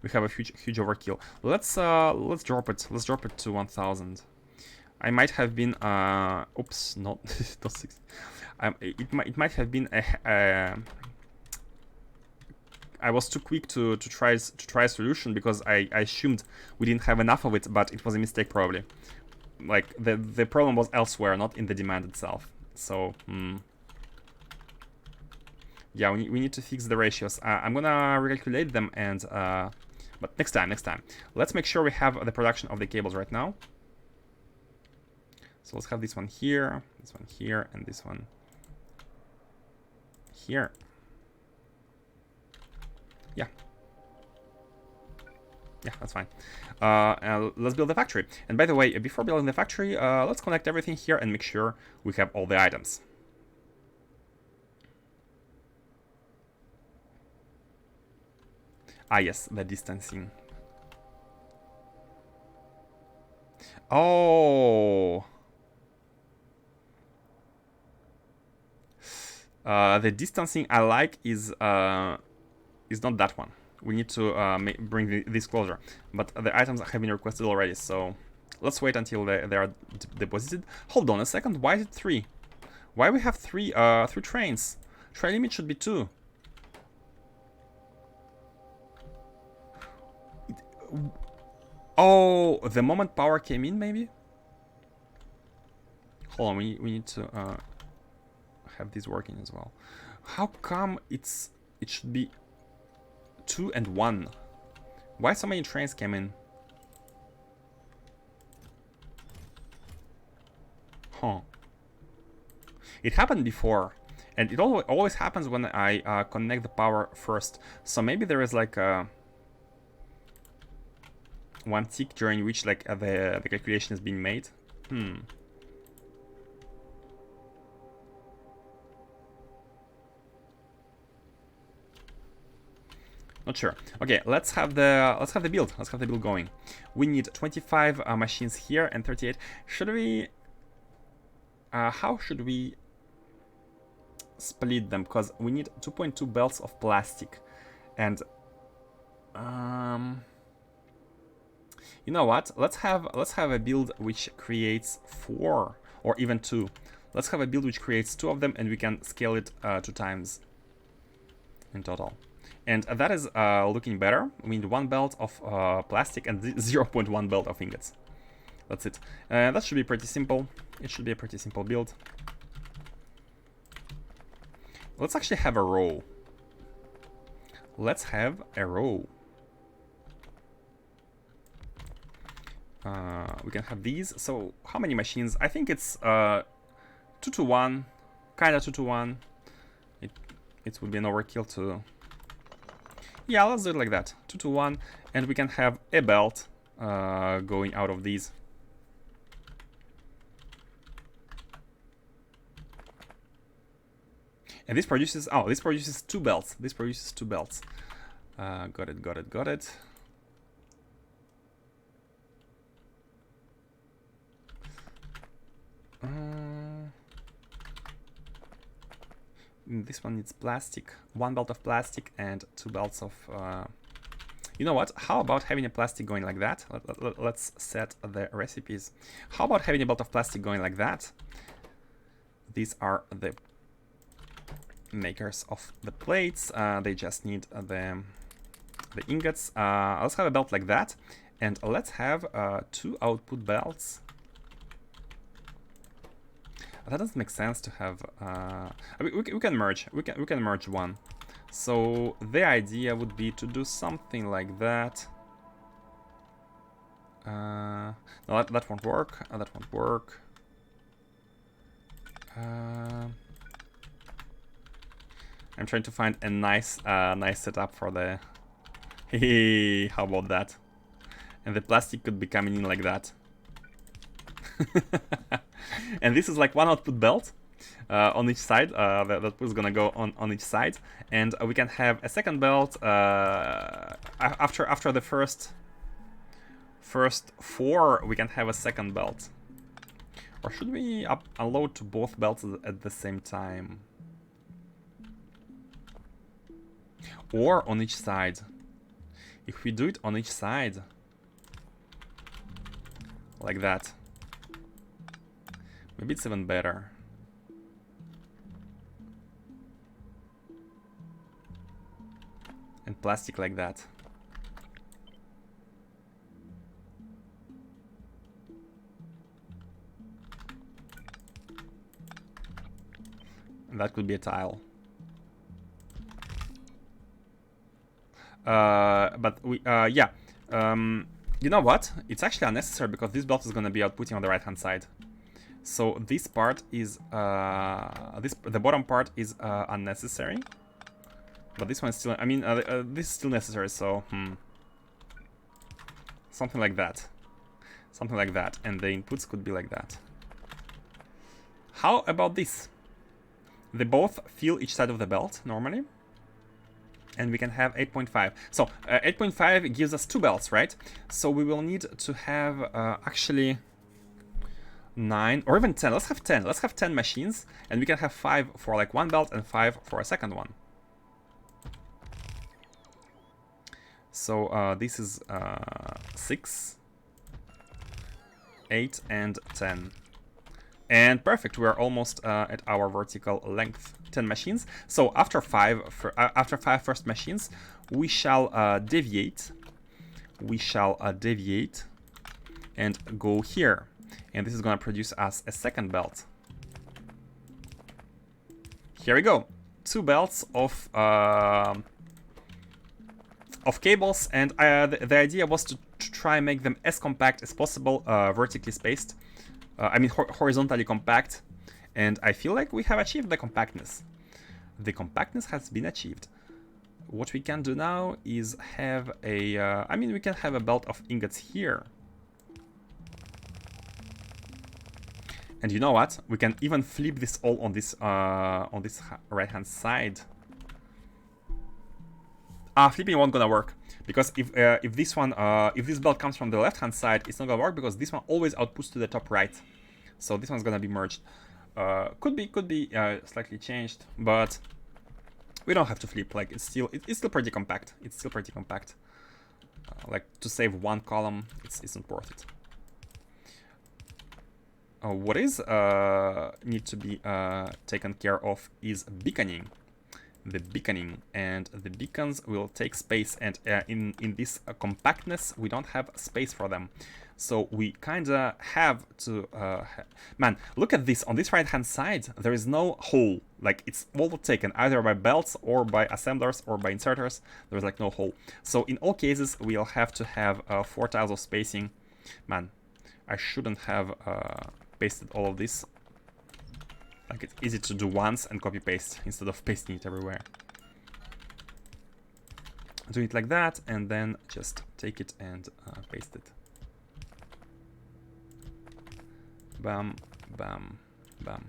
We have a huge overkill. Let's drop it. Let's drop it to 1000. I might have been oops, not 60. It might have been I was too quick to try a solution because I assumed we didn't have enough of it, but it was a mistake probably. Like the problem was elsewhere, not in the demand itself. So yeah, we need to fix the ratios. I'm gonna recalculate them and but next time. Let's make sure we have the production of the cables right now. So let's have this one here, and this one here. Yeah, that's fine. Let's build the factory. And by the way, before building the factory, let's connect everything here and make sure we have all the items. Yes, the distancing. Oh. The distancing I like is not that one. We need to bring this closer. But the items have been requested already, so let's wait until they are deposited. Hold on a second. Why is it 3? Why we have 3 trains? Train limit should be 2. Oh, the moment power came in, maybe? Hold on, we need to have this working as well. How come it should be 2 and 1? Why so many trains came in? Huh. It happened before, and it always happens when I connect the power first. So maybe there is like a one tick during which like the calculation is being made. Not sure. Okay, let's have the build. Let's have the build going. We need 25 machines here and 38. Should we? How should we split them? Because we need 2.2 belts of plastic, and you know what? Let's have a build which creates 4 or even 2. Let's have a build which creates 2 of them, and we can scale it 2 times in total. And that is looking better. We need 1 belt of plastic and 0.1 belt of ingots. That's it. That should be pretty simple. It should be a pretty simple build. Let's actually have a row. Let's have a row. We can have these. So how many machines? I think it's 2 to 1, kind of 2 to 1. It would be an overkill to. Yeah, let's do it like that. 2 to 1, and we can have a belt going out of these. And this produces 2 belts. This produces 2 belts. Got it. This one needs plastic. 1 belt of plastic and 2 belts of You know what? How about having a plastic going like that? Let's set the recipes. How about having a belt of plastic going like that? These are the makers of the plates. They just need the ingots. Let's have a belt like that. And let's have 2 output belts. That doesn't make sense to have. We can merge. We can merge one. So the idea would be to do something like that. No, that won't work. That won't work. I'm trying to find a nice setup for the. Hey, how about that? And the plastic could be coming in like that. And this is like 1 output belt on each side. That was gonna go on each side, and we can have a second belt after the first 4. We can have a second belt, or should we unload to both belts at the same time, or on each side? If we do it on each side, like that. Maybe it's even better. And plastic like that. And that could be a tile. But we, yeah. You know what? It's actually unnecessary because this belt is going to be outputting on the right hand side. So this part is the bottom part is unnecessary, but this one is still. I mean, this is still necessary. So something like that, and the inputs could be like that. How about this? They both fill each side of the belt normally, and we can have 8.5. So 8.5 gives us 2 belts, right? So we will need to have actually 9 or even 10. Let's have 10. Let's have 10 machines, and we can have 5 for like 1 belt and 5 for a second one. So this is 6, 8, and 10. And perfect, we are almost at our vertical length. 10 machines. So after 5 first machines, we shall deviate. We shall deviate and go here. And this is going to produce us a second belt. Here we go. 2 belts of cables, and the idea was to try and make them as compact as possible, vertically spaced. I mean horizontally compact, and I feel like we have achieved the compactness. The compactness has been achieved. What we can do now is have a, I mean, we can have a belt of ingots here. And you know what? We can even flip this all on this right-hand side. Flipping won't gonna work, because if this belt comes from the left-hand side, it's not gonna work because this one always outputs to the top right. So this one's gonna be merged. Could be slightly changed, but we don't have to flip. Like it's still pretty compact. It's still pretty compact. Like to save 1 column, it's not worth it. What is need to be taken care of is beaconing. The beaconing, and the beacons will take space, and in this compactness we don't have space for them, so we kinda have to man, look at this. On this right hand side there is no hole, like it's all taken either by belts or by assemblers or by inserters. There's like no hole, so in all cases we'll have to have 4 tiles of spacing. Man, I shouldn't have pasted all of this. Like it's easy to do once and copy paste instead of pasting it everywhere. Do it like that, and then just take it and paste it. Bam, bam, bam.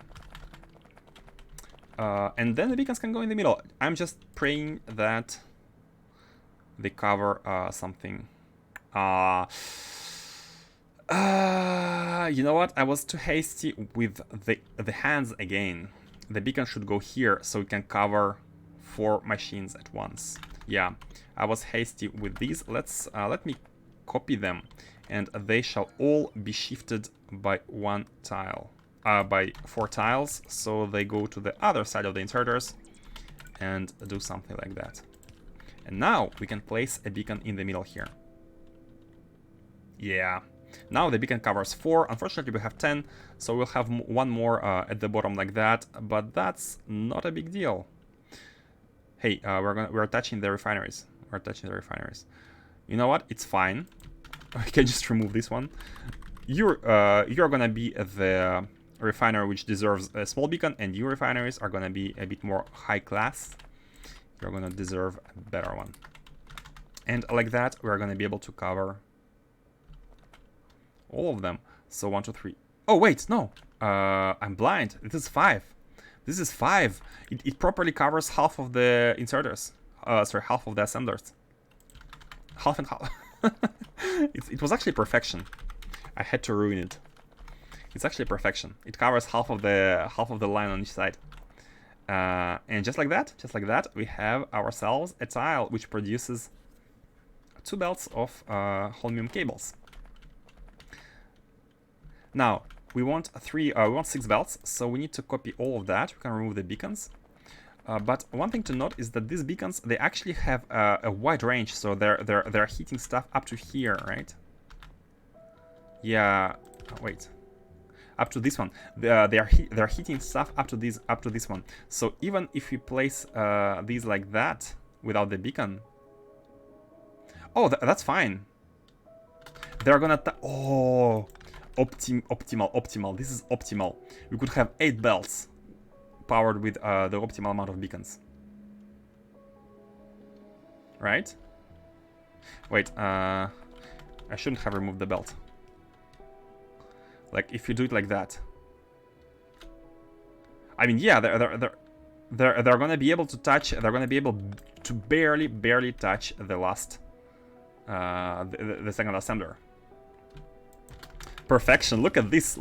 And then the beacons can go in the middle. I'm just praying that they cover something. You know what? I was too hasty with the hands again. The beacon should go here so we can cover 4 machines at once. Yeah, I was hasty with these. Let me copy them, and they shall all be shifted by one tile, by 4 tiles, so they go to the other side of the inserters and do something like that. And now we can place a beacon in the middle here. Yeah. Now the beacon covers 4. Unfortunately, we have 10, so we'll have one more at the bottom like that. But that's not a big deal. Hey, we're touching the refineries. We're touching the refineries. You know what? It's fine. I can just remove this one. You're gonna be the refiner which deserves a small beacon, and you refineries are gonna be a bit more high class. You're gonna deserve a better one. And like that, we're gonna be able to cover all of them. So 1, 2, 3. Oh wait, no. I'm blind. This is 5. This is 5. It properly covers half of the inserters. Sorry, half of the assemblers. Half and half. It was actually perfection. I had to ruin it. It's actually perfection. It covers half of the line on each side. And just like that, we have ourselves a tile which produces 2 belts of Holmium cables. Now we want 6 belts, so we need to copy all of that. We can remove the beacons. But one thing to note is that these beacons, they actually have a wide range, so they're hitting stuff up to here, right? Yeah. Wait. Up to this one. They're hitting stuff up to this one. So even if we place these like that without the beacon, oh, that's fine. They're gonna optimal. This is optimal. We could have 8 belts powered with the optimal amount of beacons. Right? Wait, I shouldn't have removed the belt. Like, if you do it like that. I mean, yeah, they're gonna be able to touch, they're gonna be able to barely touch the last, the second assembler. Perfection. Look at this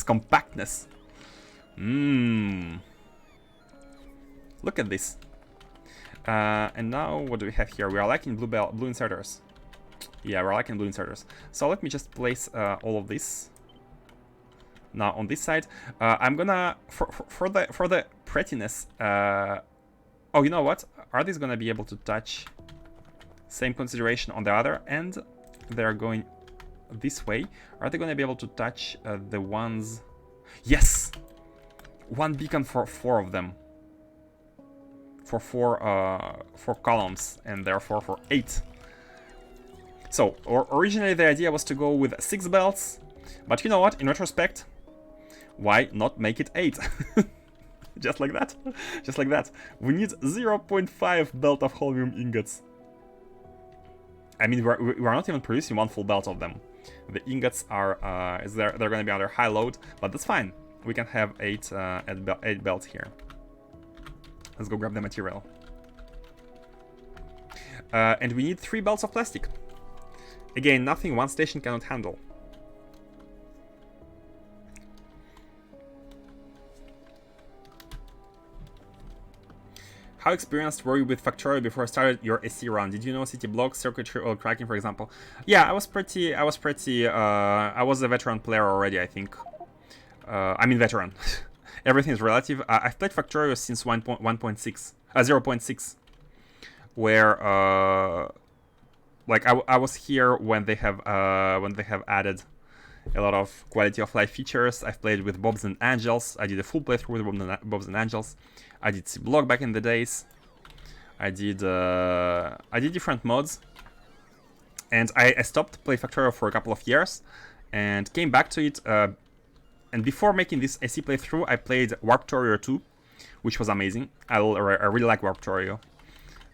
compactness. Look at this. And now what do we have here? We are lacking blue inserters. Yeah, we're lacking blue inserters. So let me just place all of this. Now on this side, I'm gonna for the prettiness. Oh, you know what? Are these gonna be able to touch? Same consideration on the other end. They're going this way. Are they going to be able to touch the ones? Yes! 1 beacon for 4 of them. For 4 columns, and therefore for 8. So, originally the idea was to go with 6 belts, but you know what? In retrospect, why not make it 8? Just like that. Just like that. We need 0.5 belt of Holmium ingots. I mean, we're not even producing 1 full belt of them. The ingots are, they're going to be under high load, but that's fine. We can have 8 belts here. Let's go grab the material. And we need 3 belts of plastic. Again, nothing one station cannot handle. How experienced were you with Factorio before I started your SC run? Did you know city blocks, circuitry, or cracking, for example? Yeah, I was a veteran player already, I think. I mean veteran. Everything is relative. I've played Factorio since 0.6, where like I was here when they have added a lot of quality of life features. I've played with Bobs and Angels. I did a full playthrough with Bobs and Angels. I did C-Block back in the days. I did different mods. And I stopped playing Factorio for a couple of years and came back to it. And before making this SC playthrough, I played Warptorio 2, which was amazing. I really like Warptorio.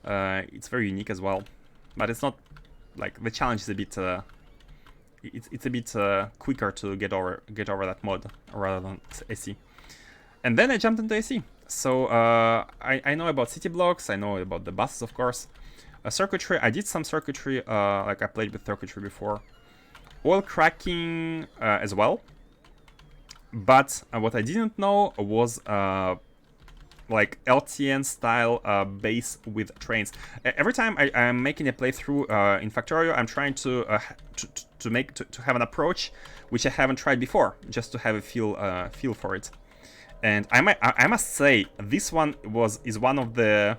It's very unique as well. But it's not, like, the challenge is a bit... It's a bit quicker to get over that mod rather than SC. And then I jumped into SC. So I know about city blocks, I know about the buses, of course. Circuitry, I did some circuitry, like I played with circuitry before. Oil cracking as well. But what I didn't know was like LTN style base with trains. Every time I'm making a playthrough in Factorio, I'm trying to have an approach which I haven't tried before, just to have a feel for it. And I must say, this one is one of the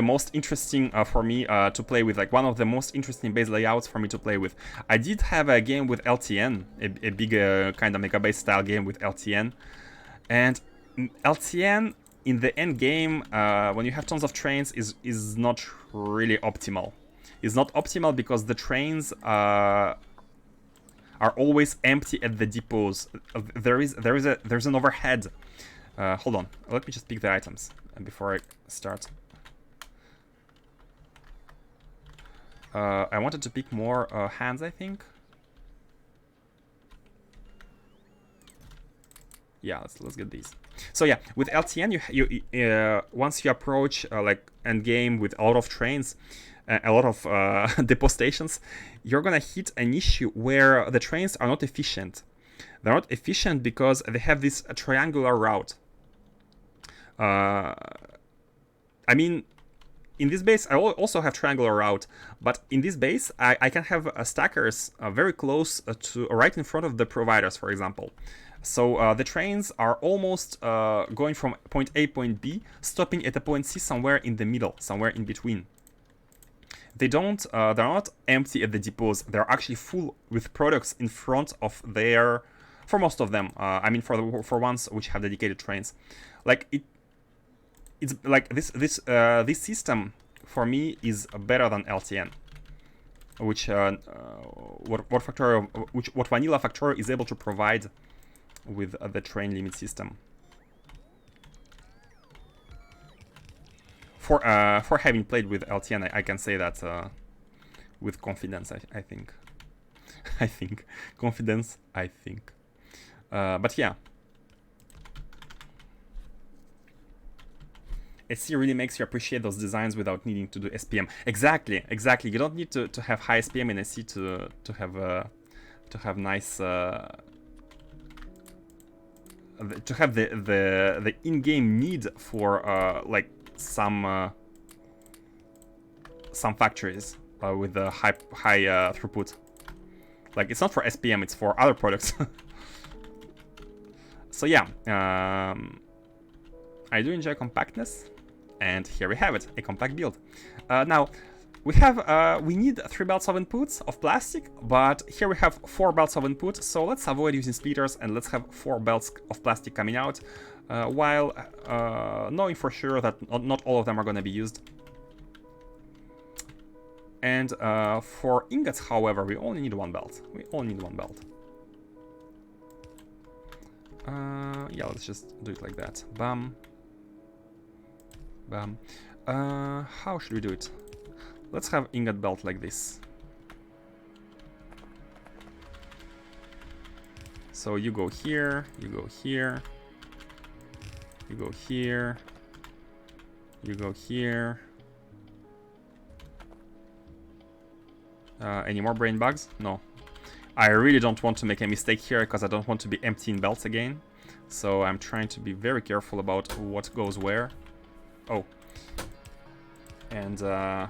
most interesting for me to play with, like one of the most interesting base layouts for me to play with. I did have a game with LTN, a big kind of mega base style game with LTN, and LTN in the end game, when you have tons of trains, is not really optimal. It's not optimal because the trains are always empty at the depots. There's an overhead. Hold on, let me just pick the items before I start. I wanted to pick more hands, I think. Yeah, let's get these. So yeah, with LTN, you once you approach like end game with a lot of trains, a lot of depot stations, you're gonna hit an issue where the trains are not efficient. They're not efficient because they have this triangular route. I mean, in this base, I also have triangular route, but in this base, I can have stackers very close to right in front of the providers, for example. So the trains are almost going from point A, point B, stopping at a point C somewhere in the middle, somewhere in between. They're not empty at the depots. They're actually full with products in front of their, for most of them. I mean, for ones which have dedicated trains, like it's like this system for me is better than LTN, which what vanilla Factorio is able to provide with the train limit system. For having played with LTN, I can say that with confidence. I think, I think confidence. I think, but yeah. SC really makes you appreciate those designs without needing to do SPM. Exactly. You don't need to have high SPM in SC to have nice to have the in-game need for like some factories with the high throughput. Like, it's not for SPM, it's for other products. So yeah, I do enjoy compactness. And here we have it, a compact build. Now, we need 3 belts of inputs of plastic, but here we have 4 belts of input, so let's avoid using splitters and let's have 4 belts of plastic coming out, while knowing for sure that not all of them are going to be used. And for ingots, however, we only need 1 belt. Yeah, let's just do it like that. Bam. Bam. How should we do it? Let's have ingot belt like this. So you go here, you go here, you go here, you go here. Any more brain bugs? No. I really don't want to make a mistake here because I don't want to be emptying belts again. So I'm trying to be very careful about what goes where. Oh. And yeah.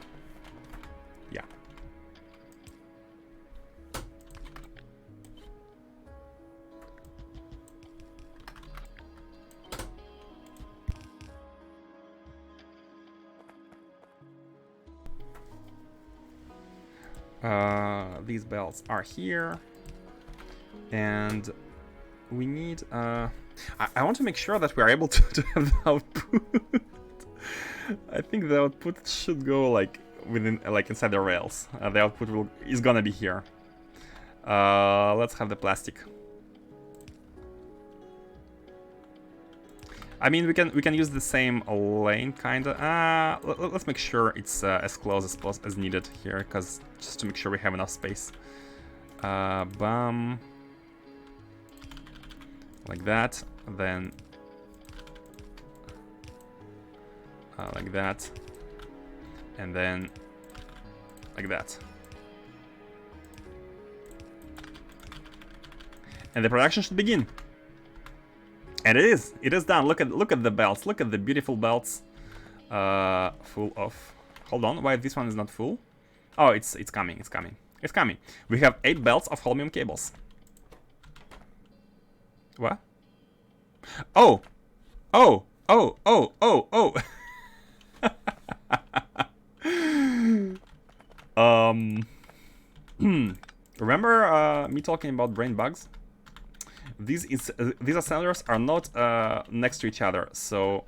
These belts are here. And we need I want to make sure that we are able to have the output. I think the output should go like within, like inside the rails. The output is gonna be here. Let's have the plastic. I mean, we can use the same lane kinda. Let's make sure it's as close as needed here, because just to make sure we have enough space. Bam. Like that, then like that, and then like that. And the production should begin. And it is done. Look at the belts. Look at the beautiful belts. Full of. Hold on, why this one is not full? Oh, it's coming. It's coming. It's coming. We have 8 belts of Holmium cables. What? Oh, oh, oh, oh, oh, oh. Remember me talking about brain bugs? These assemblers are not next to each other, so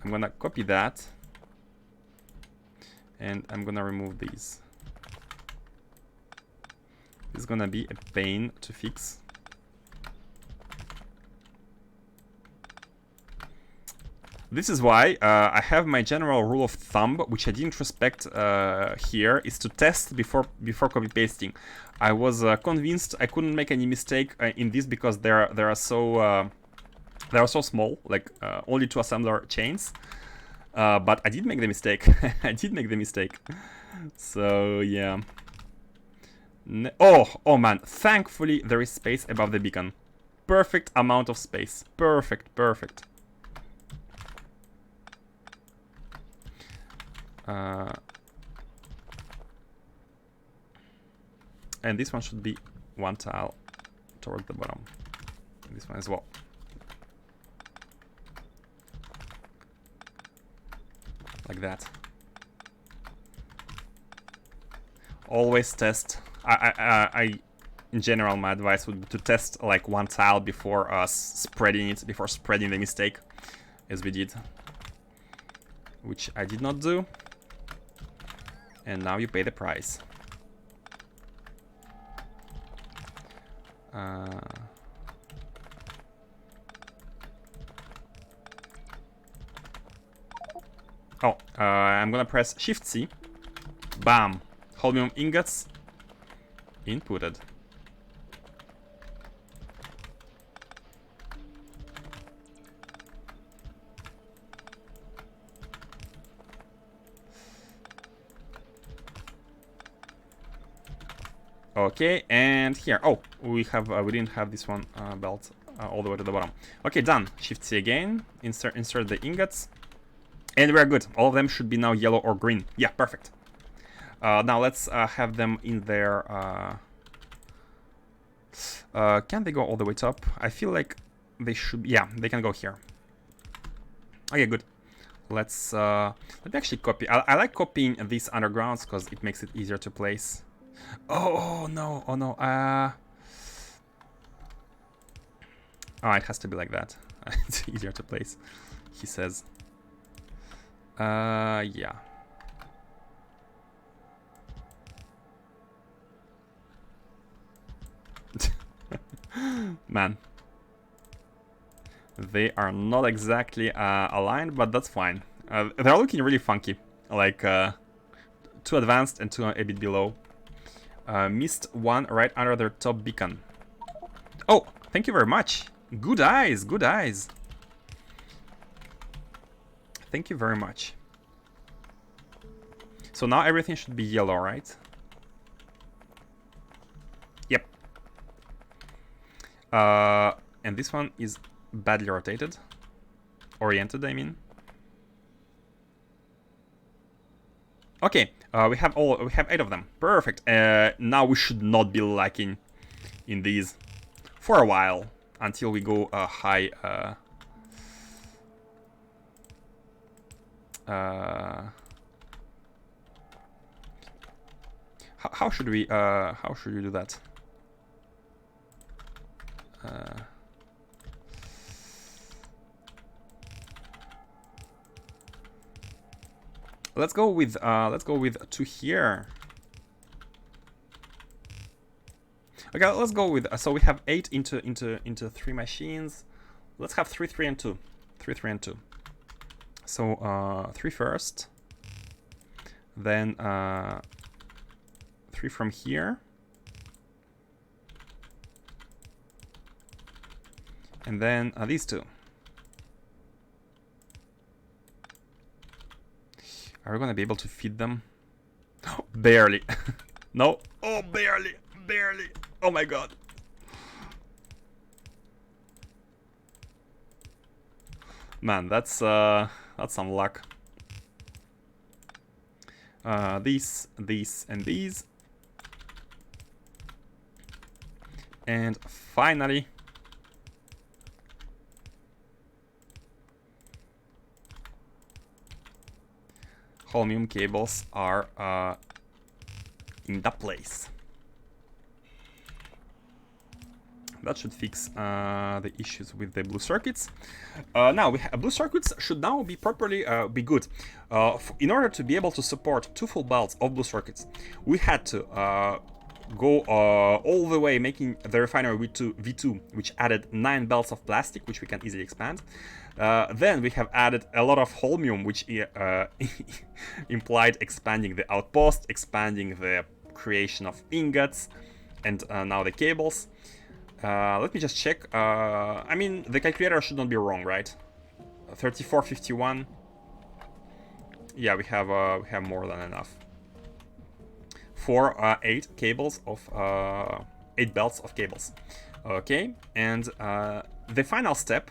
I'm gonna copy that, and I'm gonna remove these. It's gonna be a pain to fix. This is why I have my general rule of thumb, which I didn't respect here, is to test before copy pasting. I was convinced I couldn't make any mistake in this because they are so small, like only 2 assembler chains. But I did make the mistake. I did make the mistake. So yeah. Oh man! Thankfully there is space above the beacon. Perfect amount of space. Perfect. And this one should be 1 tile toward the bottom. This one as well. Like that. Always test. In general, my advice would be to test like 1 tile before spreading it, before spreading the mistake, as we did, which I did not do. And now you pay the price. I'm gonna press Shift C. Bam! Holmium ingots inputted. Okay, and here. Oh, we didn't have this one belt all the way to the bottom. Okay, done. Shift C again. Insert the ingots, and we're good. All of them should be now yellow or green. Yeah, perfect. Now let's have them in there. Can they go all the way top? I feel like they should. Yeah, they can go here. Okay, good. Let me actually copy. I like copying these undergrounds because it makes it easier to place. Oh no! Oh no! Oh, it has to be like that. It's easier to place, he says. Yeah. Man. They are not exactly aligned, but that's fine. They're looking really funky. Like, too advanced and too a bit below. Missed one right under their top beacon. Oh, thank you very much. Good eyes, good eyes. Thank you very much. So now everything should be yellow, right? Yep. And this one is badly rotated. Oriented, I mean. Okay, we have 8 of them. Perfect. Now we should not be lacking in these for a while until we go high. How should we do that? Let's go with 2 here. Okay, let's go with so we have 8 into 3 machines. Let's have 3, 3, and 2. 3, 3, and 2. So 3 first, then 3 from here, and then these 2. Are we gonna be able to feed them? Barely. No. Oh, barely. Oh my god. Man, that's some luck. These, and these. And finally, Holmium cables are in the place. That should fix the issues with the blue circuits. Now we blue circuits should now be properly be good. In order to be able to support 2 full belts of blue circuits, we had to go all the way, making the refinery V2, which added 9 belts of plastic, which we can easily expand. Then we have added a lot of holmium, which implied expanding the outpost, expanding the creation of ingots, and now the cables. Let me just check. I mean, the calculator should not be wrong, right? 3451. Yeah, we have more than enough for 8 cables of 8 belts of cables. Okay, and the final step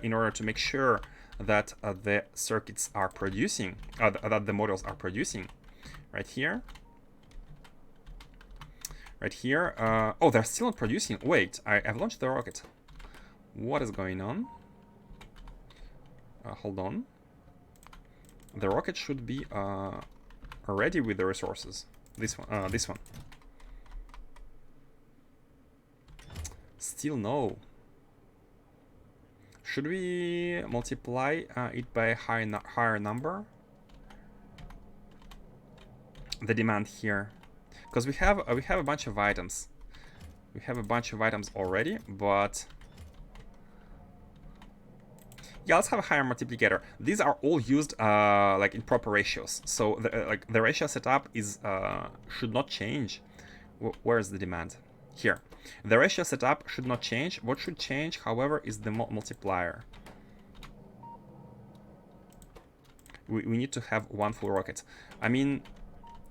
in order to make sure that the circuits are producing, that the modules are producing, right here. Right here. Oh, they're still not producing. Wait, I've launched the rocket. What is going on? Hold on. The rocket should be ready with the resources. This one. This one. Still no. Should we multiply it by a higher number? The demand here. Because we have a bunch of items. We have a bunch of items already, but yeah, let's have a higher multiplicator. These are all used like in proper ratios. So the ratio setup is should not change. Where is the demand? Here. The ratio setup should not change. What should change, however, is the multiplier. We need to have 1 full rocket. I mean,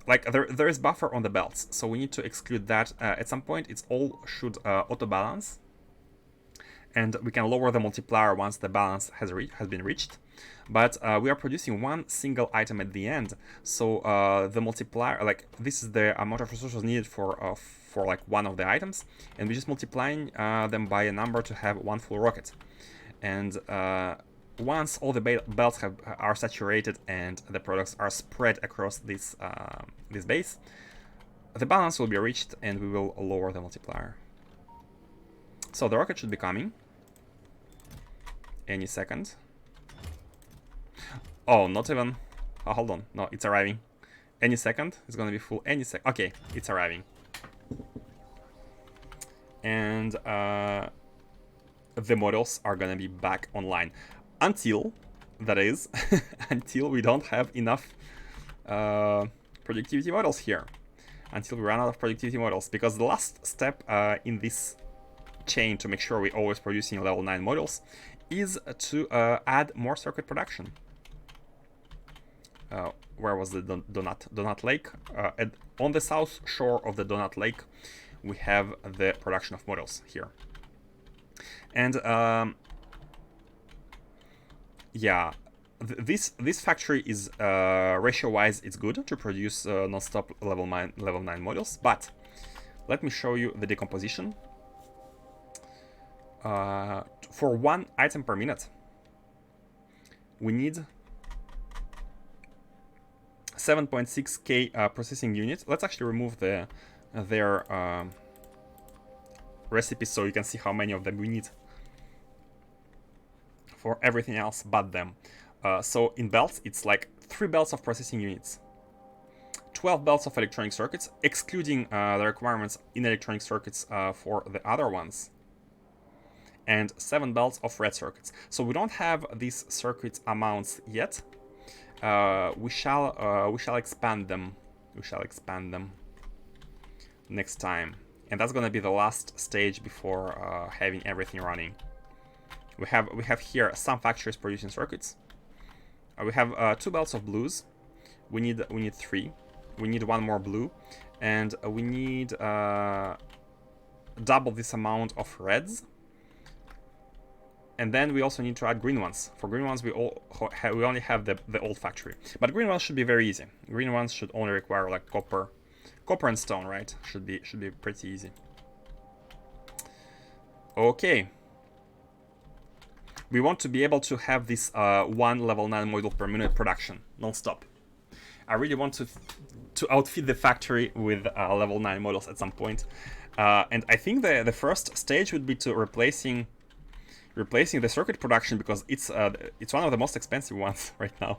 like there is buffer on the belts, so we need to exclude that. At some point, it's all should auto balance, and we can lower the multiplier once the balance has been reached. But we are producing 1 single item at the end, so the multiplier, like this is the amount of resources needed for like 1 of the items, and we're just multiplying them by a number to have 1 full rocket. And once all the belts are saturated and the products are spread across this base, the balance will be reached and we will lower the multiplier. So the rocket should be coming any second. Oh, not even. Oh, hold on. No, it's arriving. Any second. It's gonna be full any second. Okay, it's arriving. And the models are gonna be back online. Until, that is, until we don't have enough productivity models here. Until we run out of productivity models. Because the last step in this chain to make sure we're always producing level 9 models is to add more circuit production. Where was the Donut Lake? On the south shore of the Donut Lake, we have the production of models here. And yeah, this factory is ratio-wise, it's good to produce non-stop level 9 models. But let me show you the decomposition. For 1 item per minute, we need 7.6k processing units. Let's actually remove their recipes so you can see how many of them we need for everything else but them. So in belts, it's like 3 belts of processing units, 12 belts of electronic circuits, excluding the requirements in electronic circuits for the other ones, and 7 belts of red circuits. So we don't have these circuit amounts yet. We shall expand them. We shall expand them next time, and that's gonna be the last stage before having everything running. We have here some factories producing circuits. We have 2 belts of blues. We need 3. We need 1 more blue, and we need double this amount of reds. And then we also need to add green ones. For green ones, we only have the old factory. But green ones should be very easy. Green ones should only require like copper and stone, right? Should be pretty easy. Okay. We want to be able to have this 1 level 9 module per minute production, non-stop. I really want to outfit the factory with level 9 models at some point. And I think the first stage would be to replacing the circuit production, because it's one of the most expensive ones right now.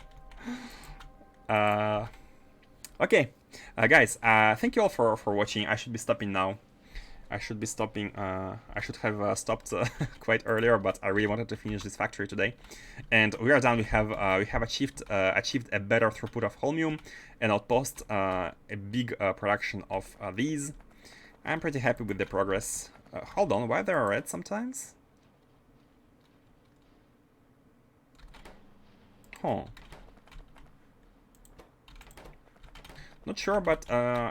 Okay, guys, thank you all for watching. I should be stopping now. I should be stopping. I should have stopped quite earlier, but I really wanted to finish this factory today. And we are done. We have achieved a better throughput of Holmium, and outpost a big production of these. I'm pretty happy with the progress. Hold on, why there are red sometimes? Huh. Not sure, but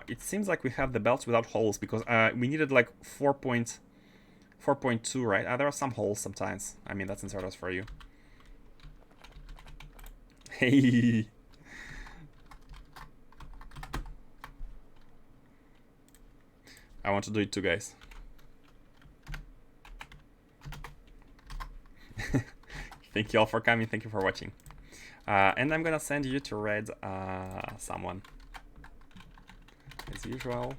it seems like we have the belts without holes, because we needed like 4.2, right? There are some holes sometimes. I mean, that's inserters for you. Hey. I want to do it too, guys. Thank you all for coming. Thank you for watching. And I'm gonna send you to red someone, as usual.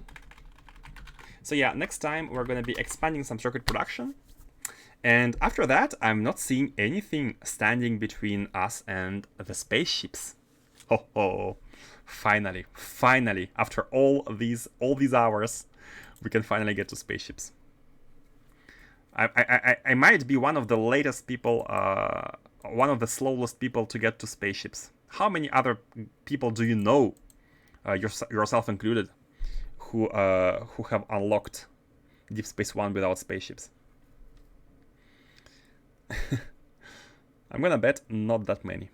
So yeah, next time we're gonna be expanding some circuit production. And after that, I'm not seeing anything standing between us and the spaceships. Oh, finally, after all these hours, we can finally get to spaceships. I might be one of the latest people, one of the slowest people to get to spaceships. How many other people do you know, yourself included, who have unlocked Deep Space One without spaceships? I'm gonna bet not that many.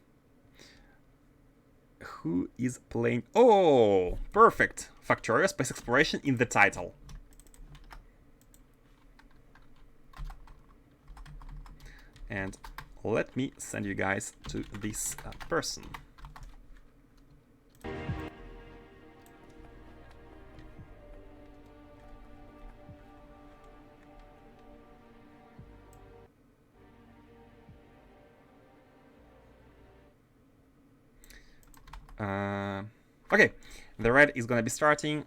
Who is playing? Oh, perfect! Factorio Space Exploration in the title. And let me send you guys to this person. Okay, the raid is gonna be starting.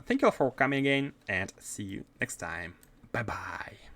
Thank you all for coming again, and see you next time. Bye bye.